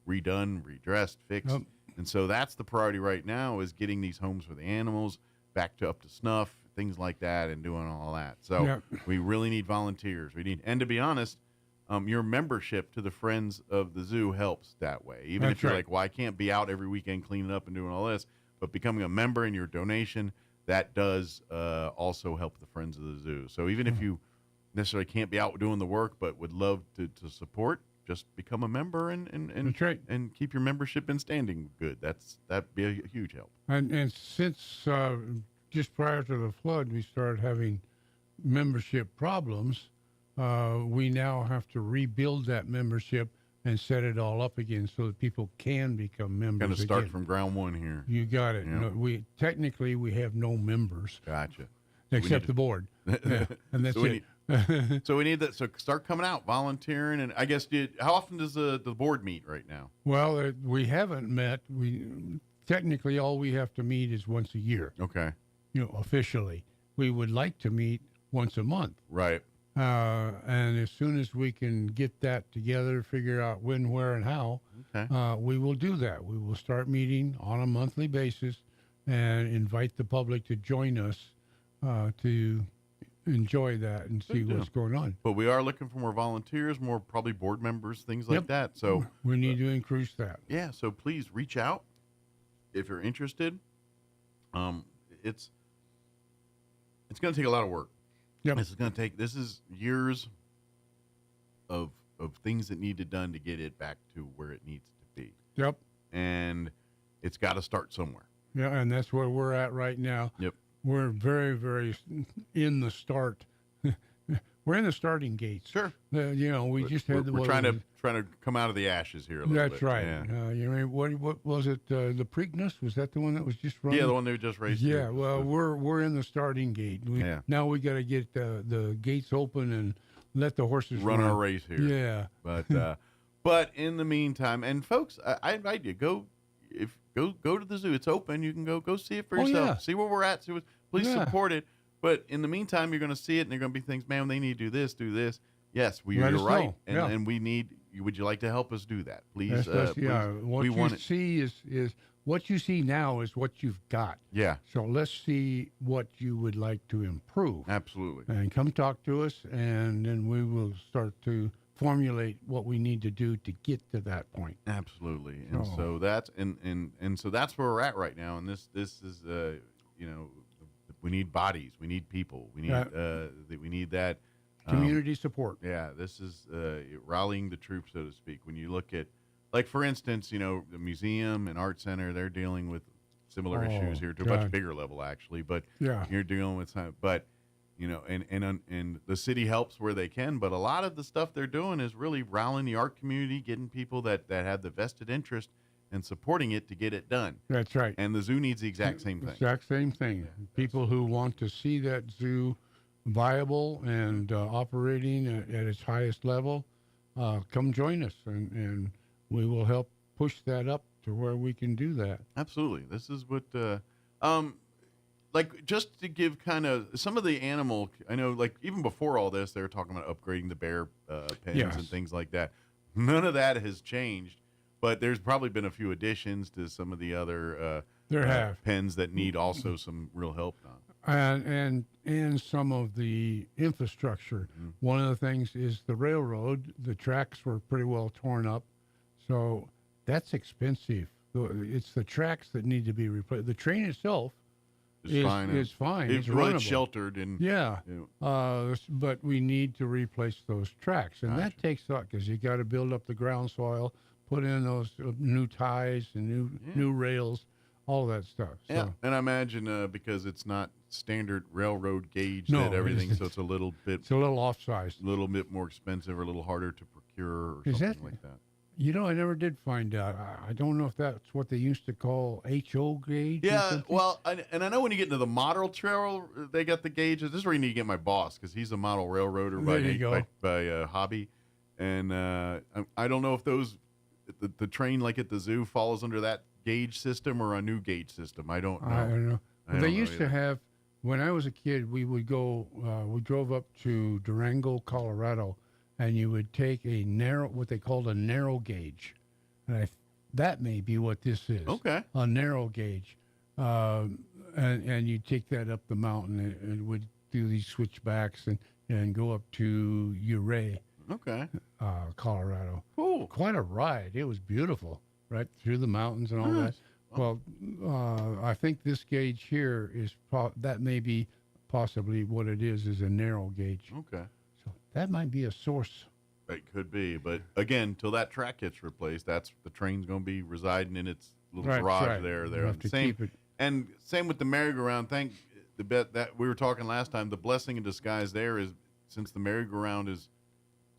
Speaker 2: redone, redressed, fixed.
Speaker 27: Yep.
Speaker 2: And so that's the priority right now, is getting these homes for the animals back up to snuff, things like that, and doing all that. So we really need volunteers. And to be honest, your membership to the Friends of the Zoo helps that way. Even if you're like, well, I can't be out every weekend cleaning up and doing all this, but becoming a member and your donation, that does also help the Friends of the Zoo. So even if you necessarily can't be out doing the work, but would love to support, just become a member and keep your membership in standing good. That'd be a huge help.
Speaker 27: And since just prior to the flood, we started having membership problems, we now have to rebuild that membership and set it all up again so that people can become members.
Speaker 2: Kind of start from ground one here.
Speaker 27: You got it.
Speaker 2: Yeah.
Speaker 27: No, we have no members.
Speaker 2: Gotcha.
Speaker 27: Except the board. Yeah, and that's it.
Speaker 2: So we need that. So start coming out, volunteering, and I guess how often does the board meet right now?
Speaker 27: Well, we haven't met. Technically all we have to meet is once a year.
Speaker 2: Okay.
Speaker 27: Officially, we would like to meet once a month.
Speaker 2: Right.
Speaker 27: And as soon as we can get that together, figure out when, where, and how, we will do that. We will start meeting on a monthly basis and invite the public to join us to enjoy that and see what's going on.
Speaker 2: But we are looking for more volunteers, more probably board members, things like that. So
Speaker 27: we need to increase that.
Speaker 2: Yeah. So please reach out if you're interested. It's going to take a lot of work.
Speaker 27: Yep.
Speaker 2: This is years of things that need to done to get it back to where it needs to be.
Speaker 27: Yep.
Speaker 2: And it's got to start somewhere.
Speaker 27: Yeah, and that's where we're at right now.
Speaker 2: Yep.
Speaker 27: We're very, very in the start. We're in the starting gates.
Speaker 2: Sure.
Speaker 27: We just had
Speaker 2: we're trying to come out of the ashes here a little bit.
Speaker 27: That's right.
Speaker 2: Yeah.
Speaker 27: What was it? The Preakness? Was that the one that was just running?
Speaker 2: Yeah, the one they just raised.
Speaker 27: Yeah. Well, we're in the starting gate. Now we got to get the gates open and let the horses
Speaker 2: run our race here.
Speaker 27: Yeah.
Speaker 2: But in the meantime, and folks, I invite you go to the zoo. It's open. You can go see it for yourself.
Speaker 27: Yeah.
Speaker 2: See where we're at. Please support it. But in the meantime, you're going to see it, and there are going to be things, man, they need to do this. Yes, you're right. And we need, would you like to help us do that? Please.
Speaker 27: What you see is what you see now is what you've got.
Speaker 2: Yeah.
Speaker 27: So let's see what you would like to improve.
Speaker 2: Absolutely.
Speaker 27: And come talk to us, and then we will start to formulate what we need to do to get to that point.
Speaker 2: Absolutely. And so that's and so that's where we're at right now. And this is we need bodies, we need people, we need that
Speaker 27: community support.
Speaker 2: Yeah, this is rallying the troops, so to speak. When you look at, like, for instance, the museum and art center, they're dealing with similar issues here to a much bigger level, actually. But you're dealing with some, but and the city helps where they can. But a lot of the stuff they're doing is really rallying the art community, getting people that have the vested interest and supporting it to get it done.
Speaker 27: That's right.
Speaker 2: And the zoo needs the exact same thing.
Speaker 27: Exact same thing. Yeah, people who want to see that zoo viable and operating at its highest level, come join us, and we will help push that up to where we can do that.
Speaker 2: Absolutely. This is what, like, just to give kind of some of the animal, I know, like, even before all this, they were talking about upgrading the bear pens and things like that. None of that has changed, but there's probably been a few additions to some of the other pens that need also some real help now.
Speaker 27: And some of the infrastructure.
Speaker 2: Mm-hmm.
Speaker 27: One of the things is the railroad. The tracks were pretty well torn up, so that's expensive. It's the tracks that need to be replaced. The train itself is fine. It's
Speaker 2: runnable. It's sheltered and
Speaker 27: but we need to replace those tracks, and that takes a lot because you got to build up the ground soil, put in those new ties and new rails, all that stuff.
Speaker 2: Yeah,
Speaker 27: So,
Speaker 2: and I imagine because it's not standard railroad gauge that everything, so it's a little bit.
Speaker 27: It's a little offsized,
Speaker 2: a little bit more expensive, or a little harder to procure, or something like that.
Speaker 27: You know, I never did find out. I don't know if that's what they used to call HO gauge.
Speaker 2: Yeah, well, and I know when you get into the model trail, they got the gauges. This is where you need to get my boss because he's a model railroader by hobby, and I don't know if those the train like at the zoo falls under that gauge system or a new gauge system. I don't know.
Speaker 27: I don't know. They used to have, when I was a kid, we would go. We drove up to Durango, Colorado. And you would take what they called a narrow gauge. And that may be what this is.
Speaker 2: Okay.
Speaker 27: A narrow gauge. And you take that up the mountain and would do these switchbacks and go up to Ouray.
Speaker 2: Okay.
Speaker 27: Colorado.
Speaker 2: Cool.
Speaker 27: Quite a ride. It was beautiful, right through the mountains and all that. Well, I think this gauge here that may be possibly what it is a narrow gauge.
Speaker 2: Okay.
Speaker 27: That might be a source.
Speaker 2: It could be, but again, till that track gets replaced, that's the train's going to be residing in its little garage there. And same with the merry-go-round. The bet that we were talking last time. The blessing in disguise there is since the merry-go-round is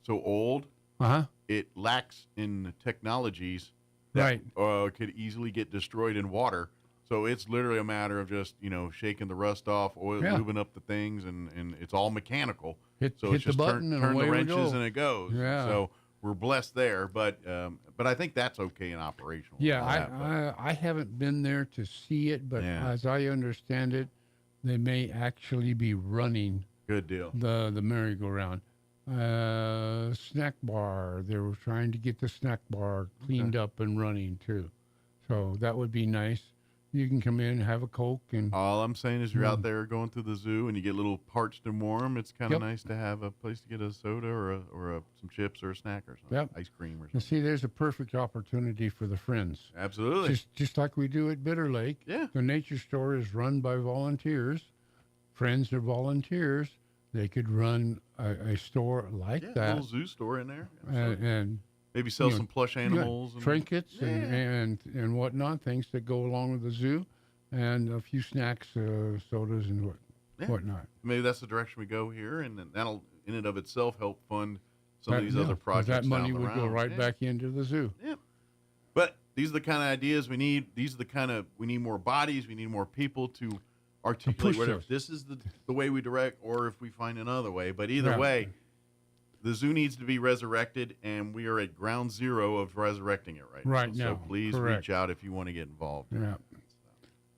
Speaker 2: so old, it lacks in technologies that could easily get destroyed in water. So it's literally a matter of just, shaking the rust off, lubing up the things, and it's all mechanical. So it's just turn the wrenches and it goes.
Speaker 27: Yeah.
Speaker 2: So we're blessed there, but I think that's okay and operational.
Speaker 27: Yeah, I haven't been there to see it, but as I understand it, they may actually be running.
Speaker 2: Good deal.
Speaker 27: The merry-go-round. Snack bar, they were trying to get the snack bar cleaned up and running too. So that would be nice. You can come in, have a Coke, and
Speaker 2: all I'm saying is you're out there going through the zoo and you get a little parched and warm. It's kind of nice to have a place to get a soda or some chips or a snack or something, ice cream or something.
Speaker 27: And see, there's a perfect opportunity for the friends.
Speaker 2: Absolutely.
Speaker 27: Just like we do at Bitter Lake.
Speaker 2: Yeah.
Speaker 27: The nature store is run by volunteers. Friends are volunteers. They could run a store like that.
Speaker 2: A little zoo store in there.
Speaker 27: And
Speaker 2: maybe sell some plush animals. And
Speaker 27: trinkets and whatnot, things that go along with the zoo, and a few snacks, sodas, and whatnot.
Speaker 2: Maybe that's the direction we go here, and then that'll, in and of itself, help fund some of these other projects.
Speaker 27: That money would
Speaker 2: around.
Speaker 27: go right back into the zoo.
Speaker 2: Yeah. But these are the kind of ideas we need. These are the kind of, we need more bodies. We need more people to articulate whether this is the way we direct or if we find another way. But either way, the zoo needs to be resurrected, and we are at ground zero of resurrecting it right now. So please reach out if you want to get involved.
Speaker 27: Yeah.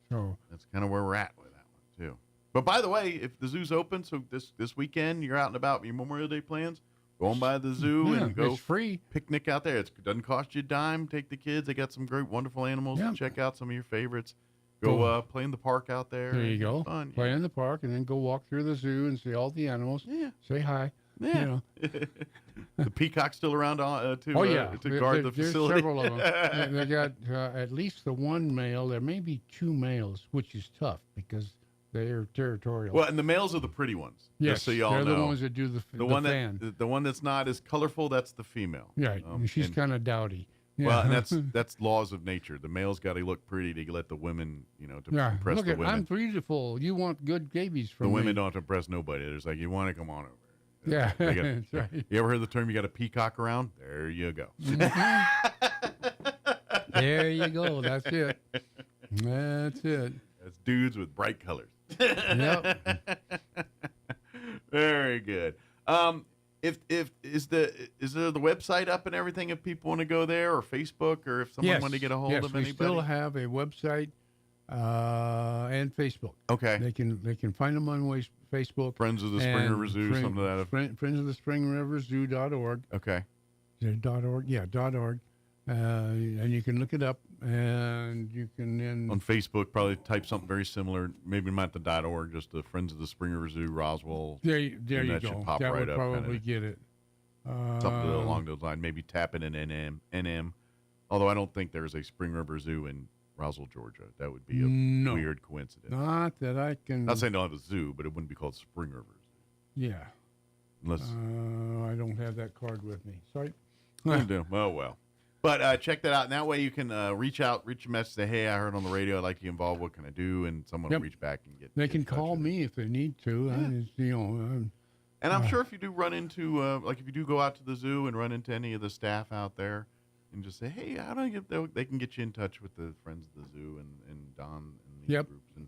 Speaker 27: So
Speaker 2: that's kind of where we're at with that one too. But by the way, if the zoo's open, so this weekend you're out and about, your Memorial Day plans, go on by the zoo and go
Speaker 27: it's free.
Speaker 2: Picnic out there. It doesn't cost you a dime. Take the kids. They got some great, wonderful animals. Check out some of your favorites. Go play in the park out there.
Speaker 27: There you go.
Speaker 2: Fun.
Speaker 27: Play in the park and then go walk through the zoo and see all the animals.
Speaker 2: Yeah.
Speaker 27: Say hi.
Speaker 2: Yeah. The peacock's still around to guard the facility.
Speaker 27: There's several of them. They got at least the one male. There may be two males, which is tough because they are territorial.
Speaker 2: Well, and the males are the pretty ones.
Speaker 27: Yes,
Speaker 2: just so y'all know.
Speaker 27: They're the ones that do the
Speaker 2: one
Speaker 27: fan.
Speaker 2: The one that's not as colorful, that's the female.
Speaker 27: Right. She's kind of dowdy. Yeah.
Speaker 2: Well, and that's laws of nature. The male's got to look pretty to let the women, to impress the women.
Speaker 27: I'm beautiful. You want good babies from me.
Speaker 2: The women don't have to impress nobody. There's like, you want to come on over.
Speaker 27: Yeah, that's right.
Speaker 2: You ever heard the term, you got a peacock around? There you go.
Speaker 27: There you go. That's it. That's it.
Speaker 2: That's dudes with bright colors.
Speaker 27: Yep.
Speaker 2: Very good. Is there the website up and everything if people want to go there, or Facebook, or if someone wanted to get a hold of anybody?
Speaker 27: Yes, we still have a website and Facebook.
Speaker 2: Okay.
Speaker 27: They can find them on Facebook.
Speaker 2: Friends of the Spring River Zoo, something of that.
Speaker 27: Friends of the Spring River Zoo.org.
Speaker 2: Okay.
Speaker 27: Is it .org? Yeah, .org. And you can look it up, and you can then
Speaker 2: on Facebook probably type something very similar. Maybe not the .org, just the Friends of the Spring River Zoo, Roswell.
Speaker 27: There you
Speaker 2: that
Speaker 27: go.
Speaker 2: Should pop
Speaker 27: that
Speaker 2: right
Speaker 27: would
Speaker 2: up,
Speaker 27: probably get it.
Speaker 2: Something along those lines. Maybe tap it in NM. Although I don't think there's a Spring River Zoo in Roswell, Georgia. That would be a weird coincidence.
Speaker 27: Not that I can.
Speaker 2: Not saying they don't have a zoo, but it wouldn't be called Spring River Zoo.
Speaker 27: Yeah.
Speaker 2: Unless
Speaker 27: I don't have that card with me. Sorry.
Speaker 2: Oh well. But check that out, and that way you can reach a message, say, "Hey, I heard on the radio, I'd like to get involved. What can I do?" And someone will reach back and get.
Speaker 27: They can call me if they need to.
Speaker 2: And I'm sure if you do run into, like if you do go out to the zoo and run into any of the staff out there, and just say, "Hey, how do I get?" They can get you in touch with the Friends of the Zoo and Don and these groups, and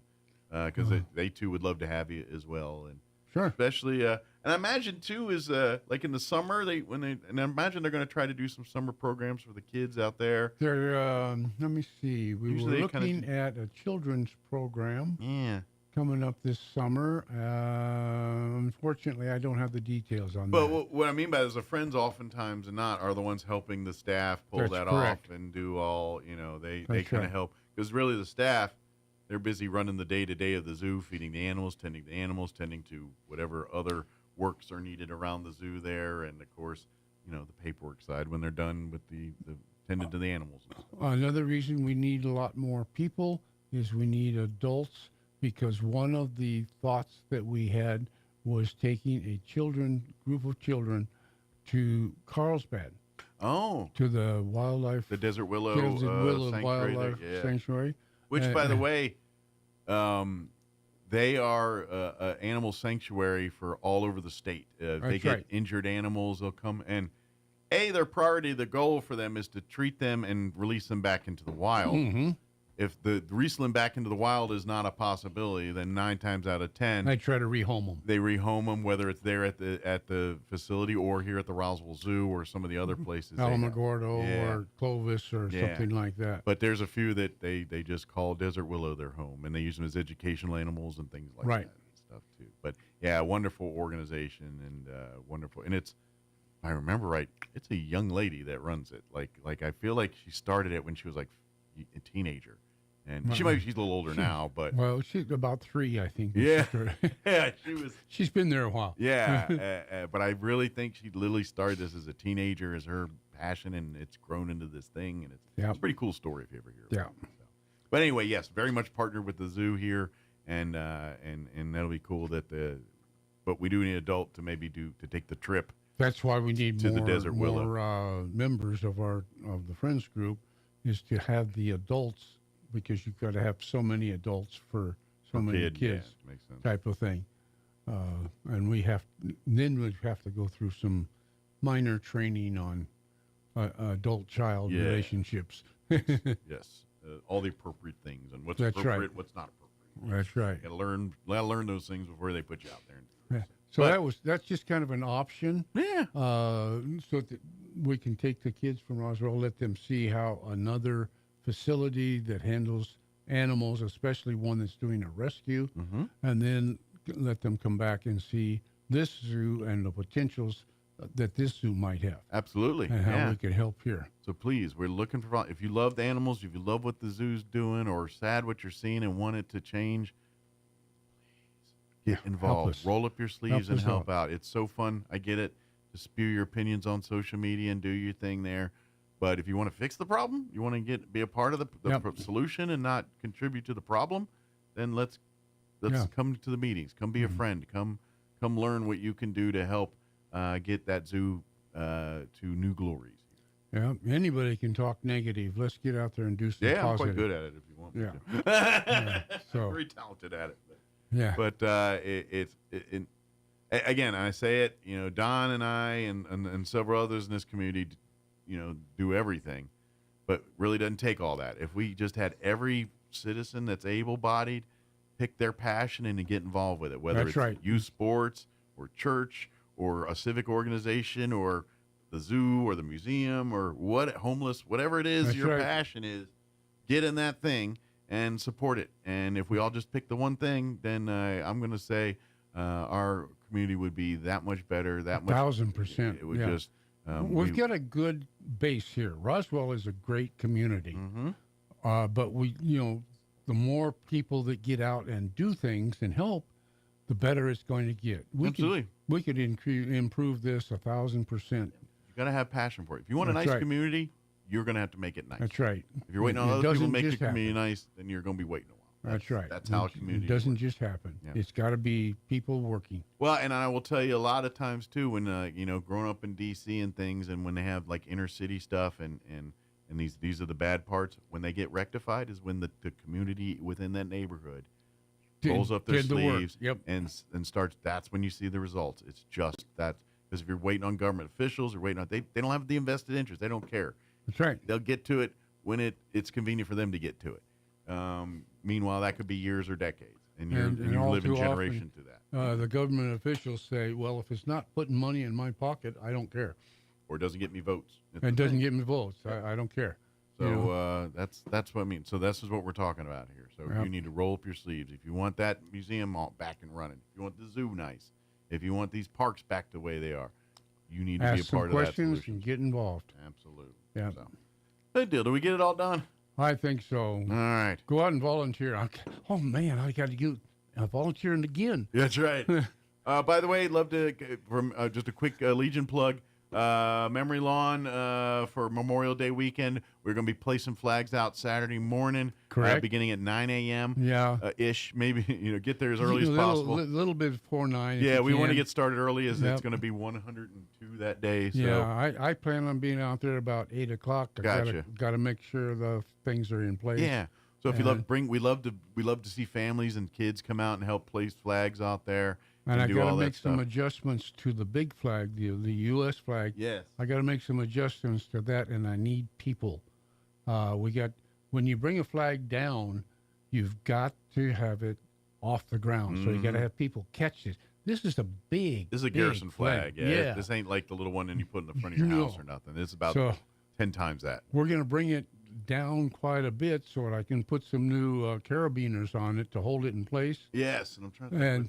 Speaker 2: because they too would love to have you as well, and
Speaker 27: sure,
Speaker 2: especially. And I imagine too is like in the summer and I imagine they're going to try to do some summer programs for the kids out there.
Speaker 27: They're let me see. We were looking at a children's program.
Speaker 2: Yeah.
Speaker 27: Coming up this summer. Unfortunately, I don't have the details on that.
Speaker 2: But what I mean by that is the friends oftentimes are the ones helping the staff pull that off and do all, they kind of help. Because really the staff, they're busy running the day-to-day of the zoo, feeding the animals, tending to whatever other works are needed around the zoo there. And, of course, the paperwork side when they're done with the tending to the animals.
Speaker 27: Another reason we need a lot more people is we need adults. Because one of the thoughts that we had was taking a group of children to Carlsbad.
Speaker 2: Oh.
Speaker 27: To the wildlife.
Speaker 2: The Desert Willow,
Speaker 27: Wildlife Sanctuary.
Speaker 2: Which, by the way, they are an animal sanctuary for all over the state. They get injured animals. They'll come and, their priority, the goal for them is to treat them and release them back into the wild.
Speaker 27: Mm-hmm.
Speaker 2: If the releasing them back into the wild is not a possibility, then 9 times out of 10,
Speaker 27: I try to rehome them.
Speaker 2: They rehome them, whether it's there at the facility or here at the Roswell Zoo or some of the other places.
Speaker 27: Alamogordo or Clovis or something like that.
Speaker 2: But there's a few that they just call Desert Willow their home, and they use them as educational animals and things like that and stuff too. But wonderful organization and wonderful, and it's. If I remember right, it's a young lady that runs it. Like I feel like she started it when she was like a teenager, and she's a little older now, but
Speaker 27: she's about 3, I think.
Speaker 2: Yeah,
Speaker 27: She's been there a while.
Speaker 2: Yeah, but I really think she literally started this as a teenager, as her passion, and it's grown into this thing, and it's a pretty cool story if you ever hear about it. So. But anyway, yes, very much partnered with the zoo here, and that'll be cool. But we do need an adult to take the trip.
Speaker 27: That's why we need
Speaker 2: to the Desert Willow.
Speaker 27: More members of the Friends group, is to have the adults, because you've got to have so many adults for so many kids,
Speaker 2: makes sense.
Speaker 27: Type of thing. And we have to go through some minor training on adult-child relationships.
Speaker 2: Yes. All the appropriate things and what's appropriate, what's not appropriate.
Speaker 27: That's right.
Speaker 2: You got to learn those things before they put you out there.
Speaker 27: So that's just kind of an option.
Speaker 2: Yeah.
Speaker 27: So that we can take the kids from Roswell, let them see how another facility that handles animals, especially one that's doing a rescue, and then let them come back and see this zoo and the potentials that this zoo might have.
Speaker 2: Absolutely.
Speaker 27: And how we can help here.
Speaker 2: So please, we're looking for, if you love the animals, if you love what the zoo's doing, or sad what you're seeing and want it to change, get involved. Roll up your sleeves and help out. It's so fun. I get it. Just spew your opinions on social media and do your thing there. But if you want to fix the problem, you want to be a part of the solution and not contribute to the problem, then let's come to the meetings. Come be a friend. Come learn what you can do to help get that zoo to new glories.
Speaker 27: Yeah, anybody can talk negative. Let's get out there and do some positive.
Speaker 2: I'm quite good at it if you want me to.
Speaker 27: So
Speaker 2: very talented at it.
Speaker 27: Yeah,
Speaker 2: but again, I say it. Don and I and several others in this community, do everything, but really doesn't take all that. If we just had every citizen that's able-bodied pick their passion and to get involved with it, whether it's youth sports or church or a civic organization or the zoo or the museum or homeless, whatever it is your passion is, get in that thing and support it. And if we all just pick the one thing, then I'm going to say our community would be that much better.
Speaker 27: 1,000%.
Speaker 2: It would just.
Speaker 27: We've got a good base here. Roswell is a great community, but the more people that get out and do things and help, the better it's going to get.
Speaker 2: Absolutely.
Speaker 27: We could improve this 1,000%.
Speaker 2: You got to have passion for it. If you want a nice community, you're going to have to make it nice.
Speaker 27: That's right.
Speaker 2: If you're waiting on other people to make your community nice, then you're going to be waiting a while.
Speaker 27: That's right.
Speaker 2: That's how a community
Speaker 27: It doesn't just happen.
Speaker 2: Yeah.
Speaker 27: It's got to be people working.
Speaker 2: Well, and I will tell you a lot of times too, when growing up in D.C. and things, and when they have like inner city stuff, and these are the bad parts. When they get rectified, is when the community within that neighborhood rolls up their sleeves and starts. That's when you see the results. It's just that, because if you're waiting on government officials or waiting on they don't have the invested interest. They don't care.
Speaker 27: That's right.
Speaker 2: They'll get to it when it's convenient for them to get to it. Meanwhile, that could be years or decades, and you're living generation to that.
Speaker 27: The government officials say, well, if it's not putting money in my pocket, I don't care.
Speaker 2: Or it doesn't get me votes.
Speaker 27: It doesn't get me votes. I don't care.
Speaker 2: So that's what I mean. So this is what we're talking about here. So you need to roll up your sleeves. If you want that museum all back and running, if you want the zoo nice, if you want these parks back the way they are, you need to be a part of that solution.
Speaker 27: Ask some questions and get involved.
Speaker 2: Absolutely.
Speaker 27: Yeah.
Speaker 2: So, good deal. Do we get it all done?
Speaker 27: I think so.
Speaker 2: All right.
Speaker 27: Go out and volunteer. Oh, man, I got to get volunteering again.
Speaker 2: That's right. By the way, love to, just a quick Legion plug, Memory Lawn for Memorial Day weekend. We're going to be placing flags out Saturday morning.
Speaker 27: Correct.
Speaker 2: Beginning at 9 a.m.
Speaker 27: Yeah.
Speaker 2: Ish. Maybe, get there as early as possible.
Speaker 27: A little bit before 9.
Speaker 2: Yeah, we want to get started early as it's going to be 102 that day. So.
Speaker 27: Yeah, I plan on being out there about 8 o'clock.
Speaker 2: Gotcha.
Speaker 27: Got to make sure the things are in place.
Speaker 2: Yeah. So if you love we love to see families and kids come out and help place flags out there.
Speaker 27: And I got to make some
Speaker 2: stuff.
Speaker 27: adjustments to the big flag, the U.S. flag.
Speaker 2: Yes.
Speaker 27: I got to make some adjustments to that, and I need people. When you bring a flag down, you've got to have it off the ground. So you got to have people catch it. This is a big.
Speaker 2: This is a garrison flag. Yeah. This ain't like the little one that you put in the front of your house or nothing. It's about 10 times that.
Speaker 27: We're going to bring it down quite a bit so that I can put some new carabiners on it to hold it in place.
Speaker 2: Yes, and I'm trying to.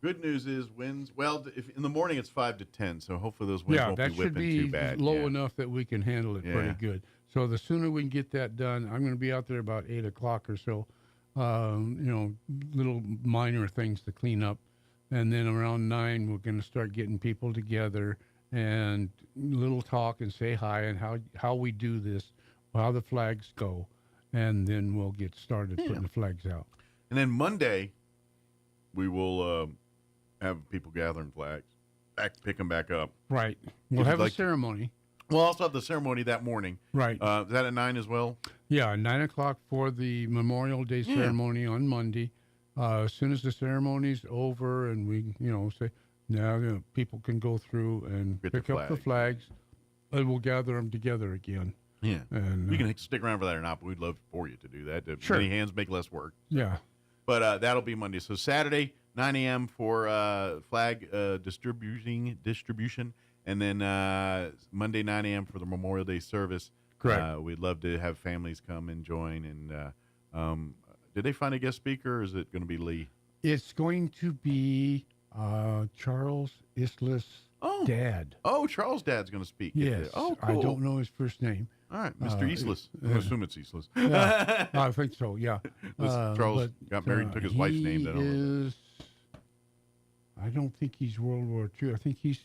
Speaker 2: Good news is winds. Well, if in the morning it's 5 to 10, so hopefully those winds won't be whipping too bad.
Speaker 27: Yeah, that should be low enough that we can handle it pretty good. So the sooner we can get that done, I'm going to be out there about 8 o'clock or so. Little minor things to clean up, and then around 9 we're going to start getting people together and little talk and say hi and how we do this, how the flags go, and then we'll get started putting the flags out.
Speaker 2: And then Monday, we will have people gathering flags, pick them back up.
Speaker 27: Right. We'll have a ceremony.
Speaker 2: We'll also have the ceremony that morning.
Speaker 27: Right.
Speaker 2: Is that at 9 as well?
Speaker 27: Yeah, 9 o'clock for the Memorial Day ceremony on Monday. As soon as the ceremony's over and we, say, now people can go through and pick up the flags, and we'll gather them together again.
Speaker 2: Yeah.
Speaker 27: And
Speaker 2: you can stick around for that or not, but we'd love for you to do that.
Speaker 27: Sure.
Speaker 2: Many hands make less work.
Speaker 27: Yeah.
Speaker 2: But that'll be Monday. So Saturday, 9 a.m. for flag distribution. And then Monday, 9 a.m. for the Memorial Day service.
Speaker 27: Correct.
Speaker 2: We'd love to have families come and join. And did they find a guest speaker, or is it going to be Lee?
Speaker 27: It's going to be Charles Islas' dad.
Speaker 2: Oh, Charles' dad's going to speak.
Speaker 27: Yes.
Speaker 2: Oh, cool.
Speaker 27: I don't know his first name.
Speaker 2: All right, Mr. Islas. I assume it's Islas.
Speaker 27: Yeah, I think so, yeah.
Speaker 2: Charles got married and took his wife's name.
Speaker 27: I don't think he's World War II. I think he's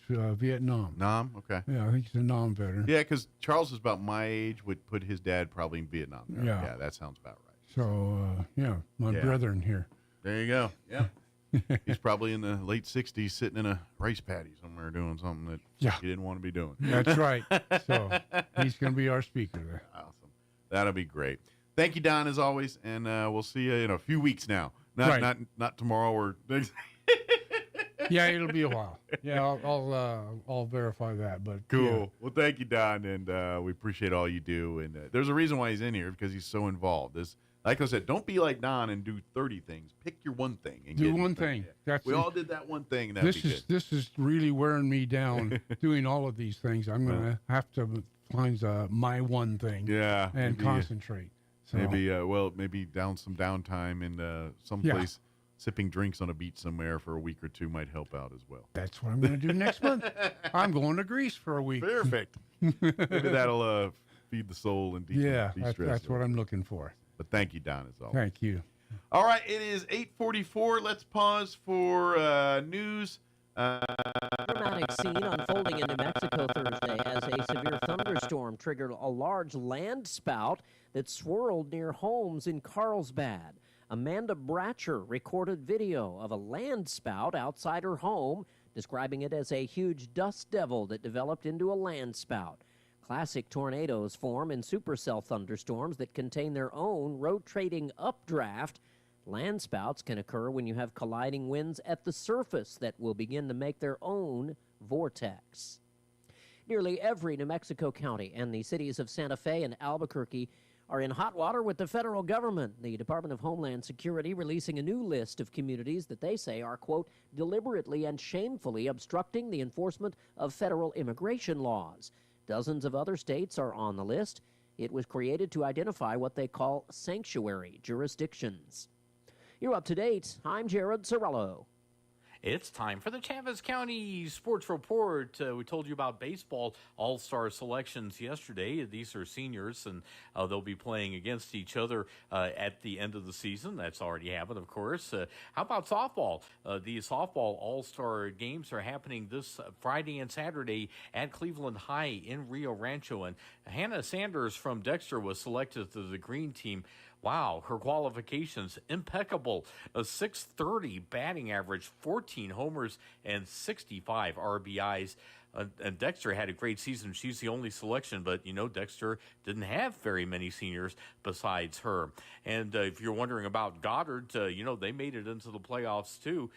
Speaker 27: Vietnam.
Speaker 2: Nam? Okay.
Speaker 27: Yeah, I think he's a Nam veteran.
Speaker 2: Yeah, because Charles is about my age, would put his dad probably in Vietnam. Yeah, that sounds about right.
Speaker 27: So, my brethren here.
Speaker 2: There you go. Yeah. He's probably in the late 60s sitting in a rice paddy somewhere doing something that he didn't want to be doing.
Speaker 27: That's right. So he's going to be our speaker there.
Speaker 2: Awesome. That'll be great. Thank you, Don, as always, and we'll see you in a few weeks now. Not tomorrow or next.
Speaker 27: Yeah, it'll be a while. Yeah, I'll verify that. But
Speaker 2: cool.
Speaker 27: Yeah.
Speaker 2: Well, thank you, Don, and we appreciate all you do. And there's a reason why he's in here, because he's so involved. like I said, don't be like Don and do 30 things. Pick your one thing. And
Speaker 27: do one thing.
Speaker 2: We all did that one thing. And
Speaker 27: This is really wearing me down doing all of these things. I'm going to have to find my one thing.
Speaker 2: Yeah.
Speaker 27: And concentrate. So.
Speaker 2: Maybe some downtime in someplace. Sipping drinks on a beach somewhere for a week or two might help out as well.
Speaker 27: That's what I'm going to do next month. I'm going to Greece for a week.
Speaker 2: Perfect. Maybe that'll feed the soul and de-stress.
Speaker 27: That's what I'm looking for.
Speaker 2: But thank you, Don, as always.
Speaker 27: Thank you.
Speaker 2: All right, it is 8:44. Let's pause for news.
Speaker 3: Dramatic scene unfolding in New Mexico Thursday as a severe thunderstorm triggered a large land spout that swirled near homes in Carlsbad. Amanda Bratcher recorded video of a land spout outside her home, describing it as a huge dust devil that developed into a land spout. Classic tornadoes form in supercell thunderstorms that contain their own rotating updraft. Land spouts can occur when you have colliding winds at the surface that will begin to make their own vortex. Nearly every New Mexico county and the cities of Santa Fe and Albuquerque are in hot water with the federal government. The Department of Homeland Security releasing a new list of communities that they say are, quote, deliberately and shamefully obstructing the enforcement of federal immigration laws. Dozens of other states are on the list. It was created to identify what they call sanctuary jurisdictions. You're up to date. I'm Jared Sorello.
Speaker 4: It's time for the Chaves County Sports Report. We told you about baseball all-star selections yesterday. These are seniors, and they'll be playing against each other at the end of the season. That's already happened, of course. How about softball? The softball all-star games are happening this Friday and Saturday at Cleveland High in Rio Rancho. And Hannah Sanders from Dexter was selected to the green team. Wow, her qualifications, impeccable. A .630 batting average, 14 homers, and 65 RBIs. And Dexter had a great season. She's the only selection, but, Dexter didn't have very many seniors besides her. And if you're wondering about Goddard, they made it into the playoffs, too.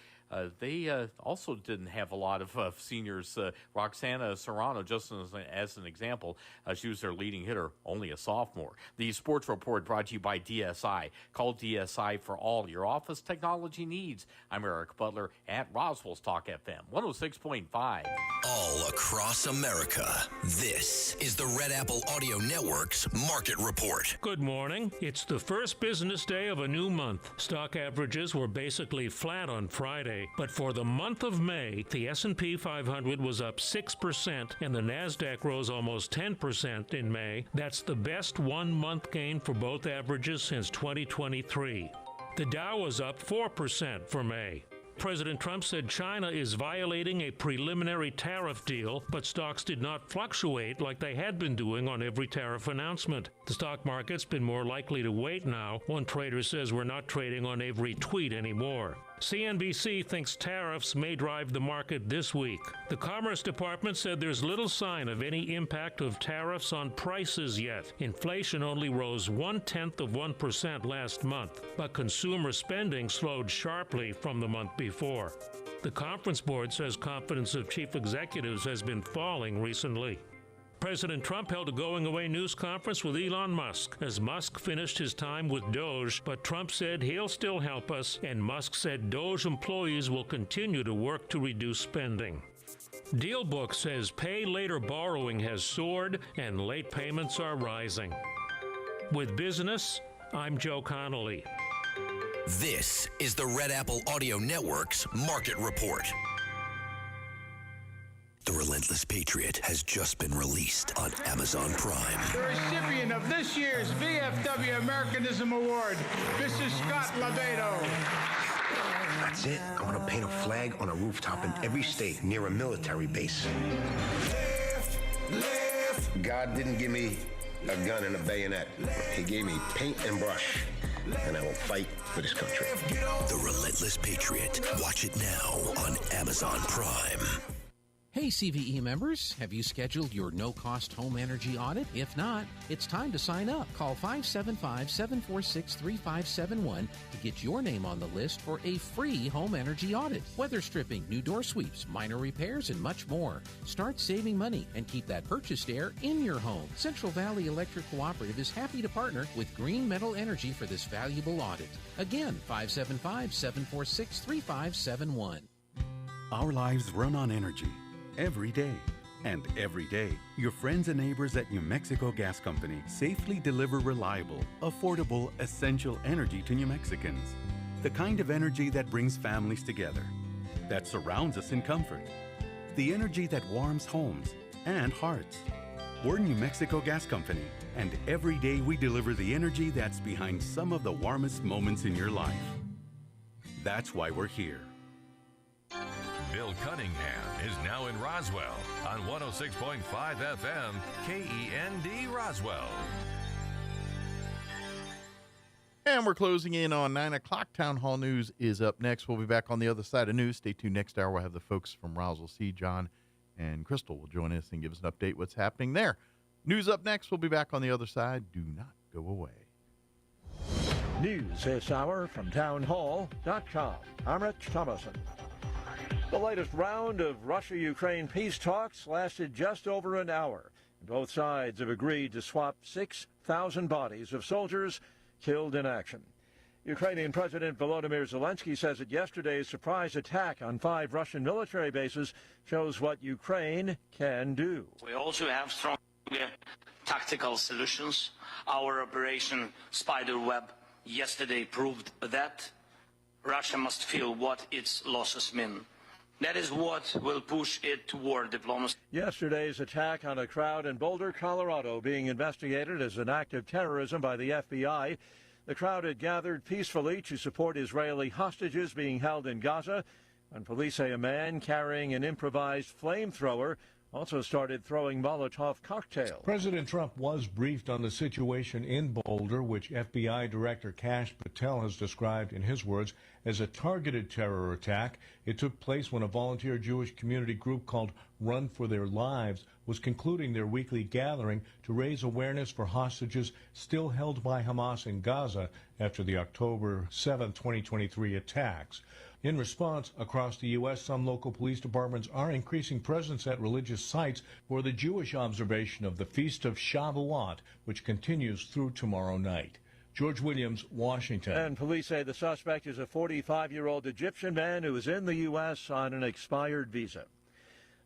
Speaker 4: They also didn't have a lot of seniors. Roxana Serrano, just as an example, she was their leading hitter, only a sophomore. The Sports Report brought to you by DSI. Call DSI for all your office technology needs. I'm Eric Butler at Roswell's Talk FM 106.5.
Speaker 5: All across America, this is the Red Apple Audio Network's Market Report.
Speaker 6: Good morning. It's the first business day of a new month. Stock averages were basically flat on Friday. But for the month of May, the S&P 500 was up 6% and the NASDAQ rose almost 10% in May. That's the best one-month gain for both averages since 2023. The Dow was up 4% for May. President Trump said China is violating a preliminary tariff deal, but stocks did not fluctuate like they had been doing on every tariff announcement. The stock market's been more likely to wait now. One trader says we're not trading on every tweet anymore. CNBC thinks tariffs may drive the market this week. The Commerce Department said there's little sign of any impact of tariffs on prices yet. Inflation only rose 0.1% last month, but consumer spending slowed sharply from the month before. The Conference Board says confidence of chief executives has been falling recently. President Trump held a going-away news conference with Elon Musk as Musk finished his time with Doge, but Trump said he'll still help us, and Musk said Doge employees will continue to work to reduce spending. DealBook says pay-later borrowing has soared and late payments are rising. With business, I'm Joe Connolly.
Speaker 5: This is the Red Apple Audio Network's Market Report. The Relentless Patriot has just been released on Amazon Prime.
Speaker 22: The recipient of this year's VFW Americanism Award, Mrs. Scott Lavedo.
Speaker 23: That's it. I want to paint a flag on a rooftop in every state near a military base. God didn't give me a gun and a bayonet. He gave me paint and brush. And I will fight for this country.
Speaker 5: The Relentless Patriot. Watch it now on Amazon Prime.
Speaker 24: Hey,
Speaker 1: Hey CVE members, have you scheduled your no-cost home energy audit? If not, it's time to sign up. Call 575-746-3571 to get your name on the list for a free home energy audit. Weather stripping, new door sweeps, minor repairs, and much more. Start saving money and keep that purchased air in your home. Central Valley Electric Cooperative is happy to partner with Green Metal Energy for this valuable audit. Again, 575-746-3571.
Speaker 26: Our lives run on energy every day. And every day, your friends and neighbors at New Mexico Gas Company safely deliver reliable, affordable, essential energy to New Mexicans. The kind of energy that brings families together, that surrounds us in comfort. The energy that warms homes and hearts. We're New Mexico Gas Company, and every day we deliver the energy that's behind some of the warmest moments in your life. That's why we're here.
Speaker 11: Bill Cunningham is now in Roswell on 106.5 FM, KEND Roswell.
Speaker 2: And we're closing in on 9 o'clock. Town Hall News is up next. We'll be back on the other side of news. Stay tuned. Next hour, we'll have the folks from Roswell. John and Crystal will join us and give us an update what's happening there. News up next. We'll be back on the other side. Do not go away.
Speaker 7: News this hour from townhall.com. I'm Rich Thomason. The latest round of Russia-Ukraine peace talks lasted just over an hour. Both sides have agreed to swap 6,000 bodies of soldiers killed in action. Ukrainian President Volodymyr Zelensky says that yesterday's surprise attack on 5 Russian military bases shows what Ukraine can do.
Speaker 8: We also have strong tactical solutions. Our Operation Spiderweb yesterday proved that Russia must feel what its losses mean. That is what will push it toward diplomacy.
Speaker 7: Yesterday's attack on a crowd in Boulder, Colorado, being investigated as an act of terrorism by the FBI. The crowd had gathered peacefully to support Israeli hostages being held in Gaza, and police say a man carrying an improvised flamethrower also started throwing Molotov cocktails.
Speaker 9: President Trump was briefed on the situation in Boulder, which FBI Director Kash Patel has described, in his words, as a targeted terror attack. It took place when a volunteer Jewish community group called Run for Their Lives was concluding their weekly gathering to raise awareness for hostages still held by Hamas in Gaza after the October 7, 2023 attacks. In response, across the U.S., some local police departments are increasing presence at religious sites for the Jewish observation of the Feast of Shavuot, which continues through tomorrow night. George Williams, Washington.
Speaker 7: And police say the suspect is a 45-year-old Egyptian man who is in the U.S. on an expired visa.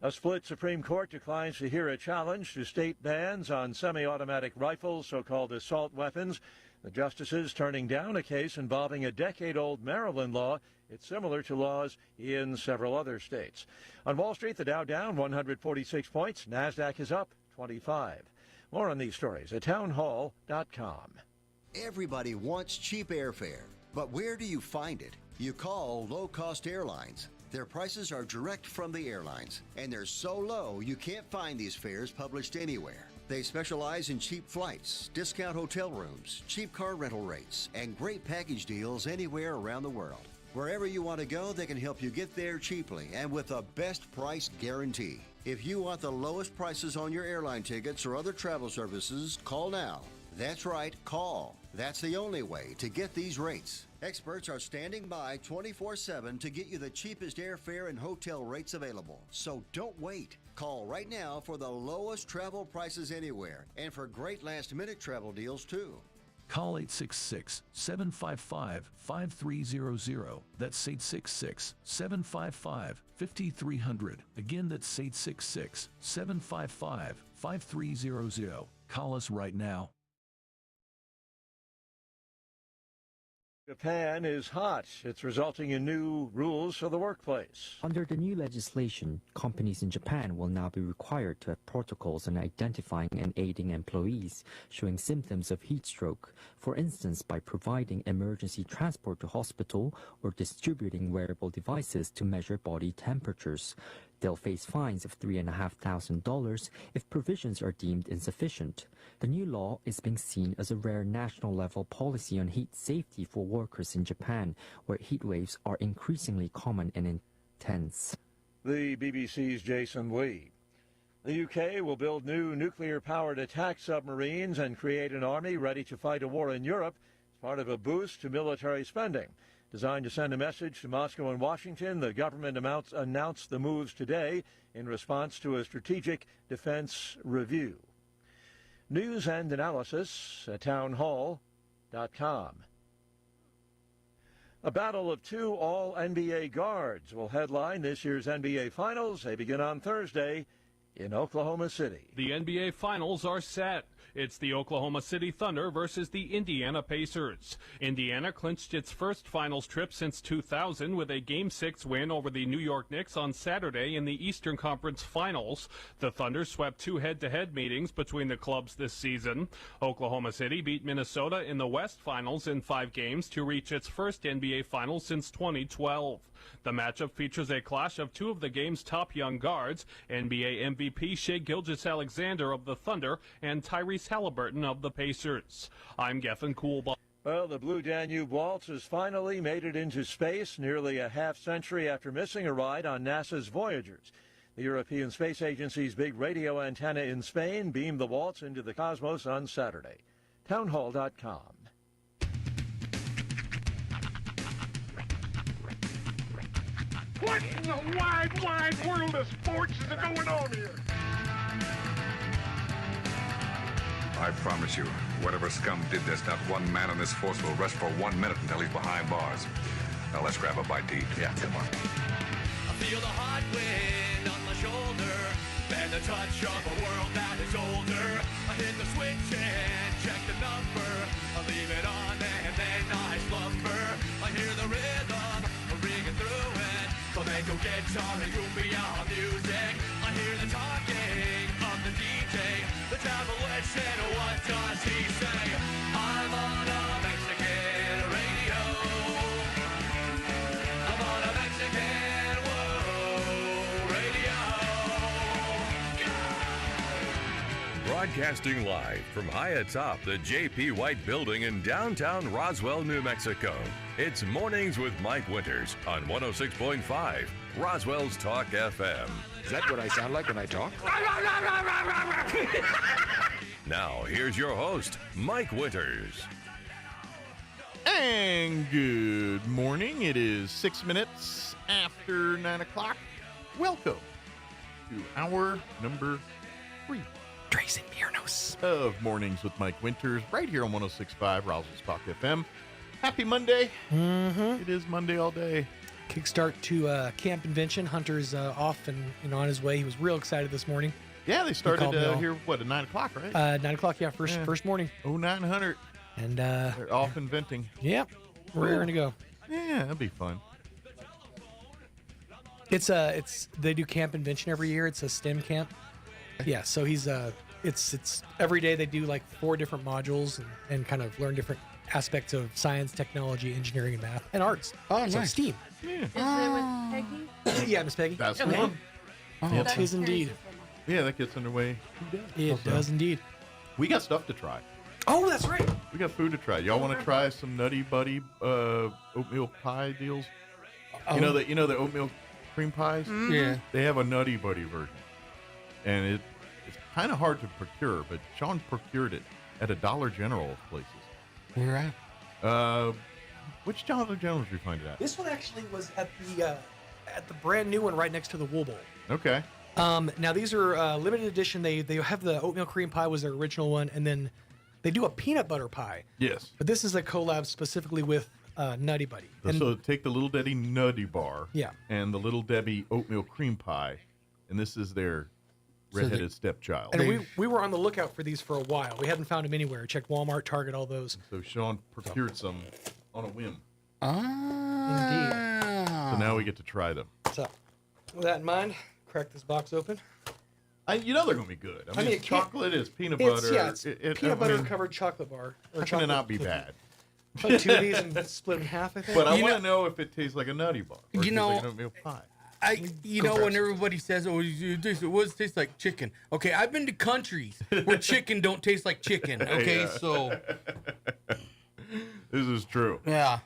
Speaker 7: A split Supreme Court declines to hear a challenge to state bans on semi-automatic rifles, so-called assault weapons. The justices turning down a case involving a decade-old Maryland law. It's similar to laws in several other states. On Wall Street, the Dow down 146 points. NASDAQ is up 25. More on these stories at townhall.com.
Speaker 14: Everybody wants cheap airfare, but where do you find it? You call low-cost airlines. Their prices are direct from the airlines, and they're so low you can't find these fares published anywhere. They specialize in cheap flights, discount hotel rooms, cheap car rental rates, and great package deals anywhere around the world. Wherever you want to go, they can help you get there cheaply and with a best price guarantee. If you want the lowest prices on your airline tickets or other travel services, call now. That's right, call. That's the only way to get these rates. Experts are standing by 24/7 to get you the cheapest airfare and hotel rates available. So don't wait. Call right now for the lowest travel prices anywhere and for great last-minute travel deals too.
Speaker 24: Call 866-755-5300. That's 866-755-5300. Again, that's 866-755-5300. Call us right now.
Speaker 7: Japan is hot. It's resulting in new rules for the workplace.
Speaker 25: Under the new legislation, companies in Japan will now be required to have protocols on identifying and aiding employees showing symptoms of heat stroke, for instance by providing emergency transport to hospital or distributing wearable devices to measure body temperatures. They'll face fines of $3,500 if provisions are deemed insufficient. The new law is being seen as a rare national-level policy on heat safety for workers in Japan, where heat waves are increasingly common and intense.
Speaker 7: The BBC's Jason Lee. The UK will build new nuclear-powered attack submarines and create an army ready to fight a war in Europe as part of a boost to military spending. Designed to send a message to Moscow and Washington, the government announced the moves today in response to a strategic defense review. News and analysis at townhall.com. A battle of two all-NBA guards will headline this year's NBA Finals. They begin on Thursday in Oklahoma City.
Speaker 10: The NBA Finals are set. It's the Oklahoma City Thunder versus the Indiana Pacers. Indiana clinched its first finals trip since 2000 with a Game 6 win over the New York Knicks on Saturday in the Eastern Conference Finals. The Thunder swept two head-to-head meetings between the clubs this season. Oklahoma City beat Minnesota in the West Finals in 5 games to reach its first NBA Finals since 2012. The matchup features a clash of two of the game's top young guards, NBA MVP Shai Gilgeous-Alexander of the Thunder and Tyrese Halliburton of the Pacers. I'm Geffen Coolbaugh.
Speaker 7: Well, the Blue Danube Waltz has finally made it into space nearly a half-century after missing a ride on NASA's Voyagers. The European Space Agency's big radio antenna in Spain beamed the waltz into the cosmos on Saturday. Townhall.com.
Speaker 12: What in the wide, wide world of sports is going on here?
Speaker 15: I promise you, whatever scum did this, not one man on this force will rest for 1 minute until he's behind bars. Now let's grab a bite to eat. Yeah, come on.
Speaker 16: I feel the hot wind on my shoulder and the touch of a world that is older. I hit the switch and check the number. I leave it on and then I slumber. I hear the rhythm ringing through it. Flamenco guitar and cumbia music. I hear the talking of the DJ. The demolition, what does he say? I'm on a Mexican radio. I'm on a Mexican radio.
Speaker 11: Broadcasting live from high atop the J.P. White Building in downtown Roswell, New Mexico. It's Mornings with Mike Winters on 106.5 Roswell's Talk FM.
Speaker 17: Is that what I sound like when I talk?
Speaker 11: Now, here's your host, Mike Winters.
Speaker 2: And good morning. It is 6 minutes after 9 o'clock. Welcome to hour number 3.
Speaker 18: Trace and Piernos
Speaker 2: of Mornings with Mike Winters, right here on 106.5 Roswell's Talk FM. Happy Monday.
Speaker 18: Mm-hmm.
Speaker 2: It is Monday all day.
Speaker 18: Kickstart to Camp Invention. Hunter's off and on his way. He was real excited this morning.
Speaker 2: Yeah, they started here, at 9 o'clock, right?
Speaker 18: 9 o'clock, yeah, first morning.
Speaker 2: 0900.
Speaker 18: And
Speaker 2: they're off inventing.
Speaker 18: Yep, we're going to go.
Speaker 2: Yeah, that'd be fun.
Speaker 18: It's they do Camp Invention every year. It's a STEM camp. Yeah, so he's it's every day they do like 4 different modules and kind of learn different aspects of science, technology, engineering, and math, and arts. Oh, so nice. STEAM.
Speaker 2: Yeah.
Speaker 20: Is it with Peggy?
Speaker 18: Yeah, Miss Peggy.
Speaker 2: That's
Speaker 18: okay.
Speaker 2: the one.
Speaker 18: Oh, it is indeed.
Speaker 2: Yeah, that gets underway.
Speaker 18: It does indeed.
Speaker 2: We got stuff to try.
Speaker 18: Oh, that's right.
Speaker 2: We got food to try. Y'all want to try some Nutty Buddy oatmeal pie deals? You know the oatmeal cream pies?
Speaker 18: Mm-hmm. Yeah.
Speaker 2: They have a Nutty Buddy version, and it's kind of hard to procure. But Sean procured it at a Dollar General of places.
Speaker 18: Where at?
Speaker 2: Which Dollar General did you find it at?
Speaker 18: This one actually was at the brand new one right next to the Wool Bowl.
Speaker 2: Okay.
Speaker 18: Now these are limited edition. They have the oatmeal cream pie was their original one, and then they do a peanut butter pie.
Speaker 2: Yes.
Speaker 18: But this is a collab specifically with Nutty Buddy.
Speaker 2: So take the Little Debbie Nutty Bar.
Speaker 18: Yeah.
Speaker 2: And the Little Debbie oatmeal cream pie, and this is their redheaded stepchild.
Speaker 18: And we were on the lookout for these for a while. We hadn't found them anywhere. Checked Walmart, Target, all those.
Speaker 2: So Sean procured some on a whim.
Speaker 18: Indeed.
Speaker 2: So now we get to try them.
Speaker 18: So with that in mind, crack this box open.
Speaker 2: You know they're going to be good. I mean, it's chocolate, it's peanut butter.
Speaker 18: Yeah, it's peanut butter covered chocolate bar.
Speaker 2: How can it not be bad?
Speaker 18: Probably 2 of these and split in half, I think.
Speaker 2: But I want to know if it tastes like a Nutty Bar. Or
Speaker 28: You know,
Speaker 2: like an oatmeal pie.
Speaker 28: When everybody says, "Oh, what does it taste like chicken?" Okay, I've been to countries where chicken don't taste like chicken. Okay,
Speaker 2: Yeah.
Speaker 28: so
Speaker 2: this is true.
Speaker 28: Yeah.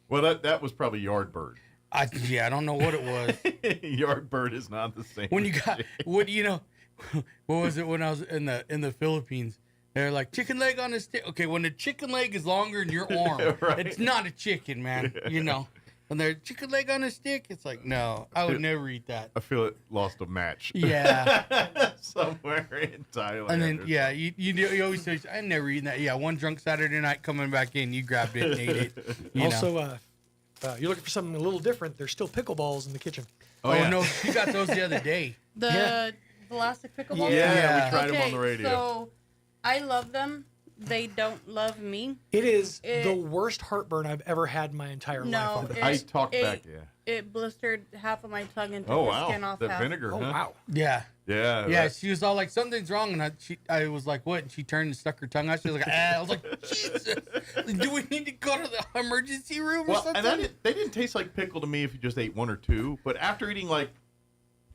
Speaker 2: Well, that was probably Yardbird.
Speaker 28: I don't know what it was.
Speaker 2: Yardbird is not the same.
Speaker 28: When you got what was it when I was in the Philippines? They're like chicken leg on a stick. Okay, when the chicken leg is longer than your arm,
Speaker 2: Right.
Speaker 28: it's not a chicken, man. You know. When they're chicken leg on a stick, it's like, no, I would never eat that.
Speaker 2: I feel it lost a match.
Speaker 28: Yeah.
Speaker 2: Somewhere in Thailand.
Speaker 28: And then, yeah, you always say, I never eaten that. Yeah, one drunk Saturday night coming back in, you grabbed it and ate it.
Speaker 18: Also, you're looking for something a little different. There's still pickleballs in the kitchen.
Speaker 28: Oh, yeah. No, she got those the other day.
Speaker 20: The elastic pickleball?
Speaker 2: Yeah, we tried them on the radio.
Speaker 20: So I love them. They don't love me.
Speaker 18: It is the worst heartburn I've ever had in my entire life.
Speaker 2: I talked back,
Speaker 20: It blistered half of my tongue and took
Speaker 2: Oh,
Speaker 20: the
Speaker 2: wow.
Speaker 20: skin off
Speaker 2: That
Speaker 20: half.
Speaker 2: vinegar,
Speaker 18: Oh,
Speaker 2: huh?
Speaker 18: wow.
Speaker 28: Yeah.
Speaker 2: Yeah.
Speaker 28: Yeah, she was all like, something's wrong. And I was like, what? And she turned and stuck her tongue out. She was like, I was like, Jesus. Do we need to go to the emergency room or something?
Speaker 2: And they didn't taste like pickle to me if you just ate one or two. But after eating like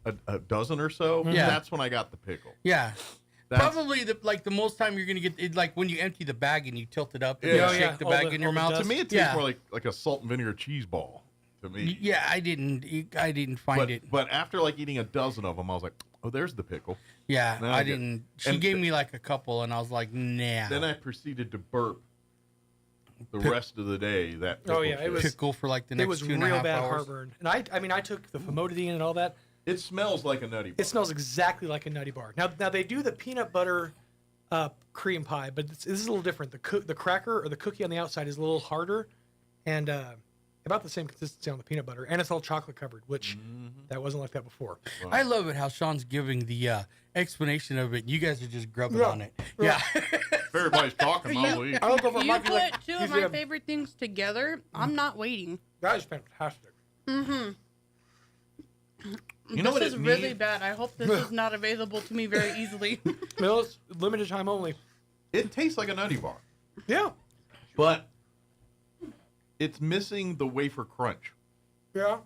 Speaker 2: a dozen or so, that's when I got the pickle.
Speaker 28: Yeah. Probably the most time you're gonna get it, like when you empty the bag and you tilt it up and you shake the bag in your mouth.
Speaker 2: To me, it tastes more like a salt and vinegar cheese ball. To me,
Speaker 28: yeah, I didn't find it.
Speaker 2: But after like eating a dozen of them, I was like, oh, there's the pickle.
Speaker 28: Yeah, I didn't. She gave me like a couple, and I was like, nah.
Speaker 2: Then I proceeded to burp the rest of the day. That pickle
Speaker 18: it was
Speaker 28: pickle for like the next 2.5 hours.
Speaker 18: It was real bad heartburn, and I took the famotidine and all that.
Speaker 2: It smells like a nutty bar.
Speaker 18: It smells exactly like a nutty bar. Now they do the peanut butter cream pie, but this is a little different. The cracker or the cookie on the outside is a little harder, and about the same consistency on the peanut butter, and it's all chocolate covered, which that wasn't like that before.
Speaker 28: Wow. I love it how Sean's giving the explanation of it. You guys are just grubbing on it. Yeah.
Speaker 2: If everybody's talking, I'll eat.
Speaker 20: You put two of my favorite things together. I'm not waiting.
Speaker 18: That is fantastic.
Speaker 20: Mm-hmm.
Speaker 2: You know what
Speaker 20: is really bad. I hope this is not available to me very easily.
Speaker 18: No, it's limited time only.
Speaker 2: It tastes like a nutty bar.
Speaker 18: Yeah.
Speaker 2: But it's missing the wafer crunch.
Speaker 18: Yeah.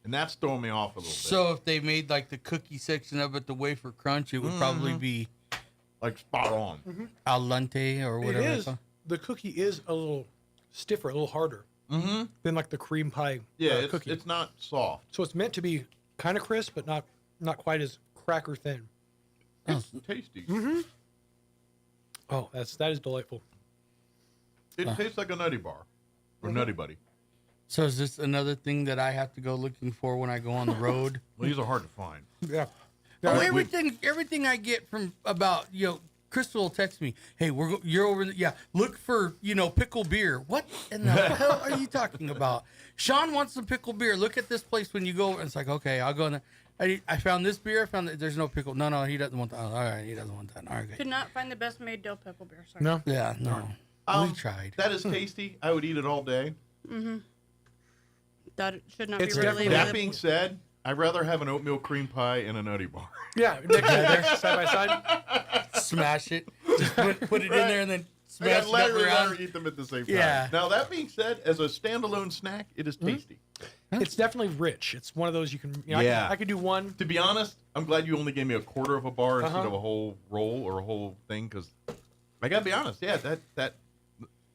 Speaker 2: And that's throwing me off a little bit.
Speaker 28: So if they made like the cookie section of it, the wafer crunch, it would probably be
Speaker 2: like spot on.
Speaker 28: Al dente or whatever.
Speaker 18: It is. The cookie is a little stiffer, a little harder than like the cream pie cookie.
Speaker 2: It's not soft.
Speaker 18: So it's meant to be kind of crisp, but not quite as cracker thin.
Speaker 2: It's tasty.
Speaker 18: Mm-hmm. Oh, that is delightful.
Speaker 2: It tastes like a nutty bar or Nutty Buddy.
Speaker 28: So is this another thing that I have to go looking for when I go on the road?
Speaker 2: Well, these are hard to find.
Speaker 18: Yeah.
Speaker 28: Oh, everything I get from about Crystal will text me, hey, you're over look for pickle beer. What in the hell are you talking about? Sean wants some pickle beer. Look at this place when you go. And it's like, okay, I'll go in there. I found this beer. I found that there's no pickle. No, he doesn't want that. Oh, all right, he doesn't want that. All right.
Speaker 20: Could not find the best made dill pickle beer. Sorry.
Speaker 18: No.
Speaker 28: Yeah, no. We tried.
Speaker 2: That is tasty. I would eat it all day.
Speaker 20: Mm-hmm. That should not be
Speaker 18: It's
Speaker 20: readily
Speaker 2: That
Speaker 20: available.
Speaker 2: being said, I'd rather have an oatmeal cream pie and a nutty bar.
Speaker 18: Yeah, together, side by side.
Speaker 28: Smash it. Just put it in there and then smash it up around.
Speaker 2: Eat them at the same time.
Speaker 28: Yeah.
Speaker 2: Now, that being said, as a standalone snack, it is tasty.
Speaker 18: It's definitely rich. It's one of those you can. I could do one.
Speaker 2: To be honest, I'm glad you only gave me a quarter of a bar instead of a whole roll or a whole thing, because I gotta be honest. Yeah, that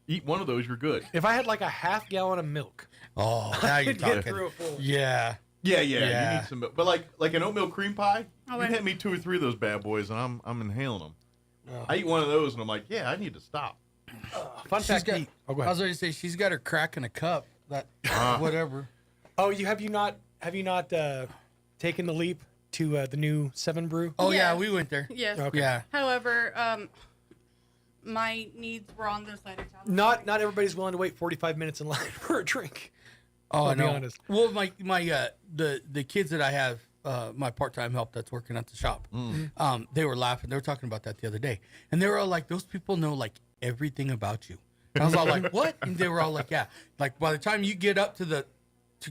Speaker 2: eat one of those, you're good.
Speaker 18: If I had like a half gallon of milk,
Speaker 28: oh, now you're
Speaker 18: I'd get
Speaker 28: talking.
Speaker 18: through a full.
Speaker 28: Yeah.
Speaker 2: Yeah. You need some milk, but like an oatmeal cream pie,
Speaker 20: Oh,
Speaker 2: you
Speaker 20: wait.
Speaker 2: hit me 2 or 3 of those bad boys, and I'm inhaling them. I eat one of those, and I'm like, yeah, I need to stop.
Speaker 18: Fun fact.
Speaker 28: Go
Speaker 18: I was
Speaker 28: ahead. Going to say she's got her crack in a cup. That whatever.
Speaker 18: Oh, have you not taken the leap to the new 7 Brew?
Speaker 28: Oh
Speaker 20: Yeah.
Speaker 28: yeah, we went there.
Speaker 20: Yes.
Speaker 18: Okay.
Speaker 28: Yeah.
Speaker 20: However, my needs were on this side of town.
Speaker 18: Not everybody's willing to wait 45 minutes in line for a drink.
Speaker 28: Oh,
Speaker 18: I'll be
Speaker 28: no.
Speaker 18: honest.
Speaker 28: Well, my the kids that I have, my part-time help that's working at the shop, they were laughing. They were talking about that the other day, and they were all like, "Those people know like everything about you." And I was all like, "What?" And they were all like, "Yeah." Like by the time you get up to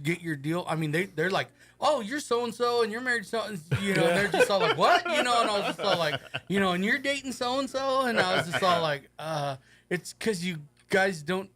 Speaker 28: get your deal, I mean, they're like, "Oh, you're so and so, and you're married to so," and they're just all like, "What?" And I was just all like, and you're dating so and so, and I was just all like, it's because you guys don't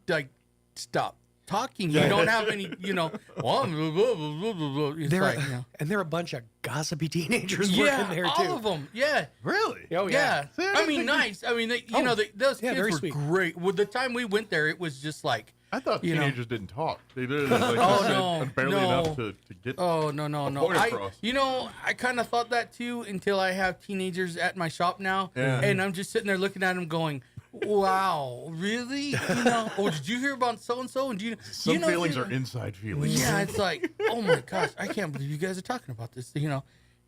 Speaker 28: like stop talking. You don't have any, well, blah, blah, blah, blah, blah. It's like,
Speaker 18: and they're a bunch of gossipy teenagers
Speaker 28: yeah,
Speaker 18: working there too.
Speaker 28: all of them. Yeah.
Speaker 2: Really?
Speaker 18: Oh
Speaker 28: Yeah.
Speaker 18: yeah.
Speaker 28: I mean, nice. I mean, those kids
Speaker 18: very
Speaker 28: were
Speaker 18: sweet.
Speaker 28: great. Well, the time we went there, it was just like,
Speaker 2: I thought teenagers didn't talk. They did barely enough to get.
Speaker 28: Oh no.
Speaker 2: Point across.
Speaker 28: I kind of thought that too until I have teenagers at my shop now, and I'm just sitting there looking at them going, "Wow, really? Oh, did you hear about so and so? And
Speaker 2: some feelings are inside feelings.
Speaker 28: Yeah, it's like, oh my gosh, I can't believe you guys are talking about this.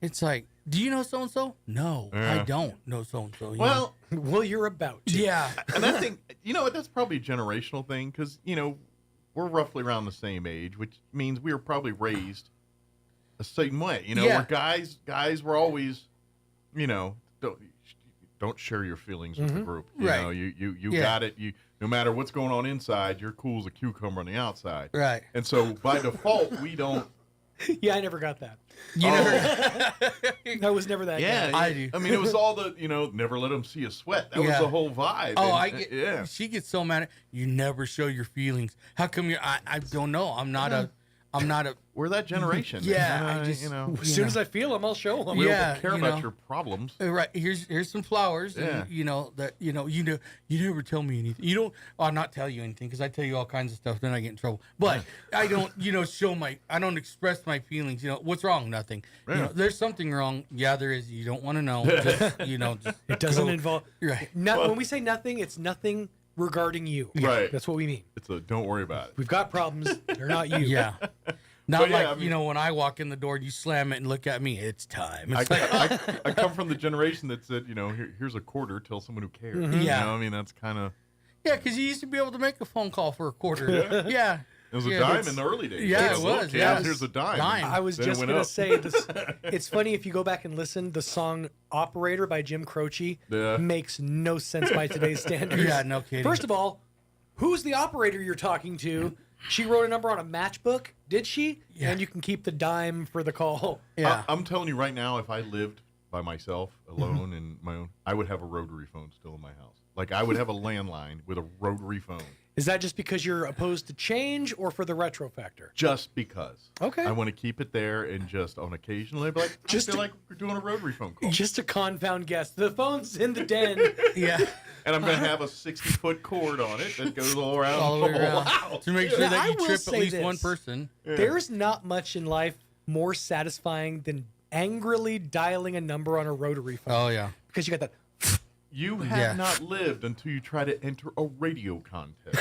Speaker 28: It's like, do you know so and so? No, I don't know so and so.
Speaker 18: Well, you're about to.
Speaker 28: Yeah,
Speaker 2: and I think that's probably a generational thing because we're roughly around the same age, which means we were probably raised a certain way. Where guys were always, don't share your feelings with the group. You got it. No matter what's going on inside, you're cool as a cucumber on the outside.
Speaker 28: Right.
Speaker 2: And so by default, we don't.
Speaker 18: Yeah, I never got that. I was never that
Speaker 2: guy.
Speaker 28: I do.
Speaker 2: I mean, it was all the, never let them see you sweat. That was the whole vibe.
Speaker 28: Oh, she gets so mad. You never show your feelings. How come I don't know. I'm not a.
Speaker 2: We're that generation.
Speaker 28: Yeah.
Speaker 18: As soon as I feel them, I'll show them.
Speaker 2: We don't care about your problems.
Speaker 28: Right. Here's some flowers. And, you never tell me anything. You don't. I'll not tell you anything because I tell you all kinds of stuff. Then I get in trouble. But I don't. I don't express my feelings. What's wrong? Nothing.
Speaker 2: Yeah.
Speaker 28: There's something wrong. Yeah, there is. You don't want to know. Just,
Speaker 18: it doesn't involve.
Speaker 28: Right.
Speaker 18: When we say nothing, it's nothing regarding you.
Speaker 2: Right.
Speaker 18: That's what we mean.
Speaker 2: It's don't worry about it.
Speaker 18: We've got problems. They're not you.
Speaker 28: Yeah. Not when I walk in the door and you slam it and look at me, it's time.
Speaker 2: I come from the generation that said, here's a quarter, tell someone who cares.
Speaker 28: Mm-hmm. Yeah.
Speaker 2: I mean, that's kind of.
Speaker 28: Yeah, because you used to be able to make a phone call for a quarter. Yeah.
Speaker 2: It was a dime in the early days.
Speaker 28: Yeah, it was.
Speaker 2: Yeah, here's a dime.
Speaker 18: I was just going to say this. It's funny if you go back and listen. The song "Operator" by Jim Croce makes no sense by today's standards.
Speaker 28: Yeah, no kidding.
Speaker 18: First of all, who's the operator you're talking to? She wrote a number on a matchbook, did she?
Speaker 28: Yeah.
Speaker 18: And you can keep the dime for the call.
Speaker 28: Yeah.
Speaker 2: I'm telling you right now, if I lived by myself, alone, in my own, I would have a rotary phone still in my house. Like I would have a landline with a rotary phone.
Speaker 18: Is that just because you're opposed to change or for the retro factor?
Speaker 2: Just because.
Speaker 18: Okay.
Speaker 2: I want to keep it there and just on occasionally, like, I feel like we're doing a rotary phone call.
Speaker 18: Just to confound guests. The phone's in the den.
Speaker 28: Yeah.
Speaker 2: And I'm going to have a 60-foot cord on it that goes all around
Speaker 28: the whole house. To make sure that you trip at least one person.
Speaker 18: Yeah. There's not much in life more satisfying than angrily dialing a number on a rotary phone.
Speaker 28: Oh, yeah.
Speaker 18: Because you got that.
Speaker 2: You have not lived until you try to enter a radio contest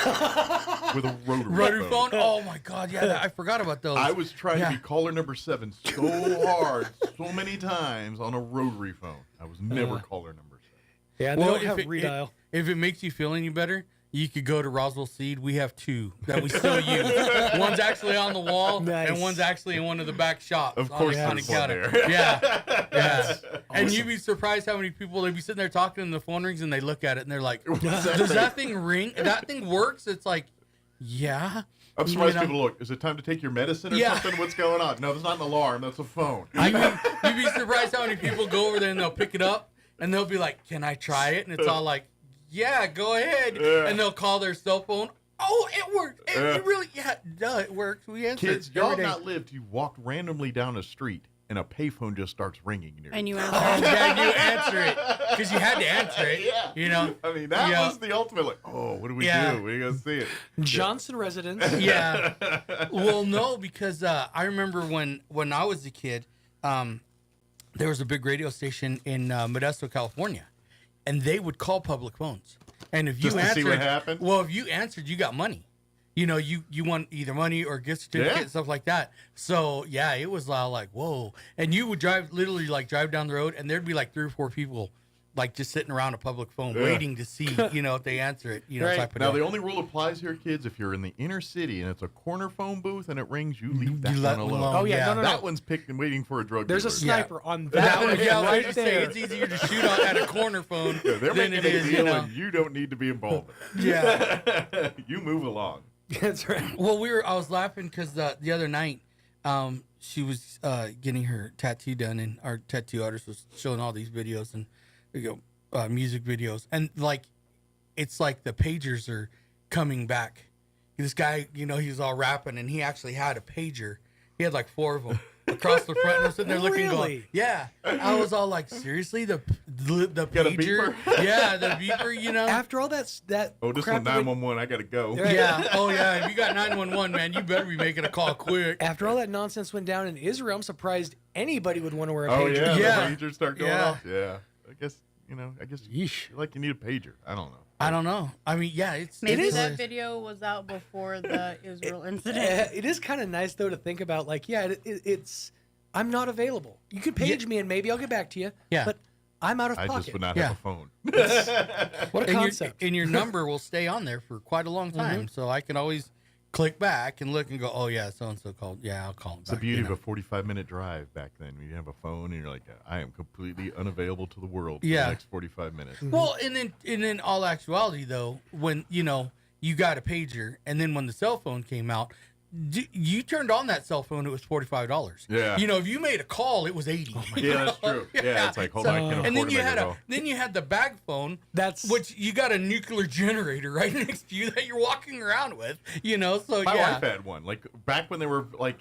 Speaker 2: with a rotary
Speaker 28: phone. Oh my God! Yeah, I forgot about those.
Speaker 2: I was trying to be caller number 7 so hard, so many times on a rotary phone. I was never caller number 7.
Speaker 18: Yeah, they don't have redial.
Speaker 28: If it makes you feel any better, you could go to Roswell Seed. We have 2 that we still use. One's actually on the wall, and one's actually in one of the back shops.
Speaker 2: Of course,
Speaker 28: on the counter. Yeah. Awesome. And you'd be surprised how many people they'd be sitting there talking, and the phone rings, and they look at it, and they're like, "Does that thing ring? That thing works?" It's like, yeah.
Speaker 2: I'm surprised people look. Is it time to take your medicine or something? What's going on? No, that's not an alarm. That's a phone.
Speaker 28: You'd be surprised how many people go over there and they'll pick it up, and they'll be like, "Can I try it?" And it's all like, yeah, go ahead. Yeah. And they'll call their cell phone. Oh, it worked. It really, it works. We answer
Speaker 2: Kids, y'all not lived. You walked randomly down a street and a payphone just starts ringing.
Speaker 20: And you answer
Speaker 28: it. Yeah, you answer it. Because you had to answer it.
Speaker 2: Yeah. I mean, that was the ultimate, like, what do we do? We got to see it.
Speaker 18: Johnson residence.
Speaker 28: Yeah. Well, no, because I remember when I was a kid, there was a big radio station in Modesto, California. And they would call public phones. And if you
Speaker 2: answered, see what happened?
Speaker 28: Well, if you answered, you got money. You want either money or gift certificate and stuff like that. So, yeah, it was like, whoa. And you would drive down the road, and there'd be like 3 or 4 people like just sitting around a public phone waiting to see, if they answer it. Type of
Speaker 2: now, the only rule applies here, kids, if you're in the inner city and it's a corner phone booth and it rings, you leave that one alone.
Speaker 18: Oh, yeah. No.
Speaker 2: That one's picked and waiting for a drug dealer.
Speaker 18: There's a sniper on that one.
Speaker 28: Yeah,
Speaker 18: right there.
Speaker 28: It's easier to shoot at a corner phone than it is,
Speaker 2: and you don't need to be involved.
Speaker 28: Yeah.
Speaker 2: You move along.
Speaker 18: That's right.
Speaker 28: Well, I was laughing because the other night, she was getting her tattoo done, and our tattoo artist was showing all these videos and music videos, and it's like the pagers are coming back. This guy, he was all rapping, and he actually had a pager. He had like 4 of them across the front, and I'm sitting there looking, going, yeah. I was all like, seriously, the the
Speaker 2: Got a
Speaker 28: pager.
Speaker 2: beeper?
Speaker 28: Yeah, the beeper, you know.
Speaker 18: After all that
Speaker 2: Oh, this
Speaker 18: crap
Speaker 2: one
Speaker 18: that went-
Speaker 2: 911. I gotta go.
Speaker 28: Yeah. Oh, yeah. If you got 911, man, you better be making a call quick.
Speaker 18: After all that nonsense went down in Israel, I'm surprised anybody would want to wear a
Speaker 2: Oh
Speaker 18: pager.
Speaker 2: yeah, the pagers start going
Speaker 28: Yeah.
Speaker 2: off. Yeah, I guess like you need a pager. I don't know.
Speaker 28: I don't know. I mean, yeah,
Speaker 20: Maybe that video was out before the Israel incident.
Speaker 18: It is kind of nice though to think about. Like, yeah, it's I'm not available. You could page me and maybe I'll get back to you.
Speaker 28: Yeah.
Speaker 18: But I'm out of
Speaker 2: I
Speaker 18: pocket.
Speaker 2: just would not have a phone.
Speaker 18: What a concept.
Speaker 28: And your number will stay on there for quite a long time. So I can always click back and look and go, oh, yeah, so-and-so called. Yeah, I'll call him
Speaker 2: It's
Speaker 28: back.
Speaker 2: the beauty of a 45-minute drive back then. You have a phone and you're like, I am completely unavailable to the world for the next 45 minutes.
Speaker 28: Well, and in all actuality, though, when, you got a pager, and then when the cell phone came out, you turned on that cell phone, it was $45.
Speaker 2: Yeah.
Speaker 28: If you made a call, it was $80.
Speaker 2: Yeah, that's true. Yeah, it's like, hold on, I can't afford
Speaker 28: and then
Speaker 2: to
Speaker 28: you
Speaker 2: make
Speaker 28: had
Speaker 2: a call.
Speaker 28: then you had the bag phone, which you got a nuclear generator right next to you that you're walking around with. So
Speaker 2: My
Speaker 28: yeah.
Speaker 2: wife had one. Like back when they were like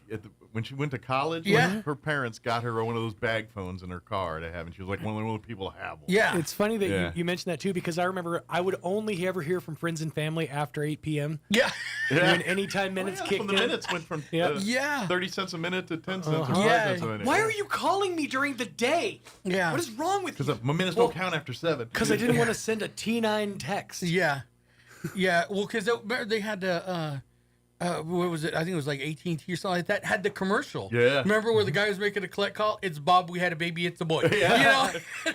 Speaker 2: when she went to college.
Speaker 28: Yeah.
Speaker 2: Like, her parents got her one of those bag phones in her car to have, and she was like one of the only people to have one.
Speaker 28: Yeah.
Speaker 18: It's funny that you mentioned that too, because I remember I would only ever hear from friends and family after 8 p.m.
Speaker 28: Yeah.
Speaker 18: When anytime minutes kicked
Speaker 2: When the
Speaker 18: in.
Speaker 2: minutes went from 30 cents a minute to 10 cents or 5 cents a minute.
Speaker 18: Why are you calling me during the day?
Speaker 28: Yeah.
Speaker 18: What is wrong with you?
Speaker 2: Because my minutes don't count after 7.
Speaker 18: Because I didn't want to send a T9 text.
Speaker 28: Yeah. Yeah. Well, because they had to, what was it? I think it was like AT&T or something like that. Had the commercial.
Speaker 2: Yeah.
Speaker 28: Remember where the guy was making a collect call? It's Bob. We had a baby. It's a boy.
Speaker 2: Yeah.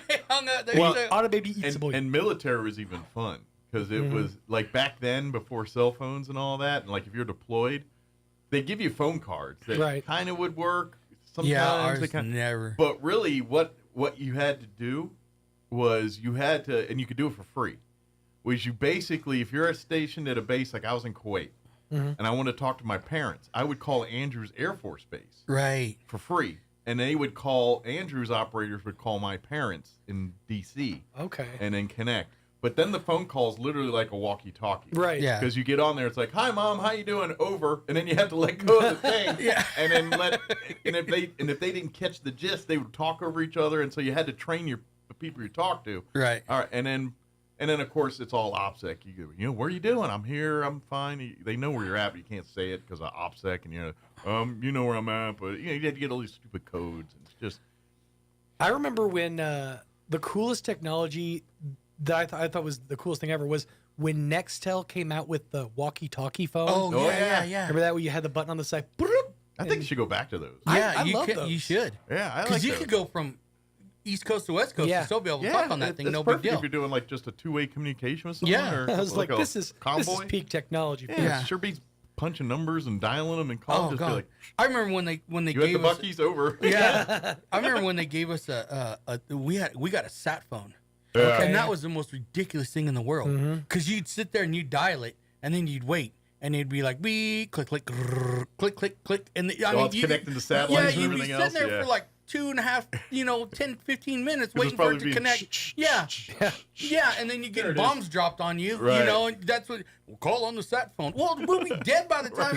Speaker 28: They hung out.
Speaker 18: On a baby eats a boy.
Speaker 2: And military was even fun because it was like back then before cell phones and all that. And like if you're deployed, they give you phone cards that kind of would work. Sometimes
Speaker 28: ours
Speaker 2: they kinda,
Speaker 28: never.
Speaker 2: But really, what you had to do was you had to, and you could do it for free. Was you basically, if you're stationed at a base like I was in Kuwait, and I wanted to talk to my parents, I would call Andrews Air Force Base,
Speaker 28: right,
Speaker 2: for free, and they would call Andrews operators would call my parents in D.C.
Speaker 18: Okay,
Speaker 2: and then connect. But then the phone call is literally like a walkie-talkie.
Speaker 18: Right.
Speaker 28: Yeah.
Speaker 2: Because you get on there, it's like, "Hi, Mom, how you doing?" Over, and then you have to let go of the thing.
Speaker 28: Yeah.
Speaker 2: And then if they didn't catch the gist, they would talk over each other, and so you had to train the people you talk to.
Speaker 28: Right.
Speaker 2: All right. And then of course it's all OPSEC. You go, what are you doing? I'm here. I'm fine. They know where you're at, but you can't say it because of OPSEC, and you know where I'm at, but you had to get all these stupid codes, and it's just.
Speaker 18: I remember when the coolest technology that I thought was the coolest thing ever was when Nextel came out with the walkie-talkie phone.
Speaker 28: Oh, yeah.
Speaker 18: Remember that where you had the button on the side?
Speaker 2: I think you should go back to those.
Speaker 28: Yeah,
Speaker 18: I
Speaker 28: you
Speaker 18: love
Speaker 28: could,
Speaker 18: those.
Speaker 28: you should.
Speaker 2: Yeah, I like
Speaker 28: Because you
Speaker 2: those.
Speaker 28: could go from East Coast to West Coast and still be able to talk on that thing.
Speaker 2: It's
Speaker 28: No big
Speaker 2: perfect
Speaker 28: deal.
Speaker 2: if you're doing like just a two-way communication with someone.
Speaker 28: Yeah.
Speaker 2: Or
Speaker 18: I was like,
Speaker 2: a
Speaker 18: this is peak technology.
Speaker 2: Yeah, it sure beats punching numbers and dialing them and calling.
Speaker 28: Oh,
Speaker 2: Just
Speaker 28: God.
Speaker 2: be like,
Speaker 28: I remember when they
Speaker 2: you had
Speaker 28: gave
Speaker 2: the
Speaker 28: us
Speaker 2: Buc-ee's over.
Speaker 28: Yeah, I remember when they gave us we got a sat phone,
Speaker 2: Yeah.
Speaker 28: and that was the most ridiculous thing in the world. Because you'd sit there and you'd dial it, and then you'd wait, and it'd be like beep, click, click, grrr, click, click, click, and
Speaker 2: It's connecting to satellites and
Speaker 28: you'd be
Speaker 2: everything
Speaker 28: sitting
Speaker 2: else.
Speaker 28: there for like 2.5, 10, 15 minutes waiting for
Speaker 2: probably
Speaker 28: it to
Speaker 2: being
Speaker 28: connect. Yeah, and then you
Speaker 2: There
Speaker 28: get
Speaker 2: it
Speaker 28: bombs dropped on you,
Speaker 2: Right.
Speaker 28: and that's what we'll call on the sat phone. Well, we'll be dead by the time.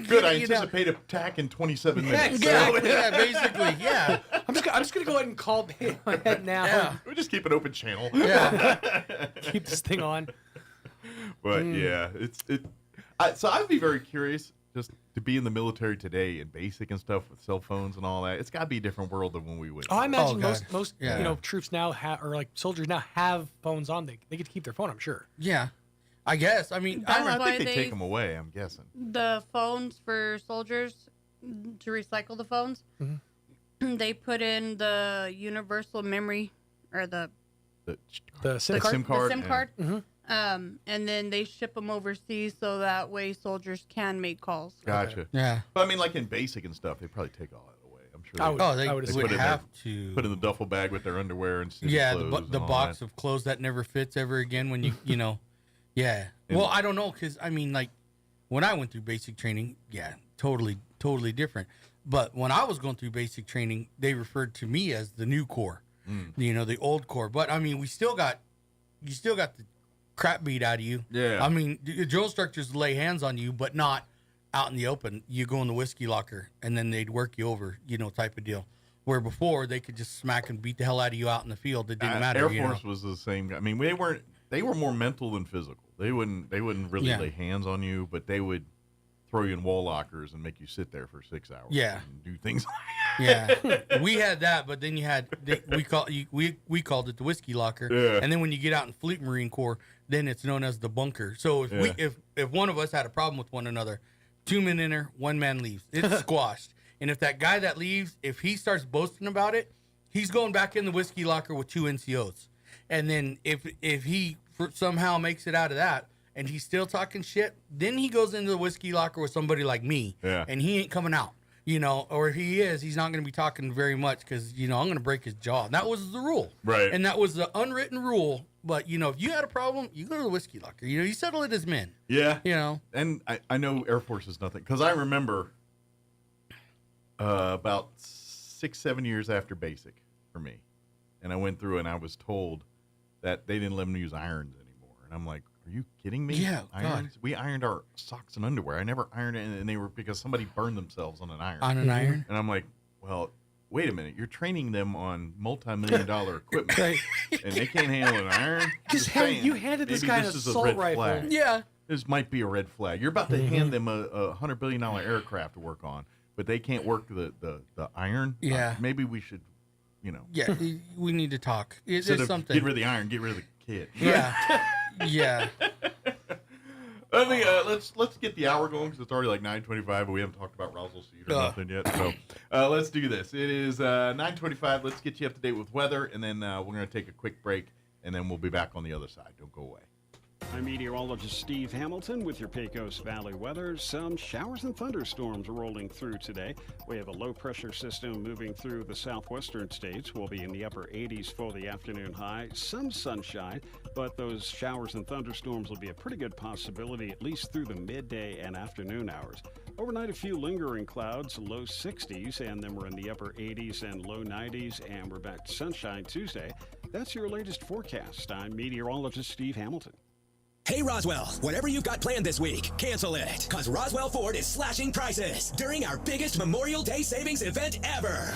Speaker 2: Good. I anticipate attack in 27 minutes.
Speaker 28: Yeah, basically, yeah.
Speaker 18: I'm just gonna go ahead and call ahead now.
Speaker 28: Yeah.
Speaker 2: We just keep an open channel.
Speaker 28: Yeah.
Speaker 18: Keep this thing on.
Speaker 2: But yeah, so I'd be very curious just to be in the military today and basic and stuff with cell phones and all that. It's got to be a different world than when we went.
Speaker 18: Oh, I imagine
Speaker 28: God.
Speaker 18: most troops now or like soldiers now have phones on. They get to keep their phone. I'm sure.
Speaker 28: Yeah, I guess. I mean,
Speaker 2: I
Speaker 20: why
Speaker 2: think they
Speaker 20: they-
Speaker 2: take them away. I'm guessing.
Speaker 20: The phones for soldiers, to recycle the phones, they put in the universal memory or the
Speaker 18: SIM card.
Speaker 2: SIM card.
Speaker 20: The SIM
Speaker 2: yeah.
Speaker 20: card.
Speaker 18: Mhm.
Speaker 20: And then they ship them overseas so that way soldiers can make calls.
Speaker 2: Gotcha.
Speaker 28: Yeah.
Speaker 2: But I mean, like in basic and stuff, they probably take all that away. I'm sure.
Speaker 18: I would-
Speaker 28: they
Speaker 18: I would
Speaker 28: would
Speaker 2: put it
Speaker 28: have
Speaker 2: in
Speaker 28: to
Speaker 2: put in the duffel bag with their underwear and city
Speaker 28: Yeah,
Speaker 2: clothes
Speaker 28: the
Speaker 2: and all
Speaker 28: box
Speaker 2: that.
Speaker 28: of clothes that never fits ever again when you Yeah. Well, I don't know because I mean, like when I went through basic training, yeah, totally different. But when I was going through basic training, they referred to me as the new corps, the old corps. But I mean, you still got the crap beat out of you.
Speaker 2: Yeah.
Speaker 28: I mean, the drill instructors lay hands on you, but not out in the open. You go in the whiskey locker, and then they'd work you over, type of deal. Where before they could just smack and beat the hell out of you out in the field. It didn't matter.
Speaker 2: Air Force was the same. I mean, they were more mental than physical. They wouldn't really lay hands on you, but they would throw you in wall lockers and make you sit there for 6 hours.
Speaker 28: Yeah,
Speaker 2: and do things.
Speaker 28: Yeah, we had that, but then you had we called it the whiskey locker.
Speaker 2: Yeah.
Speaker 28: And then when you get out in Fleet Marine Corps, then it's known as the bunker. So if one of us had a problem with one another, 2 men in there, 1 man leaves. It's squashed. And if that guy that leaves, if he starts boasting about it, he's going back in the whiskey locker with 2 NCOs. And then if he somehow makes it out of that and he's still talking shit, then he goes into the whiskey locker with somebody like me.
Speaker 2: Yeah.
Speaker 28: And he ain't coming out. Or if he is, he's not going to be talking very much because, I'm going to break his jaw. And that was the rule.
Speaker 2: Right.
Speaker 28: And that was the unwritten rule. But, if you had a problem, you go to the whiskey locker. You settle it as men.
Speaker 2: Yeah. And I know Air Force is nothing. Because I remember about 6-7 years after basic for me. And I went through and I was told that they didn't let them use irons anymore. And I'm like, are you kidding me?
Speaker 28: Yeah,
Speaker 2: irons? God. We ironed our socks and underwear. I never ironed it, and they were because somebody burned themselves on an iron.
Speaker 28: On an iron?
Speaker 2: And I'm like, well, wait a minute. You're training them on multi-million-dollar equipment, and they can't handle an iron?
Speaker 18: You handed this guy an assault rifle.
Speaker 2: Flag.
Speaker 28: Yeah.
Speaker 2: This might be a red flag. You're about to hand them a $100 billion aircraft to work on, but they can't work the iron?
Speaker 28: Yeah.
Speaker 2: Maybe we should,
Speaker 28: Yeah, we need to talk. It's something.
Speaker 2: Get rid of the iron, get rid of the kid.
Speaker 28: Yeah. Yeah.
Speaker 2: Let me let's get the hour going because it's already like 9:25, but we haven't talked about Roswell Seed or nothing yet. So let's do this. It is 9:25. Let's get you up to date with weather, and then we're going to take a quick break, and then we'll be back on the other side. Don't go away.
Speaker 3: I'm meteorologist Steve Hamilton with your Pecos Valley weather. Some showers and thunderstorms are rolling through today. We have a low-pressure system moving through the southwestern states. We'll be in the upper 80s for the afternoon high. Some sunshine, but those showers and thunderstorms will be a pretty good possibility at least through the midday and afternoon hours. Overnight, a few lingering clouds, low 60s, and then we're in the upper 80s and low 90s, and we're back to sunshine Tuesday. That's your latest forecast. I'm meteorologist Steve Hamilton.
Speaker 5: Hey Roswell, whatever you've got planned this week, cancel it, because Roswell Ford is slashing prices during our biggest Memorial Day savings event ever.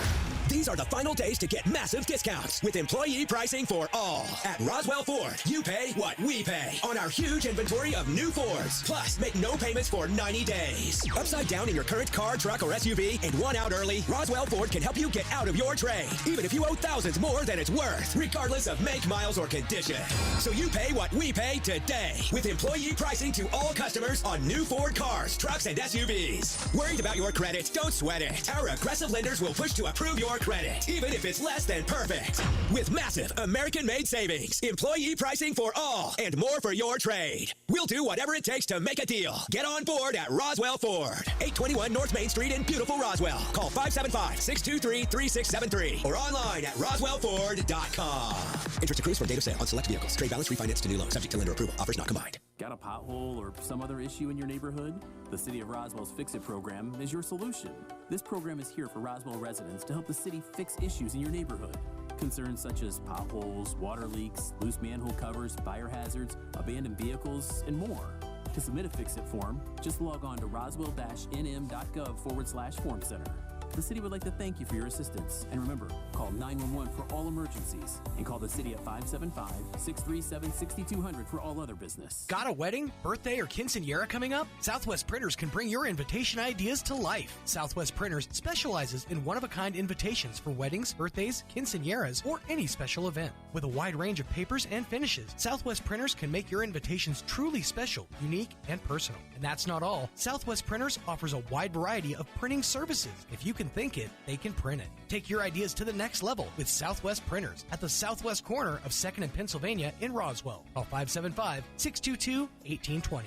Speaker 5: These are the final days to get massive discounts with employee pricing for all. At Roswell Ford, you pay what we pay on our huge inventory of new Fords. Plus, make no payments for 90 days. Upside down in your current car, truck, or SUV and one out early, Roswell Ford can help you get out of your trade, even if you owe thousands more than it's worth, regardless of make, miles, or condition. So you pay what we pay today with employee pricing to all customers on new Ford cars, trucks, and SUVs. Worried about your credit? Don't sweat it. Our aggressive lenders will push to approve your credit, even if it's less than perfect. With massive American-made savings, employee pricing for all, and more for your trade. We'll do whatever it takes to make a deal. Get on board at Roswell Ford. 821 North Main Street in beautiful Roswell. Call 575-623-3673 or online at roswellford.com. Interest accrues from date of sale on select vehicles. Trade balance refinance to new loan. Subject to lender approval. Offers not combined.
Speaker 4: Got a pothole or some other issue in your neighborhood? The City of Roswell's Fix It program is your solution. This program is here for Roswell residents to help the city fix issues in your neighborhood. Concerns such as potholes, water leaks, loose manhole covers, fire hazards, abandoned vehicles, and more. To submit a Fix It form, just log on to roswell-nm.gov/form center. The city would like to thank you for your assistance. And remember, call 911 for all emergencies and call the city at 575-637-6200 for all other business.
Speaker 6: Got a wedding, birthday, or quinceañera coming up? Southwest Printers can bring your invitation ideas to life. Southwest Printers specializes in one-of-a-kind invitations for weddings, birthdays, quinceañeras, or any special event. With a wide range of papers and finishes, Southwest Printers can make your invitations truly special, unique, and personal. And that's not all. Southwest Printers offers a wide variety of printing services. If you can think it, they can print it. Take your ideas to the next level with Southwest Printers at the southwest corner of 2nd and Pennsylvania in Roswell. Call 575-622-1820.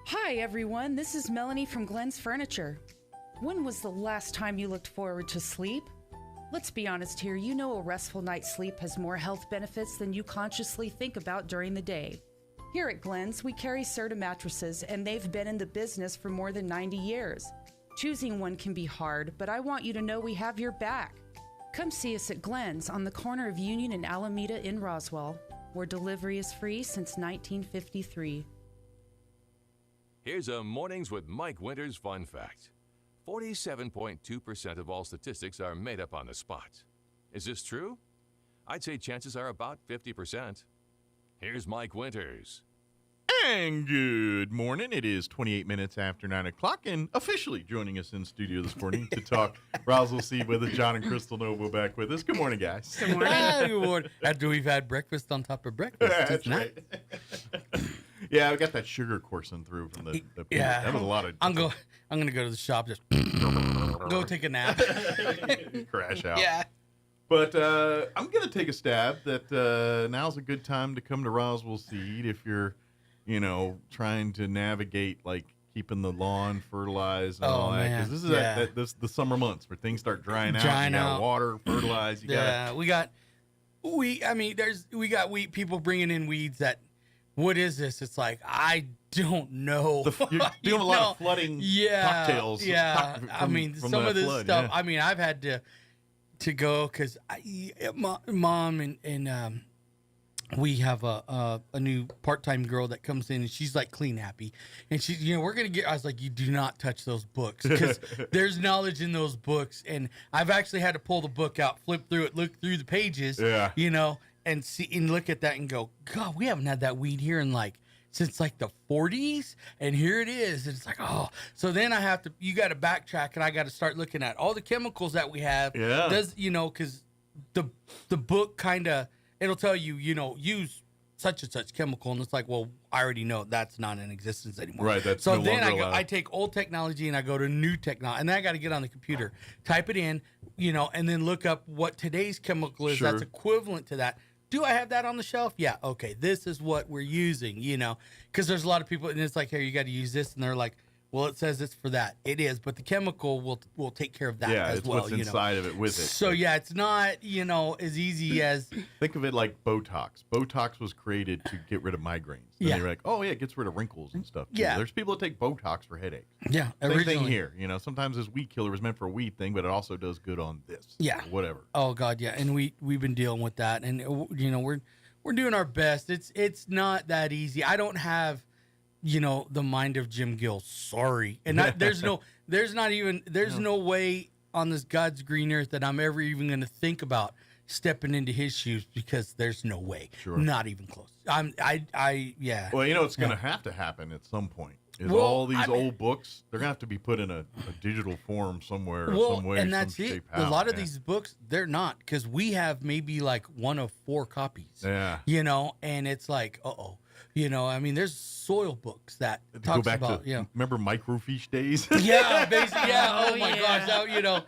Speaker 13: Hi, everyone. This is Melanie from Glenn's Furniture. When was the last time you looked forward to sleep? Let's be honest here. You know a restful night's sleep has more health benefits than you consciously think about during the day. Here at Glenn's, we carry Serta mattresses, and they've been in the business for more than 90 years. Choosing one can be hard, but I want you to know we have your back. Come see us at Glenn's on the corner of Union and Alameda in Roswell, where delivery is free since 1953.
Speaker 11: Here's a Mornings with Mike Winters fun fact. 47.2% of all statistics are made up on the spot. Is this true? I'd say chances are about 50%. Here's Mike Winters.
Speaker 2: And good morning. It is 28 minutes after 9 o'clock, and officially joining us in studio this morning to talk Roswell Seed Weather, John and Crystal Noble back with us. Good morning, guys.
Speaker 28: Good morning. Good morning. After we've had breakfast on top of breakfast.
Speaker 2: That's right. Yeah, I got that sugar coursing through from the
Speaker 28: yeah.
Speaker 2: That was a lot of.
Speaker 28: I'm going to go to the shop, just go take a nap,
Speaker 2: crash out.
Speaker 28: Yeah.
Speaker 2: But I'm going to take a stab that now's a good time to come to Roswell Seed if you're, trying to navigate like keeping the lawn fertilized and all that. Because this is this the summer months where things start drying out. You got water, fertilize.
Speaker 28: We got people bringing in weeds that. What is this? It's like, I don't know.
Speaker 2: You're doing a lot of flooding cocktails.
Speaker 28: Yeah.
Speaker 2: From
Speaker 28: some of this
Speaker 2: flood,
Speaker 28: stuff,
Speaker 2: yeah.
Speaker 28: I've had to go because mom and we have a new part-time girl that comes in and she's like clean happy. And she's, we're going to get, I was like, you do not touch those books because there's knowledge in those books. And I've actually had to pull the book out, flip through it, look through the pages, and see and look at that and go, God, we haven't had that weed here in since the 40s, and here it is. And it's like, oh, so then you got to backtrack, and I got to start looking at all the chemicals that we have.
Speaker 2: Yeah.
Speaker 28: Because the book kind of it'll tell you, use such and such chemical, and it's like, well, I already know that's not in existence anymore.
Speaker 2: Right. That's
Speaker 28: so
Speaker 2: no
Speaker 28: then
Speaker 2: longer allowed.
Speaker 28: I take old technology and I go to new technology, and then I got to get on the computer, type it in, and then look up what today's chemical is that's equivalent to that. Do I have that on the shelf? Yeah. Okay. This is what we're using, because there's a lot of people, and it's like, hey, you got to use this. And they're like, well, it says it's for that. It is, but the chemical will take care of that as well.
Speaker 2: Yeah, it's what's inside of it with it.
Speaker 28: So, it's not, as easy as.
Speaker 2: Think of it like Botox. Botox was created to get rid of migraines. And you're like, oh, yeah, it gets rid of wrinkles and stuff, too.
Speaker 28: Yeah.
Speaker 2: There's people that take Botox for headaches.
Speaker 28: Yeah,
Speaker 2: Same thing here. Sometimes this weed killer is meant for a weed thing, but it also does good on this.
Speaker 28: Yeah.
Speaker 2: Whatever.
Speaker 28: Oh, God, yeah. And we've been dealing with that. And, we're doing our best. It's not that easy. I don't have, the mind of Jim Gill. Sorry. And there's no way on this God's green earth that I'm ever even going to think about stepping into his shoes, because there's no way.
Speaker 2: Sure.
Speaker 28: Not even close. Yeah.
Speaker 2: Well, it's going to have to happen at some point. All these old books, they're going to have to be put in a digital form somewhere, some way,
Speaker 28: and that's
Speaker 2: some shape.
Speaker 28: A lot of these books, they're not, because we have maybe one of 4 copies.
Speaker 2: Yeah.
Speaker 28: And it's like, uh-oh. There's soil books that talks
Speaker 2: go back
Speaker 28: about,
Speaker 2: to, remember microfiche days?
Speaker 28: Yeah, basically, yeah. Oh my gosh, that,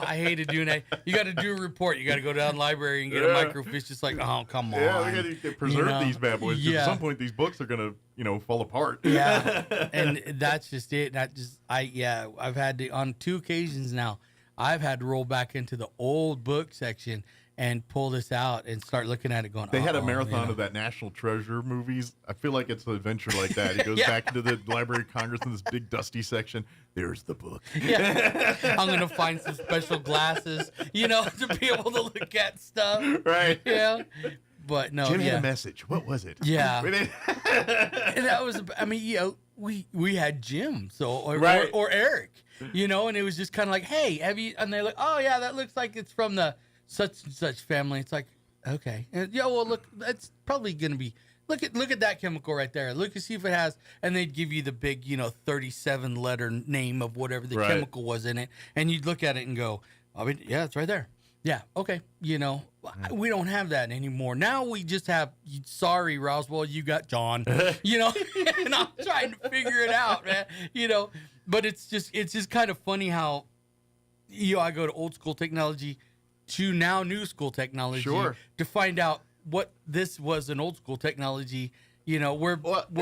Speaker 28: I hated doing that. You got to do a report. You got to go down to the library and get a microfiche. Just like, oh, come on.
Speaker 2: Yeah, we got to preserve these bad boys. Yeah. At some point, these books are going to, fall apart.
Speaker 28: Yeah, and that's just it. I've had to, on 2 occasions now, I've had to roll back into the old book section and pull this out and start looking at it going,
Speaker 2: they had a marathon of that National Treasure movies. I feel like it's an adventure like that. He goes back into the Library of Congress in this big dusty section. There's the book.
Speaker 28: Yeah. I'm going to find some special glasses, to be able to look at stuff.
Speaker 2: Right.
Speaker 28: Yeah. But no,
Speaker 2: Jim had a message. What was it?
Speaker 28: Yeah. And that was, we had Jim, or Eric, and it was just kind of like, hey, have you, and they're like, oh yeah, that looks like it's from the such and such family. It's like, okay. And, look, that's probably going to be, look at that chemical right there. Look and see if it has, and they'd give you the big, 37 letter name of whatever the chemical was in it. And you'd look at it and go, yeah, it's right there. Yeah. Okay. We don't have that anymore. Now we just have, sorry, Roswell, you got John, and I'm trying to figure it out, man, but it's just kind of funny how, I go to old school technology to now new school technology to find out what this was an old school technology, where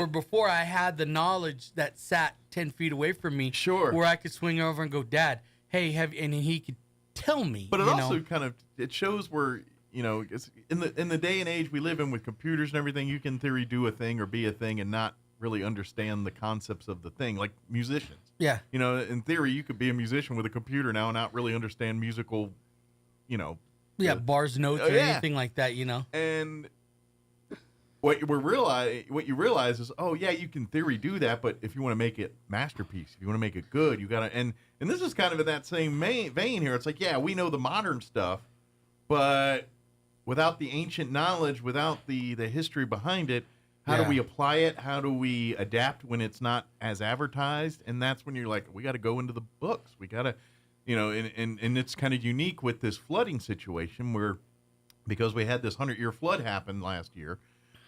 Speaker 28: before I had the knowledge that sat 10 feet away from me, where I could swing over and go, Dad, hey, and he could tell me.
Speaker 2: But it also kind of, it shows where, it's in the day and age we live in with computers and everything, you can in theory do a thing or be a thing and not really understand the concepts of the thing, like musicians.
Speaker 28: Yeah.
Speaker 2: In theory, you could be a musician with a computer now and not really understand musical,
Speaker 28: bars, notes, or anything like that,
Speaker 2: And what you realize is, oh yeah, you can theory do that, but if you want to make it masterpiece, if you want to make it good, you gotta. And this is kind of in that same vein here. It's like, yeah, we know the modern stuff, but without the ancient knowledge, without the history behind it, how do we apply it? How do we adapt when it's not as advertised? And that's when you're like, we got to go into the books. We got to, and it's kind of unique with this flooding situation where, because we had this 100-year flood happen last year,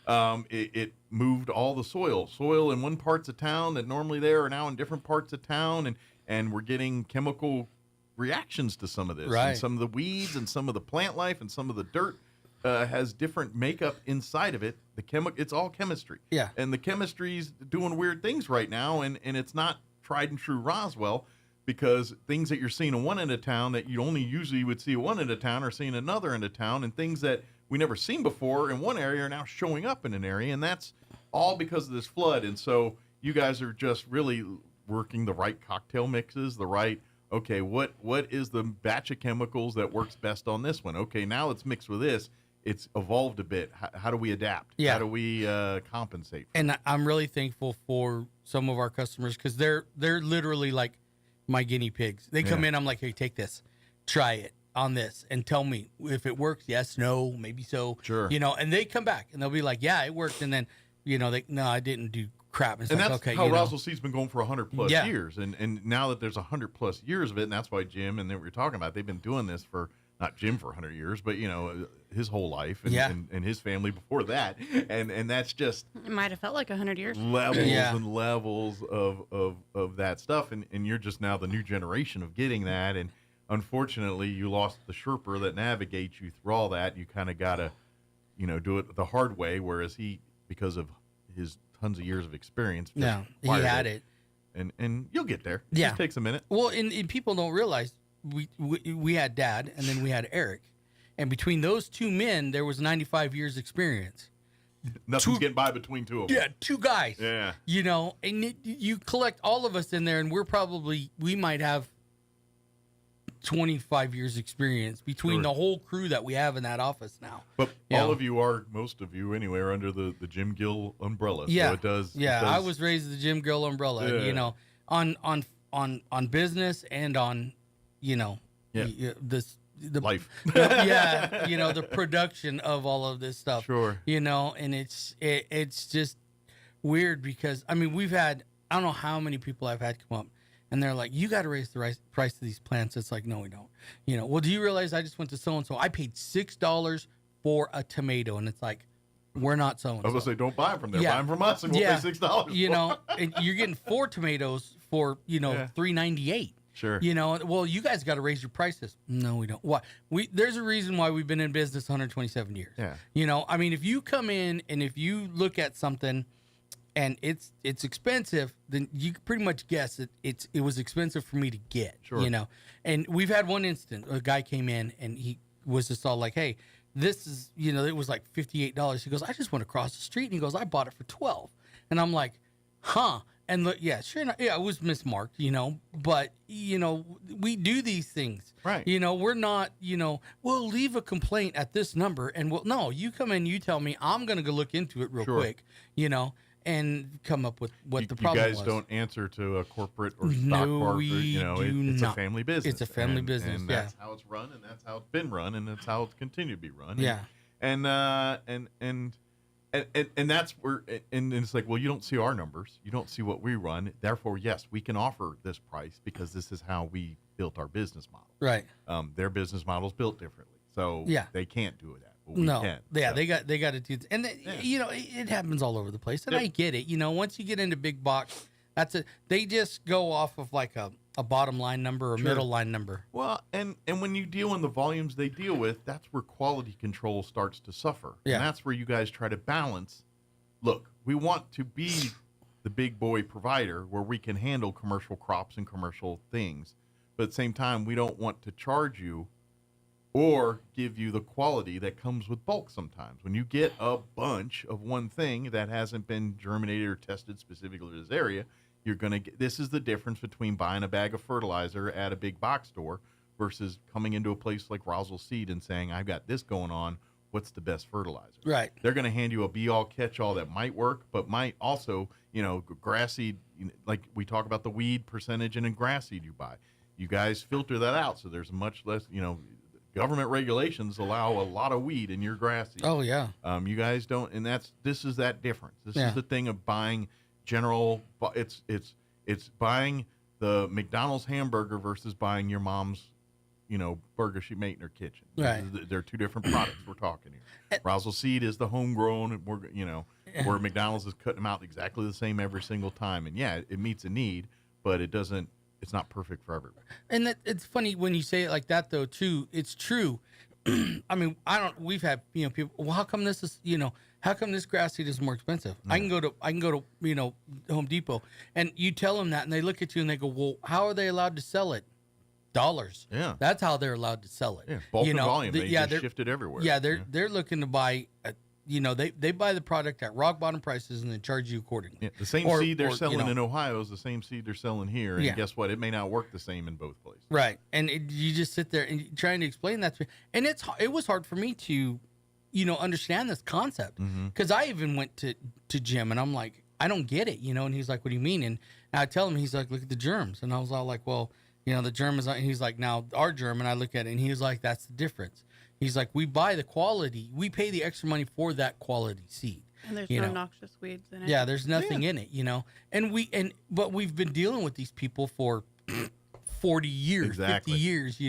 Speaker 2: it moved all the soil in one parts of town that normally there are now in different parts of town, and we're getting chemical reactions to some of this,
Speaker 28: right.
Speaker 2: And some of the weeds and some of the plant life and some of the dirt has different makeup inside of it. It's all chemistry.
Speaker 28: Yeah.
Speaker 2: And the chemistry's doing weird things right now, and it's not tried and true Roswell, because things that you're seeing in one end of town that you only usually would see at one end of town are seeing another end of town, and things that we never seen before in one area are now showing up in an area, and that's all because of this flood. And so you guys are just really working the right cocktail mixes, the right, okay, what is the batch of chemicals that works best on this one? Okay, now it's mixed with this. It's evolved a bit. How do we adapt?
Speaker 28: Yeah.
Speaker 2: How do we compensate?
Speaker 28: And I'm really thankful for some of our customers, because they're literally like my guinea pigs. They come in, I'm like, hey, take this, try it on this, and tell me if it works. Yes, no, maybe so.
Speaker 2: Sure.
Speaker 28: And they come back and they'll be like, yeah, it worked. And then, no, I didn't do crap.
Speaker 2: And
Speaker 28: like,
Speaker 2: that's
Speaker 28: okay,
Speaker 2: how Roswell Seed's been going for 100+
Speaker 28: Yeah.
Speaker 2: years. And now that there's 100+ years of it, and that's why Jim and then we were talking about, they've been doing this for, not Jim for 100 years, but his whole life and his family before that. And that's just
Speaker 20: It might have felt like 100 years.
Speaker 2: levels and levels of that stuff. And you're just now the new generation of getting that. And unfortunately, you lost the Sherpa that navigates you through all that. You kind of got to, do it the hard way. Whereas he, because of his tons of years of experience,
Speaker 28: he had it.
Speaker 2: And you'll get there. It
Speaker 28: Yeah.
Speaker 2: just takes a minute.
Speaker 28: Well, and people don't realize we had Dad, and then we had Eric. And between those two men, there was 95 years experience.
Speaker 2: Nothing's getting by between two of them.
Speaker 28: Yeah, two guys.
Speaker 2: Yeah.
Speaker 28: And you collect all of us in there, and we might have 25 years experience between the whole crew that we have in that office now.
Speaker 2: But most of you anyway, are under the Jim Gill umbrella.
Speaker 28: Yeah.
Speaker 2: So it does.
Speaker 28: Yeah, I was raised the Jim Gill umbrella,
Speaker 2: Yeah.
Speaker 28: On business and on, the
Speaker 2: life.
Speaker 28: The production of all of this stuff.
Speaker 2: Sure.
Speaker 28: And it's just weird because, we've had, I don't know how many people I've had come up and they're like, you got to raise the price of these plants. It's like, no, we don't. Well, do you realize I just went to so-and-so, I paid $6 for a tomato, and it's like, we're not so-and-so.
Speaker 2: I was going to say, don't buy them from there. Buy them from us, and we'll pay $6.
Speaker 28: And you're getting 4 tomatoes for, $3.98.
Speaker 2: Sure.
Speaker 28: Well, you guys got to raise your prices. No, we don't. Why? There's a reason why we've been in business 127 years.
Speaker 2: Yeah.
Speaker 28: If you come in and if you look at something and it's expensive, then you can pretty much guess that it was expensive for me to get.
Speaker 2: Sure.
Speaker 28: And we've had one instant, a guy came in and he was just all like, hey, this is, it was like $58. He goes, I just went across the street, and he goes, I bought it for $12. And I'm like, huh? And look, yeah, sure enough, it was mismarked, but, we do these things.
Speaker 2: Right.
Speaker 28: We're not, we'll leave a complaint at this number, and no, you come in, you tell me, I'm going to go look into it real quick, and come up with what the problem was.
Speaker 2: You guys don't answer to a corporate or stock market. It's a family business.
Speaker 28: It's a family business,
Speaker 2: and that's how it's run, and that's how it's been run, and that's how it's continued to be run.
Speaker 28: Yeah.
Speaker 2: And that's where, and it's like, well, you don't see our numbers. You don't see what we run. Therefore, yes, we can offer this price because this is how we built our business model.
Speaker 28: Right.
Speaker 2: Their business model's built differently. So they can't do that. But we can.
Speaker 28: Yeah,
Speaker 2: So,
Speaker 28: they got to do, and it happens all over the place. And I get it. Once you get into big box, that's it. They just go off of like a bottom line number or middle line number.
Speaker 2: Well, and when you deal in the volumes they deal with, that's where quality control starts to suffer.
Speaker 28: Yeah.
Speaker 2: And that's where you guys try to balance. Look, we want to be the big boy provider where we can handle commercial crops and commercial things. But at the same time, we don't want to charge you or give you the quality that comes with bulk sometimes. When you get a bunch of one thing that hasn't been germinated or tested specifically to this area, you're going to get, this is the difference between buying a bag of fertilizer at a big box store versus coming into a place like Roswell Seed and saying, I've got this going on, what's the best fertilizer.
Speaker 28: Right.
Speaker 2: They're going to hand you a be-all, catch-all that might work, but might also, grass seed, like we talk about the weed percentage in a grass seed you buy. You guys filter that out, so there's much less, government regulations allow a lot of weed in your grass seed.
Speaker 28: Oh, yeah.
Speaker 2: You guys don't, and this is that difference. This
Speaker 28: Yeah.
Speaker 2: is the thing of buying general, it's buying the McDonald's hamburger versus buying your mom's, burger she made in her kitchen.
Speaker 28: Right.
Speaker 2: They're two different products we're talking here. Roswell seed is the homegrown, where McDonald's is cutting them out exactly the same every single time. And yeah, it meets a need, but it's not perfect for everyone.
Speaker 28: And it's funny when you say it like that, though, too. It's true. I mean, we've had, people, well, how come this is, how come this grass seed is more expensive? I can go to, Home Depot, and you tell them that, and they look at you and they go, well, how are they allowed to sell it? Dollars.
Speaker 2: Yeah.
Speaker 28: That's how they're allowed to sell it.
Speaker 2: Yeah. Bulk and volume. They just shift it everywhere.
Speaker 28: Yeah. They're looking to buy, they buy the product at rock bottom prices and then charge you accordingly.
Speaker 2: Yeah. The same seed they're selling in Ohio is the same seed they're selling here. And guess what? It may not work the same in both places.
Speaker 28: Right. And you just sit there and trying to explain that to me. And it was hard for me to, understand this concept. Because I even went to Jim and I'm like, I don't get it, And he's like, what do you mean? And I tell him, he's like, look at the germs. And I was all like, well, the germ is, and he's like, now our germ, and I look at it, and he's like, that's the difference. He's like, we buy the quality, we pay the extra money for that quality seed.
Speaker 20: And there's no noxious weeds in it.
Speaker 28: Yeah, there's nothing in it, but we've been dealing with these people for 40 years, 50 years,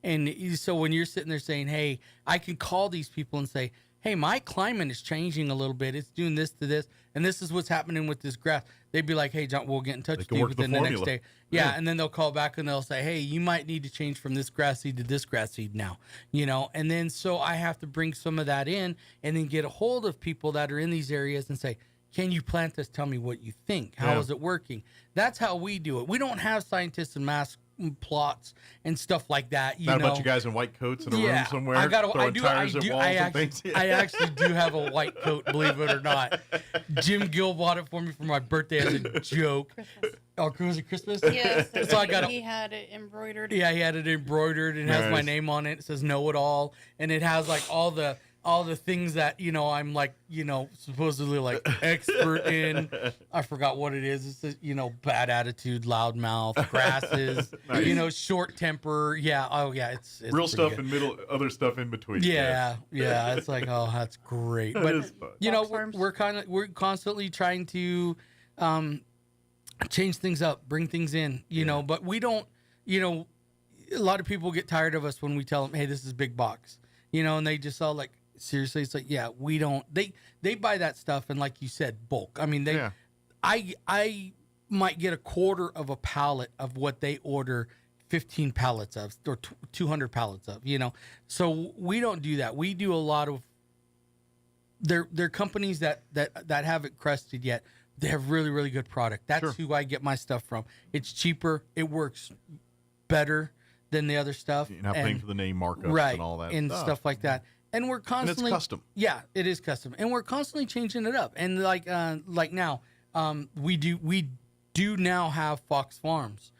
Speaker 28: And so when you're sitting there saying, hey, I can call these people and say, hey, my climate is changing a little bit. It's doing this to this, and this is what's happening with this grass. They'd be like, hey, John, we'll get in touch with you within the next day. Yeah, and then they'll call back and they'll say, hey, you might need to change from this grass seed to this grass seed now, And then so I have to bring some of that in and then get a hold of people that are in these areas and say, can you plant this? Tell me what you think. How is it working? That's how we do it. We don't have scientists and mass plots and stuff like that.
Speaker 2: Not a bunch of guys in white coats in a room somewhere throwing tires at walls and things.
Speaker 28: I actually do have a white coat, believe it or not. Jim Gill bought it for me for my birthday as a joke. Oh, was it Christmas?
Speaker 20: Yes.
Speaker 28: So
Speaker 20: he had it embroidered.
Speaker 28: Yeah, he had it embroidered and has my name on it. It says know it all. And it has like all the things that, I'm like, supposedly like expert in. I forgot what it is. It's, bad attitude, loud mouth, grasses,
Speaker 2: Nice.
Speaker 28: short temper. Yeah. Oh, yeah. It's
Speaker 2: real stuff in middle, other stuff in between.
Speaker 28: Yeah. Yeah. It's like, oh, that's great.
Speaker 2: That is fun.
Speaker 28: We're constantly trying to change things up, bring things in, but we don't, a lot of people get tired of us when we tell them, hey, this is big box, and they just all like, seriously, it's like, yeah, we don't. They buy that stuff, and like you said, bulk. I mean, I might get a quarter of a pallet of what they order 15 pallets of, or 200 pallets of. So we don't do that. We do a lot of. They're companies that haven't crested yet. They have really, really good product. That's who I get my stuff from. It's cheaper. It works better than the other stuff.
Speaker 2: You're not paying for the name markups and all that
Speaker 28: and stuff like that. And we're constantly,
Speaker 2: and it's custom.
Speaker 28: Yeah, it is custom, and we're constantly changing it up. And like now, we do now have Fox Farms.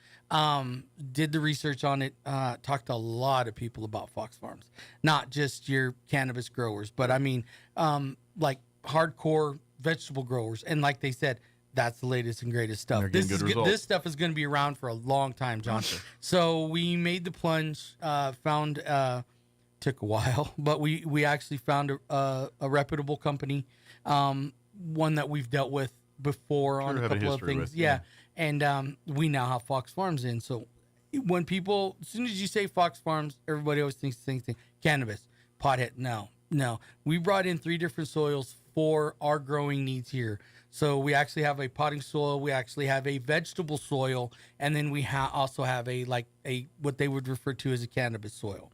Speaker 28: Did the research on it. Talked to a lot of people about Fox Farms, not just your cannabis growers, but I mean, like hardcore vegetable growers. And like they said, that's the latest and greatest stuff. This stuff is going to be around for a long time, John. So we made the plunge. Found. Took a while, but we actually found a reputable company, one that we've dealt with before on a couple of things. And we now have Fox Farms in. So when people, as soon as you say Fox Farms, everybody always thinks the same thing. Cannabis, pothead. No. We brought in 3 different soils for our growing needs here. So we actually have a potting soil, we actually have a vegetable soil, and then we also have a what they would refer to as a cannabis soil.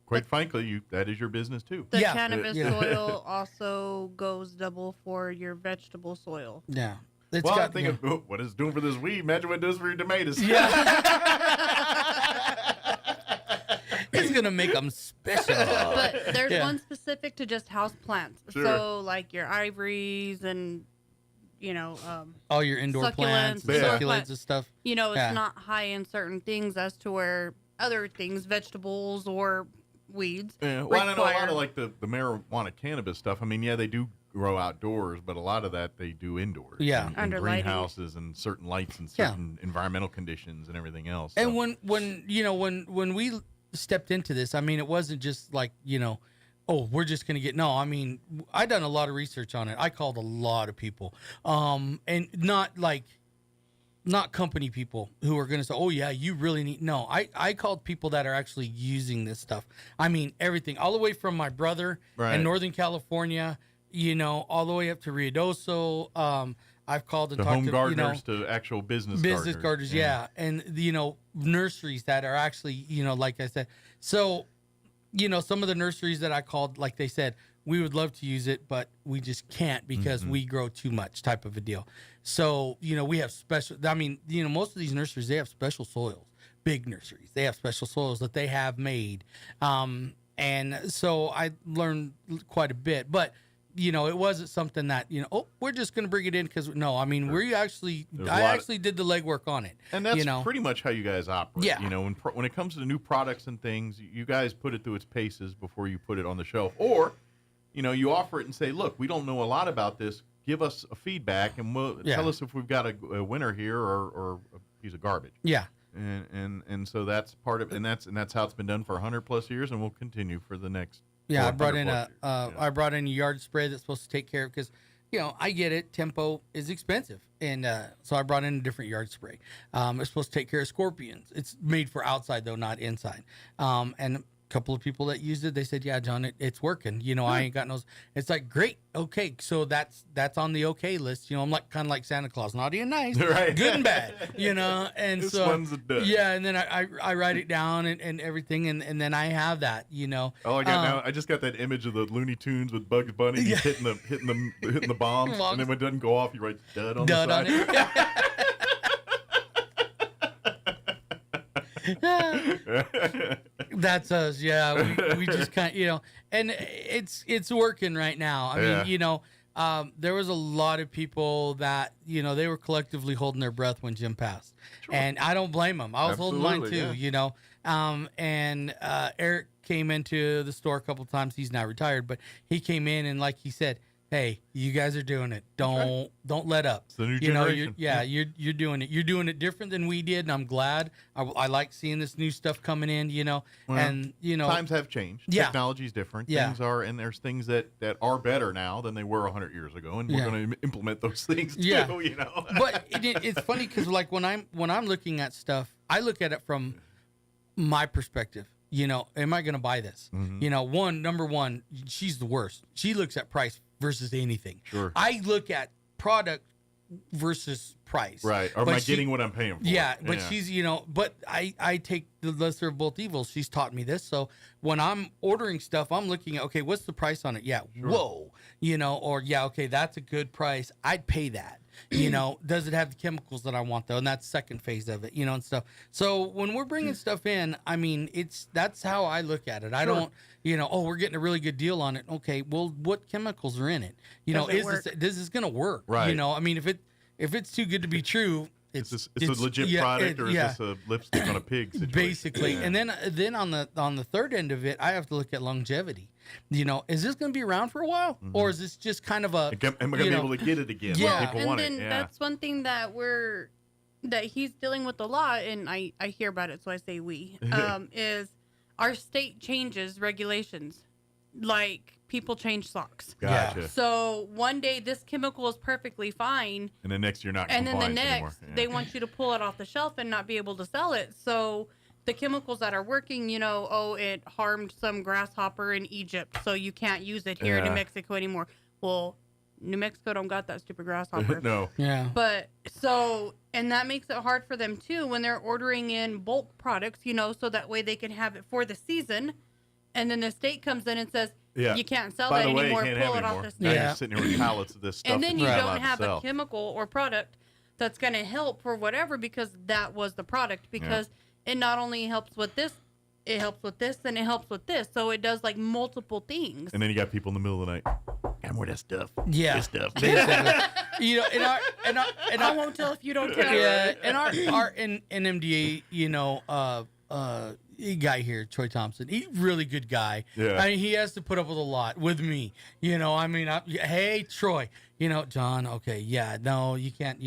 Speaker 2: Quite frankly, that is your business too.
Speaker 20: The cannabis soil also goes double for your vegetable soil.
Speaker 2: Yeah. I think of what it's doing for this weed. Imagine what it does for your tomatoes.
Speaker 28: Yeah. It's going to make them special.
Speaker 20: But there's one specific to just house plants.
Speaker 28: Sure.
Speaker 20: So like your ivories and,
Speaker 28: all your indoor plants, succulents and stuff.
Speaker 20: It's not high in certain things as to where other things, vegetables or weeds.
Speaker 2: Yeah, well, I don't know, a lot of like the marijuana cannabis stuff. I mean, yeah, they do grow outdoors, but a lot of that they do indoors.
Speaker 28: Yeah.
Speaker 2: in
Speaker 20: Under lighting.
Speaker 2: greenhouses and certain lights and certain environmental conditions and everything else.
Speaker 28: And
Speaker 2: so.
Speaker 28: when we stepped into this, I mean, it wasn't just like, oh, we're just going to get, no, I mean, I done a lot of research on it. I called a lot of people, and not company people who are going to say, oh yeah, you really need, no, I called people that are actually using this stuff. I mean, everything, all the way from my brother in Northern California, all the way up to Ruidoso. I've called and
Speaker 2: to
Speaker 28: talked
Speaker 2: home
Speaker 28: to
Speaker 2: gardeners to actual business
Speaker 28: gardeners, yeah. And nurseries that are actually, like I said, so some of the nurseries that I called, like they said, we would love to use it, but we just can't because we grow too much, type of a deal. So we have special, I mean, most of these nurseries, they have special soils. Big nurseries, they have special soils that they have made, and so I learned quite a bit, but it wasn't something that, we're just going to bring it in because, no, I mean, I actually did the legwork on it.
Speaker 2: And that's pretty much how you guys operate.
Speaker 28: Yeah.
Speaker 2: When it comes to new products and things, you guys put it through its paces before you put it on the shelf. Or, you offer it and say, look, we don't know a lot about this. Give us a feedback and tell us if we've got a winner here or a piece of garbage.
Speaker 28: Yeah.
Speaker 2: And so that's part of it. And that's how it's been done for 100+ years and will continue for the next.
Speaker 28: Yeah, I brought in I brought in a yard spray that's supposed to take care of, because, I get it. Tempo is expensive, and so I brought in a different yard spray. It's supposed to take care of scorpions. It's made for outside though, not inside. And a couple of people that used it, they said, "Yeah, John, it's working." I ain't got no. It's like, great, okay, so that's on the okay list. I'm like kind of like Santa Claus, naughty and nice,
Speaker 2: right.
Speaker 28: good and bad. And
Speaker 2: this
Speaker 28: so
Speaker 2: one's a dud.
Speaker 28: yeah, and then I write it down and everything, and then I have that.
Speaker 2: Oh, I just got that image of the Looney Tunes with Bugs Bunny hitting the bombs, and then when it doesn't go off, he writes dud on the side.
Speaker 28: On it. That's us, yeah. We just kind of, and it's working right now. I mean, there was a lot of people that they were collectively holding their breath when Jim passed, and I don't blame them. I was holding mine too, And Eric came into the store a couple times. He's now retired, but he came in and, like he said, hey, you guys are doing it. Don't let up.
Speaker 2: It's the new generation.
Speaker 28: You're doing it. You're doing it different than we did, and I'm glad. I like seeing this new stuff coming in.
Speaker 2: Times have changed.
Speaker 28: Yeah.
Speaker 2: Technology's different.
Speaker 28: Yeah.
Speaker 2: Things are, and there's things that are better now than they were 100 years ago, and we're going to implement those things too.
Speaker 28: Yeah. But it's funny because, like, when I'm looking at stuff, I look at it from my perspective. Am I going to buy this? Number one, she's the worst. She looks at price versus anything.
Speaker 2: Sure.
Speaker 28: I look at product versus price.
Speaker 2: Right. Or am I getting what I'm paying for?
Speaker 28: Yeah, but she's, but I take the lesser of both evils. She's taught me this. So when I'm ordering stuff, I'm looking at, okay, what's the price on it? Yeah. Sure. Whoa. Or yeah, okay, that's a good price. I'd pay that. Does it have the chemicals that I want though? And that's second phase of it, and stuff. So when we're bringing stuff in, I mean, that's how I look at it. I don't, we're getting a really good deal on it. Okay, well, what chemicals are in it? Is this going to work?
Speaker 2: Right.
Speaker 28: I mean, if it's too good to be true,
Speaker 2: it's a legit product, or is this a lipstick on a pig situation?
Speaker 28: Basically. And then on the third end of it, I have to look at longevity. Is this going to be around for a while, or is this just kind of a?
Speaker 2: Am I going to be able to get it again?
Speaker 28: Yeah,
Speaker 2: when people want it.
Speaker 20: That's one thing that he's dealing with a lot, and I hear about it, so I say we. Is our state changes regulations, like people change socks.
Speaker 2: Gotcha.
Speaker 20: So one day this chemical is perfectly fine,
Speaker 2: and the next you're not.
Speaker 20: And then the
Speaker 2: next
Speaker 20: they want you to pull it off the shelf and not be able to sell it. So the chemicals that are working, it harmed some grasshopper in Egypt, so you can't use it here in New Mexico anymore. Well, New Mexico don't got that stupid grasshopper.
Speaker 2: No.
Speaker 28: Yeah.
Speaker 20: But and that makes it hard for them too when they're ordering in bulk products, so that way they can have it for the season. And then the state comes in and says, you can't sell that anymore. Pull it off the
Speaker 2: Now
Speaker 20: state.
Speaker 2: you're sitting here with pallets of this stuff.
Speaker 20: And then you
Speaker 2: that
Speaker 20: don't have a chemical or product that's going to help for whatever, because that was the product. Because it not only helps with this, it helps with this, and it helps with this. So it does like multiple things.
Speaker 2: And then you got people in the middle of the night. And more that stuff.
Speaker 28: Yeah.
Speaker 2: This stuff.
Speaker 28: I
Speaker 20: won't tell if you don't tell.
Speaker 28: Yeah, and our NMDA, guy here, Troy Thompson. He's a really good guy.
Speaker 2: Yeah.
Speaker 28: I mean, he has to put up with a lot with me. Hey, Troy. John, okay, yeah, no, you can't,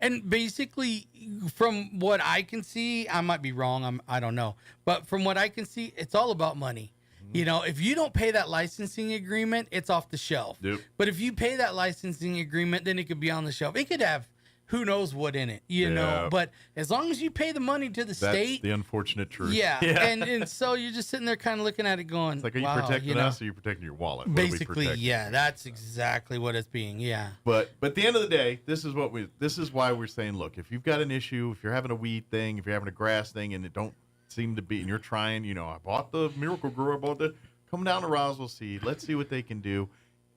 Speaker 28: And basically, from what I can see, I might be wrong, I don't know. But from what I can see, it's all about money. If you don't pay that licensing agreement, it's off the shelf.
Speaker 2: Yep.
Speaker 28: But if you pay that licensing agreement, then it could be on the shelf. It could have who knows what in it, know. But as long as you pay the money to the state.
Speaker 2: That's the unfortunate truth.
Speaker 28: Yeah. And so you're just sitting there kind of looking at it going,
Speaker 2: it's like, are you protecting us or are you protecting your wallet? What
Speaker 28: basically, yeah, that's exactly what it's being. Yeah.
Speaker 2: But at the end of the day, this is why we're saying, look, if you've got an issue, if you're having a weed thing, if you're having a grass thing, and it don't seem to be, and you're trying, I bought the Miracle Grower, come down to Roswell Seed. Let's see what they can do.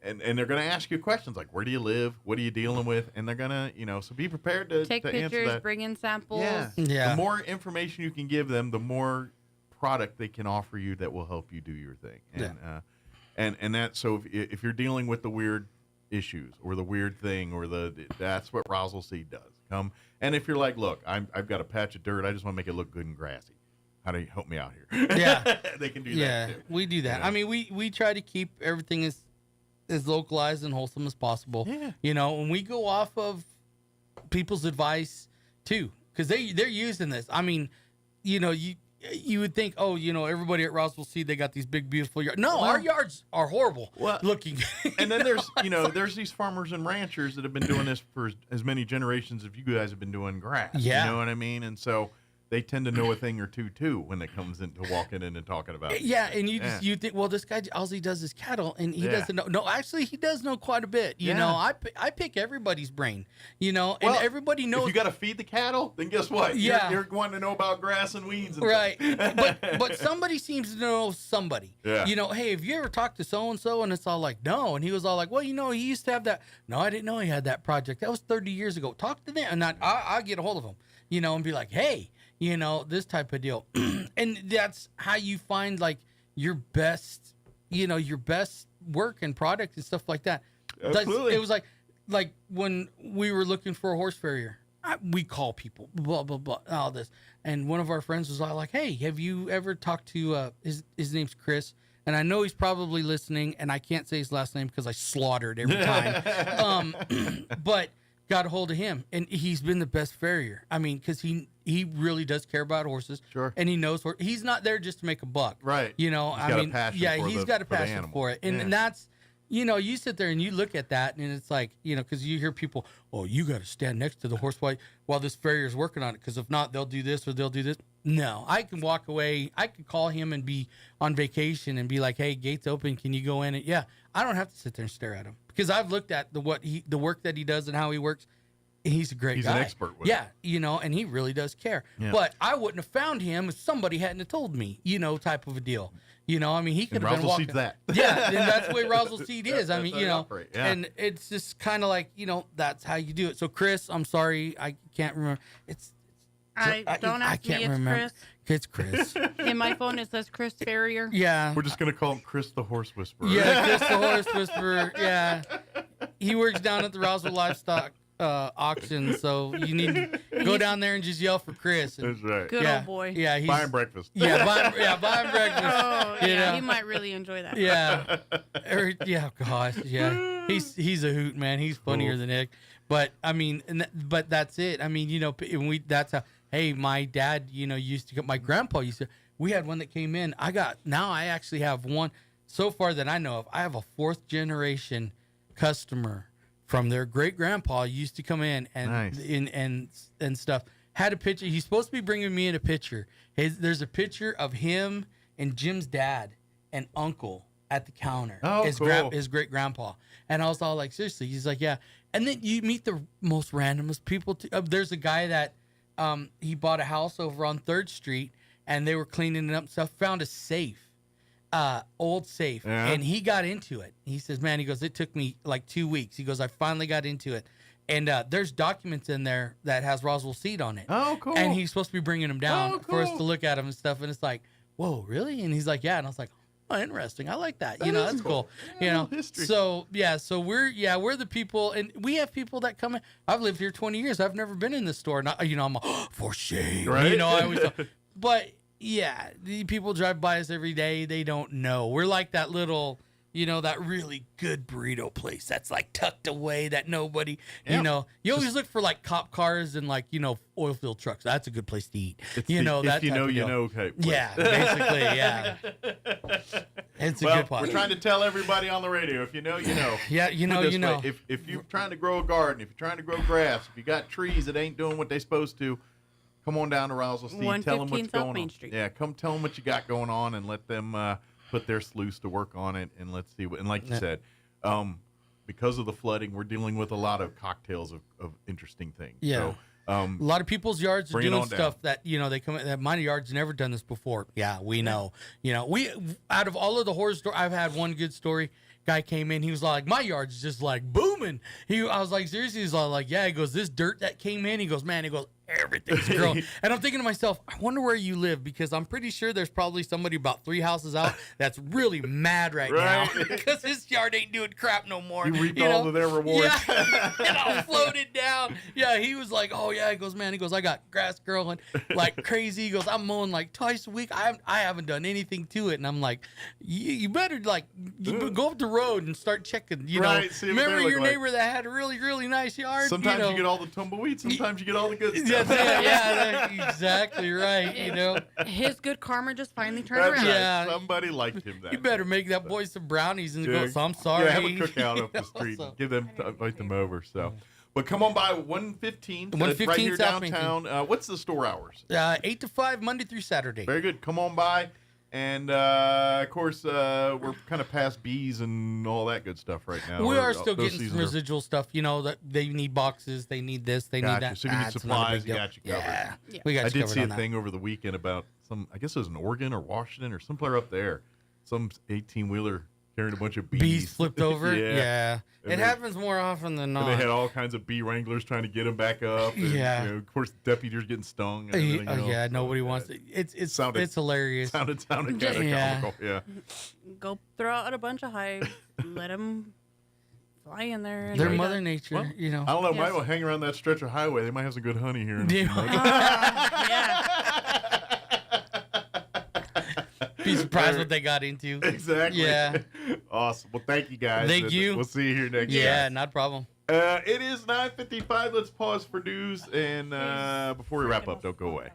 Speaker 2: And they're going to ask you questions like, where do you live? What are you dealing with? And they're going to, so be prepared to
Speaker 20: take
Speaker 2: to
Speaker 20: pictures,
Speaker 2: answer that.
Speaker 20: bring in samples.
Speaker 28: Yeah.
Speaker 2: The more information you can give them, the more product they can offer you that will help you do your thing. And and that, so if you're dealing with the weird issues or the weird thing or that's what Roswell Seed does. Come. And if you're like, look, I've got a patch of dirt. I just want to make it look good and grassy. How do you help me out here?
Speaker 28: Yeah.
Speaker 2: They can do that.
Speaker 28: Yeah,
Speaker 2: too.
Speaker 28: we do that. I mean, we try to keep everything as localized and wholesome as possible.
Speaker 2: Yeah.
Speaker 28: And we go off of people's advice too, because they're using this. I mean, you would think, everybody at Roswell Seed, they got these big, beautiful yards. No, our yards are horrible looking.
Speaker 2: And then there's, there's these farmers and ranchers that have been doing this for as many generations as you guys have been doing grass.
Speaker 28: Yeah.
Speaker 2: You know what I mean? And so they tend to know a thing or two too when it comes into walking in and talking about it.
Speaker 28: Yeah, and you think, well, this guy all he does is cattle, and he doesn't know. No, actually, he does know quite a bit. You know, I pick everybody's brain. And everybody knows.
Speaker 2: If you got to feed the cattle, then guess what?
Speaker 28: Yeah,
Speaker 2: you're wanting to know about grass and weeds. And
Speaker 28: right. but somebody seems to know somebody.
Speaker 2: Yeah.
Speaker 28: Hey, have you ever talked to so and so? And it's all like, no. And he was all like, well, he used to have that. No, I didn't know he had that project. That was 30 years ago. Talk to them, and I'll get a hold of him. And be like, hey. This type of deal. And that's how you find like your best work and product and stuff like that.
Speaker 2: Absolutely.
Speaker 28: It was like when we were looking for a horse farrier, we call people, blah, blah, blah, all this. And one of our friends was all like, hey, have you ever talked to, his name's Chris. And I know he's probably listening, and I can't say his last name because I slaughtered every time. But got a hold of him, and he's been the best farrier. I mean, because he really does care about horses.
Speaker 2: Sure.
Speaker 28: And he knows he's not there just to make a buck.
Speaker 2: Right.
Speaker 28: He's
Speaker 2: got a passion
Speaker 28: for it. And that's, you sit there and you look at that, and it's like, because you hear people, oh, you got to stand next to the horse while this farrier's working on it, because if not, they'll do this or they'll do this. No, I can walk away. I can call him and be on vacation and be like, hey, gate's open. Can you go in? And yeah, I don't have to sit there and stare at him, because I've looked at the work that he does and how he works. He's a great guy.
Speaker 2: He's an expert with it.
Speaker 28: And he really does care.
Speaker 2: Yeah.
Speaker 28: But I wouldn't have found him if somebody hadn't have told me, type of a deal. I mean, he could have been walking.
Speaker 2: Seed's that.
Speaker 28: Yeah, and that's the way Roswell Seed is. I mean,
Speaker 2: operate. Yeah.
Speaker 28: And it's just kind of like, that's how you do it. So, Chris, I'm sorry, I can't remember.
Speaker 20: Don't ask me, it's Chris.
Speaker 28: It's Chris.
Speaker 20: In my phone, it says Chris Farrier.
Speaker 28: Yeah.
Speaker 2: We're just going to call him Chris the Horse Whisperer.
Speaker 28: Yeah, Chris the Horse Whisperer. Yeah. He works down at the Roswell Livestock auction, so you need to go down there and just yell for Chris.
Speaker 2: That's right.
Speaker 20: Good old boy.
Speaker 28: Yeah,
Speaker 2: buy him breakfast.
Speaker 28: Yeah, buy him breakfast.
Speaker 20: Oh, yeah, he might really enjoy that.
Speaker 28: Yeah. Gosh, yeah. He's a hoot, man. He's funnier than Nick. But I mean, but that's it. I mean, that's how. Hey, my dad, used to. My grandpa used to. We had one that came in. I actually have one so far that I know of. I have a 4th generation customer from their great grandpa used to come in and
Speaker 2: nice.
Speaker 28: and stuff. Had a picture. He's supposed to be bringing me in a picture. There's a picture of him and Jim's dad and uncle at the counter.
Speaker 2: Oh, cool.
Speaker 28: His great grandpa. And I was all like, seriously? He's like, yeah. And then you meet the most randomest people. There's a guy that he bought a house over on 3rd Street, and they were cleaning it up and stuff. Found a safe. Old safe, and he got into it. He says, man, he goes, it took me like 2 weeks. He goes, I finally got into it. And there's documents in there that has Roswell Seed on it.
Speaker 2: Oh, cool.
Speaker 28: And he's supposed to be bringing them down for us to look at them and stuff. And it's like, whoa, really? And he's like, yeah. And I was like, oh, interesting. I like that. That's cool.
Speaker 2: History.
Speaker 28: So we're the people, and we have people that come in. I've lived here 20 years. I've never been in this store. Not, I'm for shame.
Speaker 2: Right?
Speaker 28: I always, but Yeah, the people drive by us every day. They don't know. We're like that little, that really good burrito place that's like tucked away that nobody, you always look for like cop cars and like, oil field trucks. That's a good place to eat.
Speaker 2: If you know type place.
Speaker 28: Yeah, basically, yeah. It's a good place.
Speaker 2: We're trying to tell everybody on the radio, if you know, you know.
Speaker 28: Yeah, you know.
Speaker 2: If you're trying to grow a garden, if you're trying to grow grass, if you got trees that ain't doing what they're supposed to, come on down to Roswell, Steve. Tell them what's going on.
Speaker 20: Street.
Speaker 2: Yeah, come tell them what you got going on and let them put their sleuths to work on it, and let's see what. And like you said, because of the flooding, we're dealing with a lot of cocktails of interesting things.
Speaker 28: Yeah.
Speaker 2: So,
Speaker 28: a lot of people's yards are doing stuff that they come. That my yard's never done this before. Yeah, we know. We out of all of the horror stories, I've had one good story. Guy came in, he was like, my yard's just like booming. I was like, seriously? He's like, yeah. He goes, this dirt that came in. He goes, man. He goes, everything's growing. And I'm thinking to myself, I wonder where you live, because I'm pretty sure there's probably somebody about 3 houses out that's really mad right now because his yard ain't doing crap no more.
Speaker 2: You reaped all of their rewards.
Speaker 28: Yeah, and I floated down. Yeah, he was like, oh yeah. He goes, man. He goes, I got grass growing like crazy. He goes, I'm mowing like twice a week. I haven't done anything to it. And I'm like, you better like go up the road and start checking. Remember your neighbor that had a really, really nice yard?
Speaker 2: Sometimes you get all the tumbleweeds. Sometimes you get all the good stuff.
Speaker 28: Yeah, exactly right.
Speaker 20: His good karma just finally turned
Speaker 2: That's
Speaker 20: around.
Speaker 2: right.
Speaker 28: Yeah.
Speaker 2: Somebody liked him. That
Speaker 28: You better make that boy some brownies and go. So I'm sorry.
Speaker 2: Yeah, have a cookout up the street. And invite them over. So, but come on by 115.
Speaker 28: 115
Speaker 2: right here
Speaker 28: South
Speaker 2: downtown. What's the store hours?
Speaker 28: 8 to 5 Monday through Saturday.
Speaker 2: Very good. Come on by. And, of course, we're kind of past bees and all that good stuff right now.
Speaker 28: We are still getting some residual stuff. That they need boxes, they need this, they need that.
Speaker 2: So if you need supplies, you got you covered.
Speaker 28: Yeah. We got you
Speaker 2: I did
Speaker 28: covered
Speaker 2: see
Speaker 28: on
Speaker 2: a thing over the weekend about I guess it was in Oregon or Washington or somewhere up there. Some 18-wheeler carrying a bunch of bees.
Speaker 28: Bees flipped over?
Speaker 2: Yeah.
Speaker 28: It happens more often than not.
Speaker 2: And they had all kinds of bee wranglers trying to get them back up. And, of course, deputies getting stung. And everything else.
Speaker 28: Yeah, nobody wants it. It's hilarious.
Speaker 2: Sounded kind of comical. Yeah.
Speaker 20: Go throw out a bunch of hives. Let them fly in there. And
Speaker 28: They're Mother Nature,
Speaker 2: I don't know. Might well hang around that stretch of highway. They might have some good honey here.
Speaker 28: Be surprised what they got into.
Speaker 2: Exactly.
Speaker 28: Yeah.
Speaker 2: Awesome. Well, thank you guys.
Speaker 28: Thank you.
Speaker 2: We'll see you here next
Speaker 28: Yeah,
Speaker 2: time.
Speaker 28: not a problem.
Speaker 2: It is 9:55. Let's pause for news. And before we wrap up, don't go away.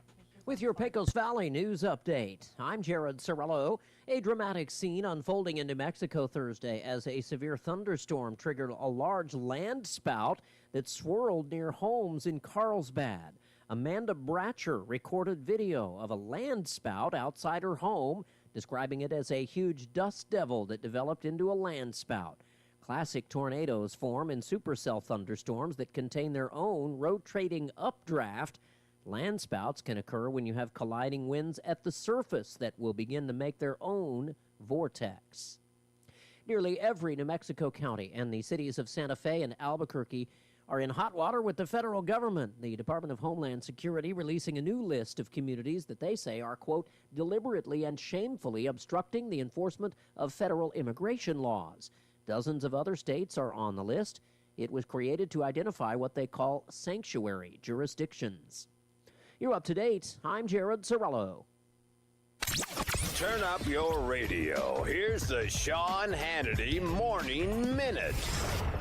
Speaker 1: With your Pecos Valley news update, I'm Jared Cirillo. A dramatic scene unfolding in New Mexico Thursday as a severe thunderstorm triggered a large land spout that swirled near homes in Carlsbad. Amanda Bratcher recorded video of a land spout outside her home, describing it as a huge dust devil that developed into a land spout. Classic tornadoes form in supercell thunderstorms that contain their own rotating updraft. Land spouts can occur when you have colliding winds at the surface that will begin to make their own vortex. Nearly every New Mexico county and the cities of Santa Fe and Albuquerque are in hot water with the federal government. The Department of Homeland Security releasing a new list of communities that they say are, quote, deliberately and shamefully obstructing the enforcement of federal immigration laws. Dozens of other states are on the list. It was created to identify what they call sanctuary jurisdictions. You're up to date. I'm Jared Cirillo.
Speaker 8: Turn up your radio. Here's the Sean Hannity Morning Minute.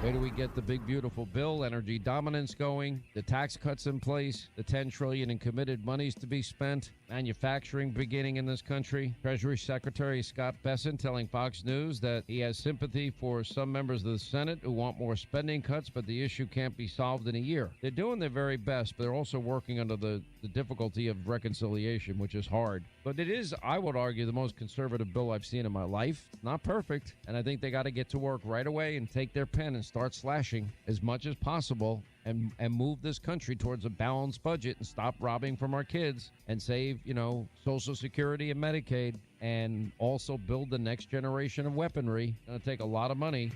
Speaker 19: Where do we get the big, beautiful bill? Energy dominance going, the tax cuts in place, the $10 trillion in committed monies to be spent, manufacturing beginning in this country. Treasury Secretary Scott Bessent telling Fox News that he has sympathy for some members of the Senate who want more spending cuts, but the issue can't be solved in a year. They're doing their very best, but they're also working under the difficulty of reconciliation, which is hard. But it is, I would argue, the most conservative bill I've seen in my life. It's not perfect, and I think they got to get to work right away and take their pen and start slashing as much as possible and move this country towards a balanced budget and stop robbing from our kids and save, Social Security and Medicaid, and also build the next generation of weaponry. It's going to take a lot of money.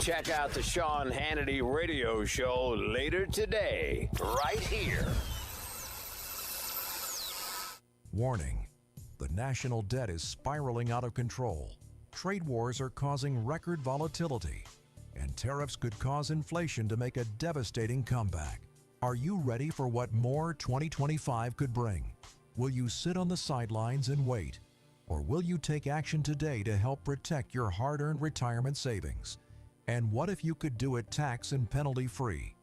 Speaker 8: Check out the Sean Hannity radio show later today, right here.
Speaker 21: Warning. The national debt is spiraling out of control. Trade wars are causing record volatility, and tariffs could cause inflation to make a devastating comeback. Are you ready for what more 2025 could bring? Will you sit on the sidelines and wait? Or will you take action today to help protect your hard-earned retirement savings? And what if you could do it tax and penalty-free?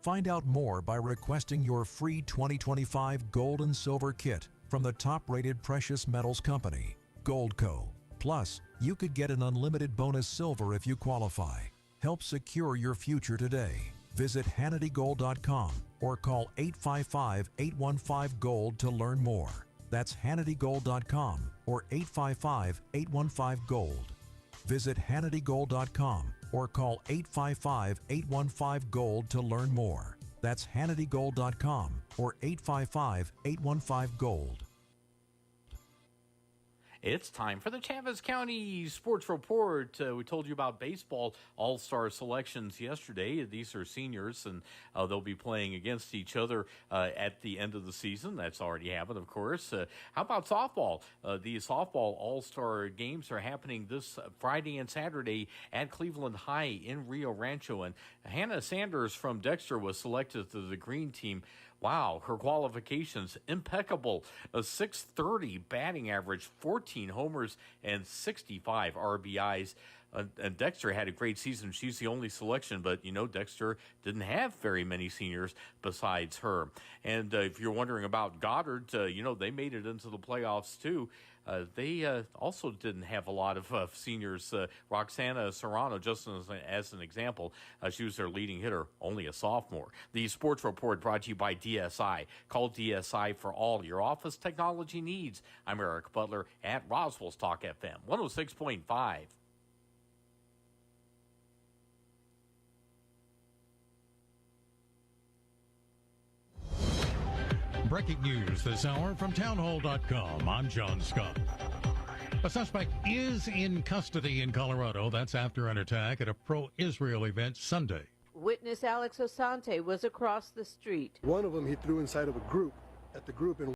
Speaker 21: Find out more by requesting your free 2025 Gold and Silver Kit from the top-rated precious metals company, Goldco. Plus, you could get an unlimited bonus silver if you qualify. Help secure your future today. Visit HannityGold.com or call 855-815-GOLD to learn more. That's HannityGold.com or 855-815-GOLD. Visit HannityGold.com or call 855-815-GOLD to learn more. That's HannityGold.com or 855-815-GOLD.
Speaker 9: It's time for the Chaves County Sports Report. We told you about baseball all-star selections yesterday. These are seniors, and they'll be playing against each other at the end of the season. That's already happened, of course. How about softball? The softball all-star games are happening this Friday and Saturday at Cleveland High in Rio Rancho. And Hannah Sanders from Dexter was selected to the green team. Wow, her qualifications, impeccable. A 630 batting average, 14 homers, and 65 RBIs. And Dexter had a great season. She's the only selection, but, Dexter didn't have very many seniors besides her. And if you're wondering about Goddard, they made it into the playoffs, too. They also didn't have a lot of seniors. Roxana Serrano, just as an example, she was their leading hitter, only a sophomore. The Sports Report brought to you by DSI. Call DSI for all your office technology needs. I'm Eric Butler at Roswell's Talk FM, 106.5.
Speaker 14: Breaking news this hour from townhall.com. I'm John Scott. A suspect is in custody in Colorado. That's after an attack at a pro-Israel event Sunday.
Speaker 22: Witness Alex Osante was across the street.
Speaker 23: One of them he threw inside of a group. At the group in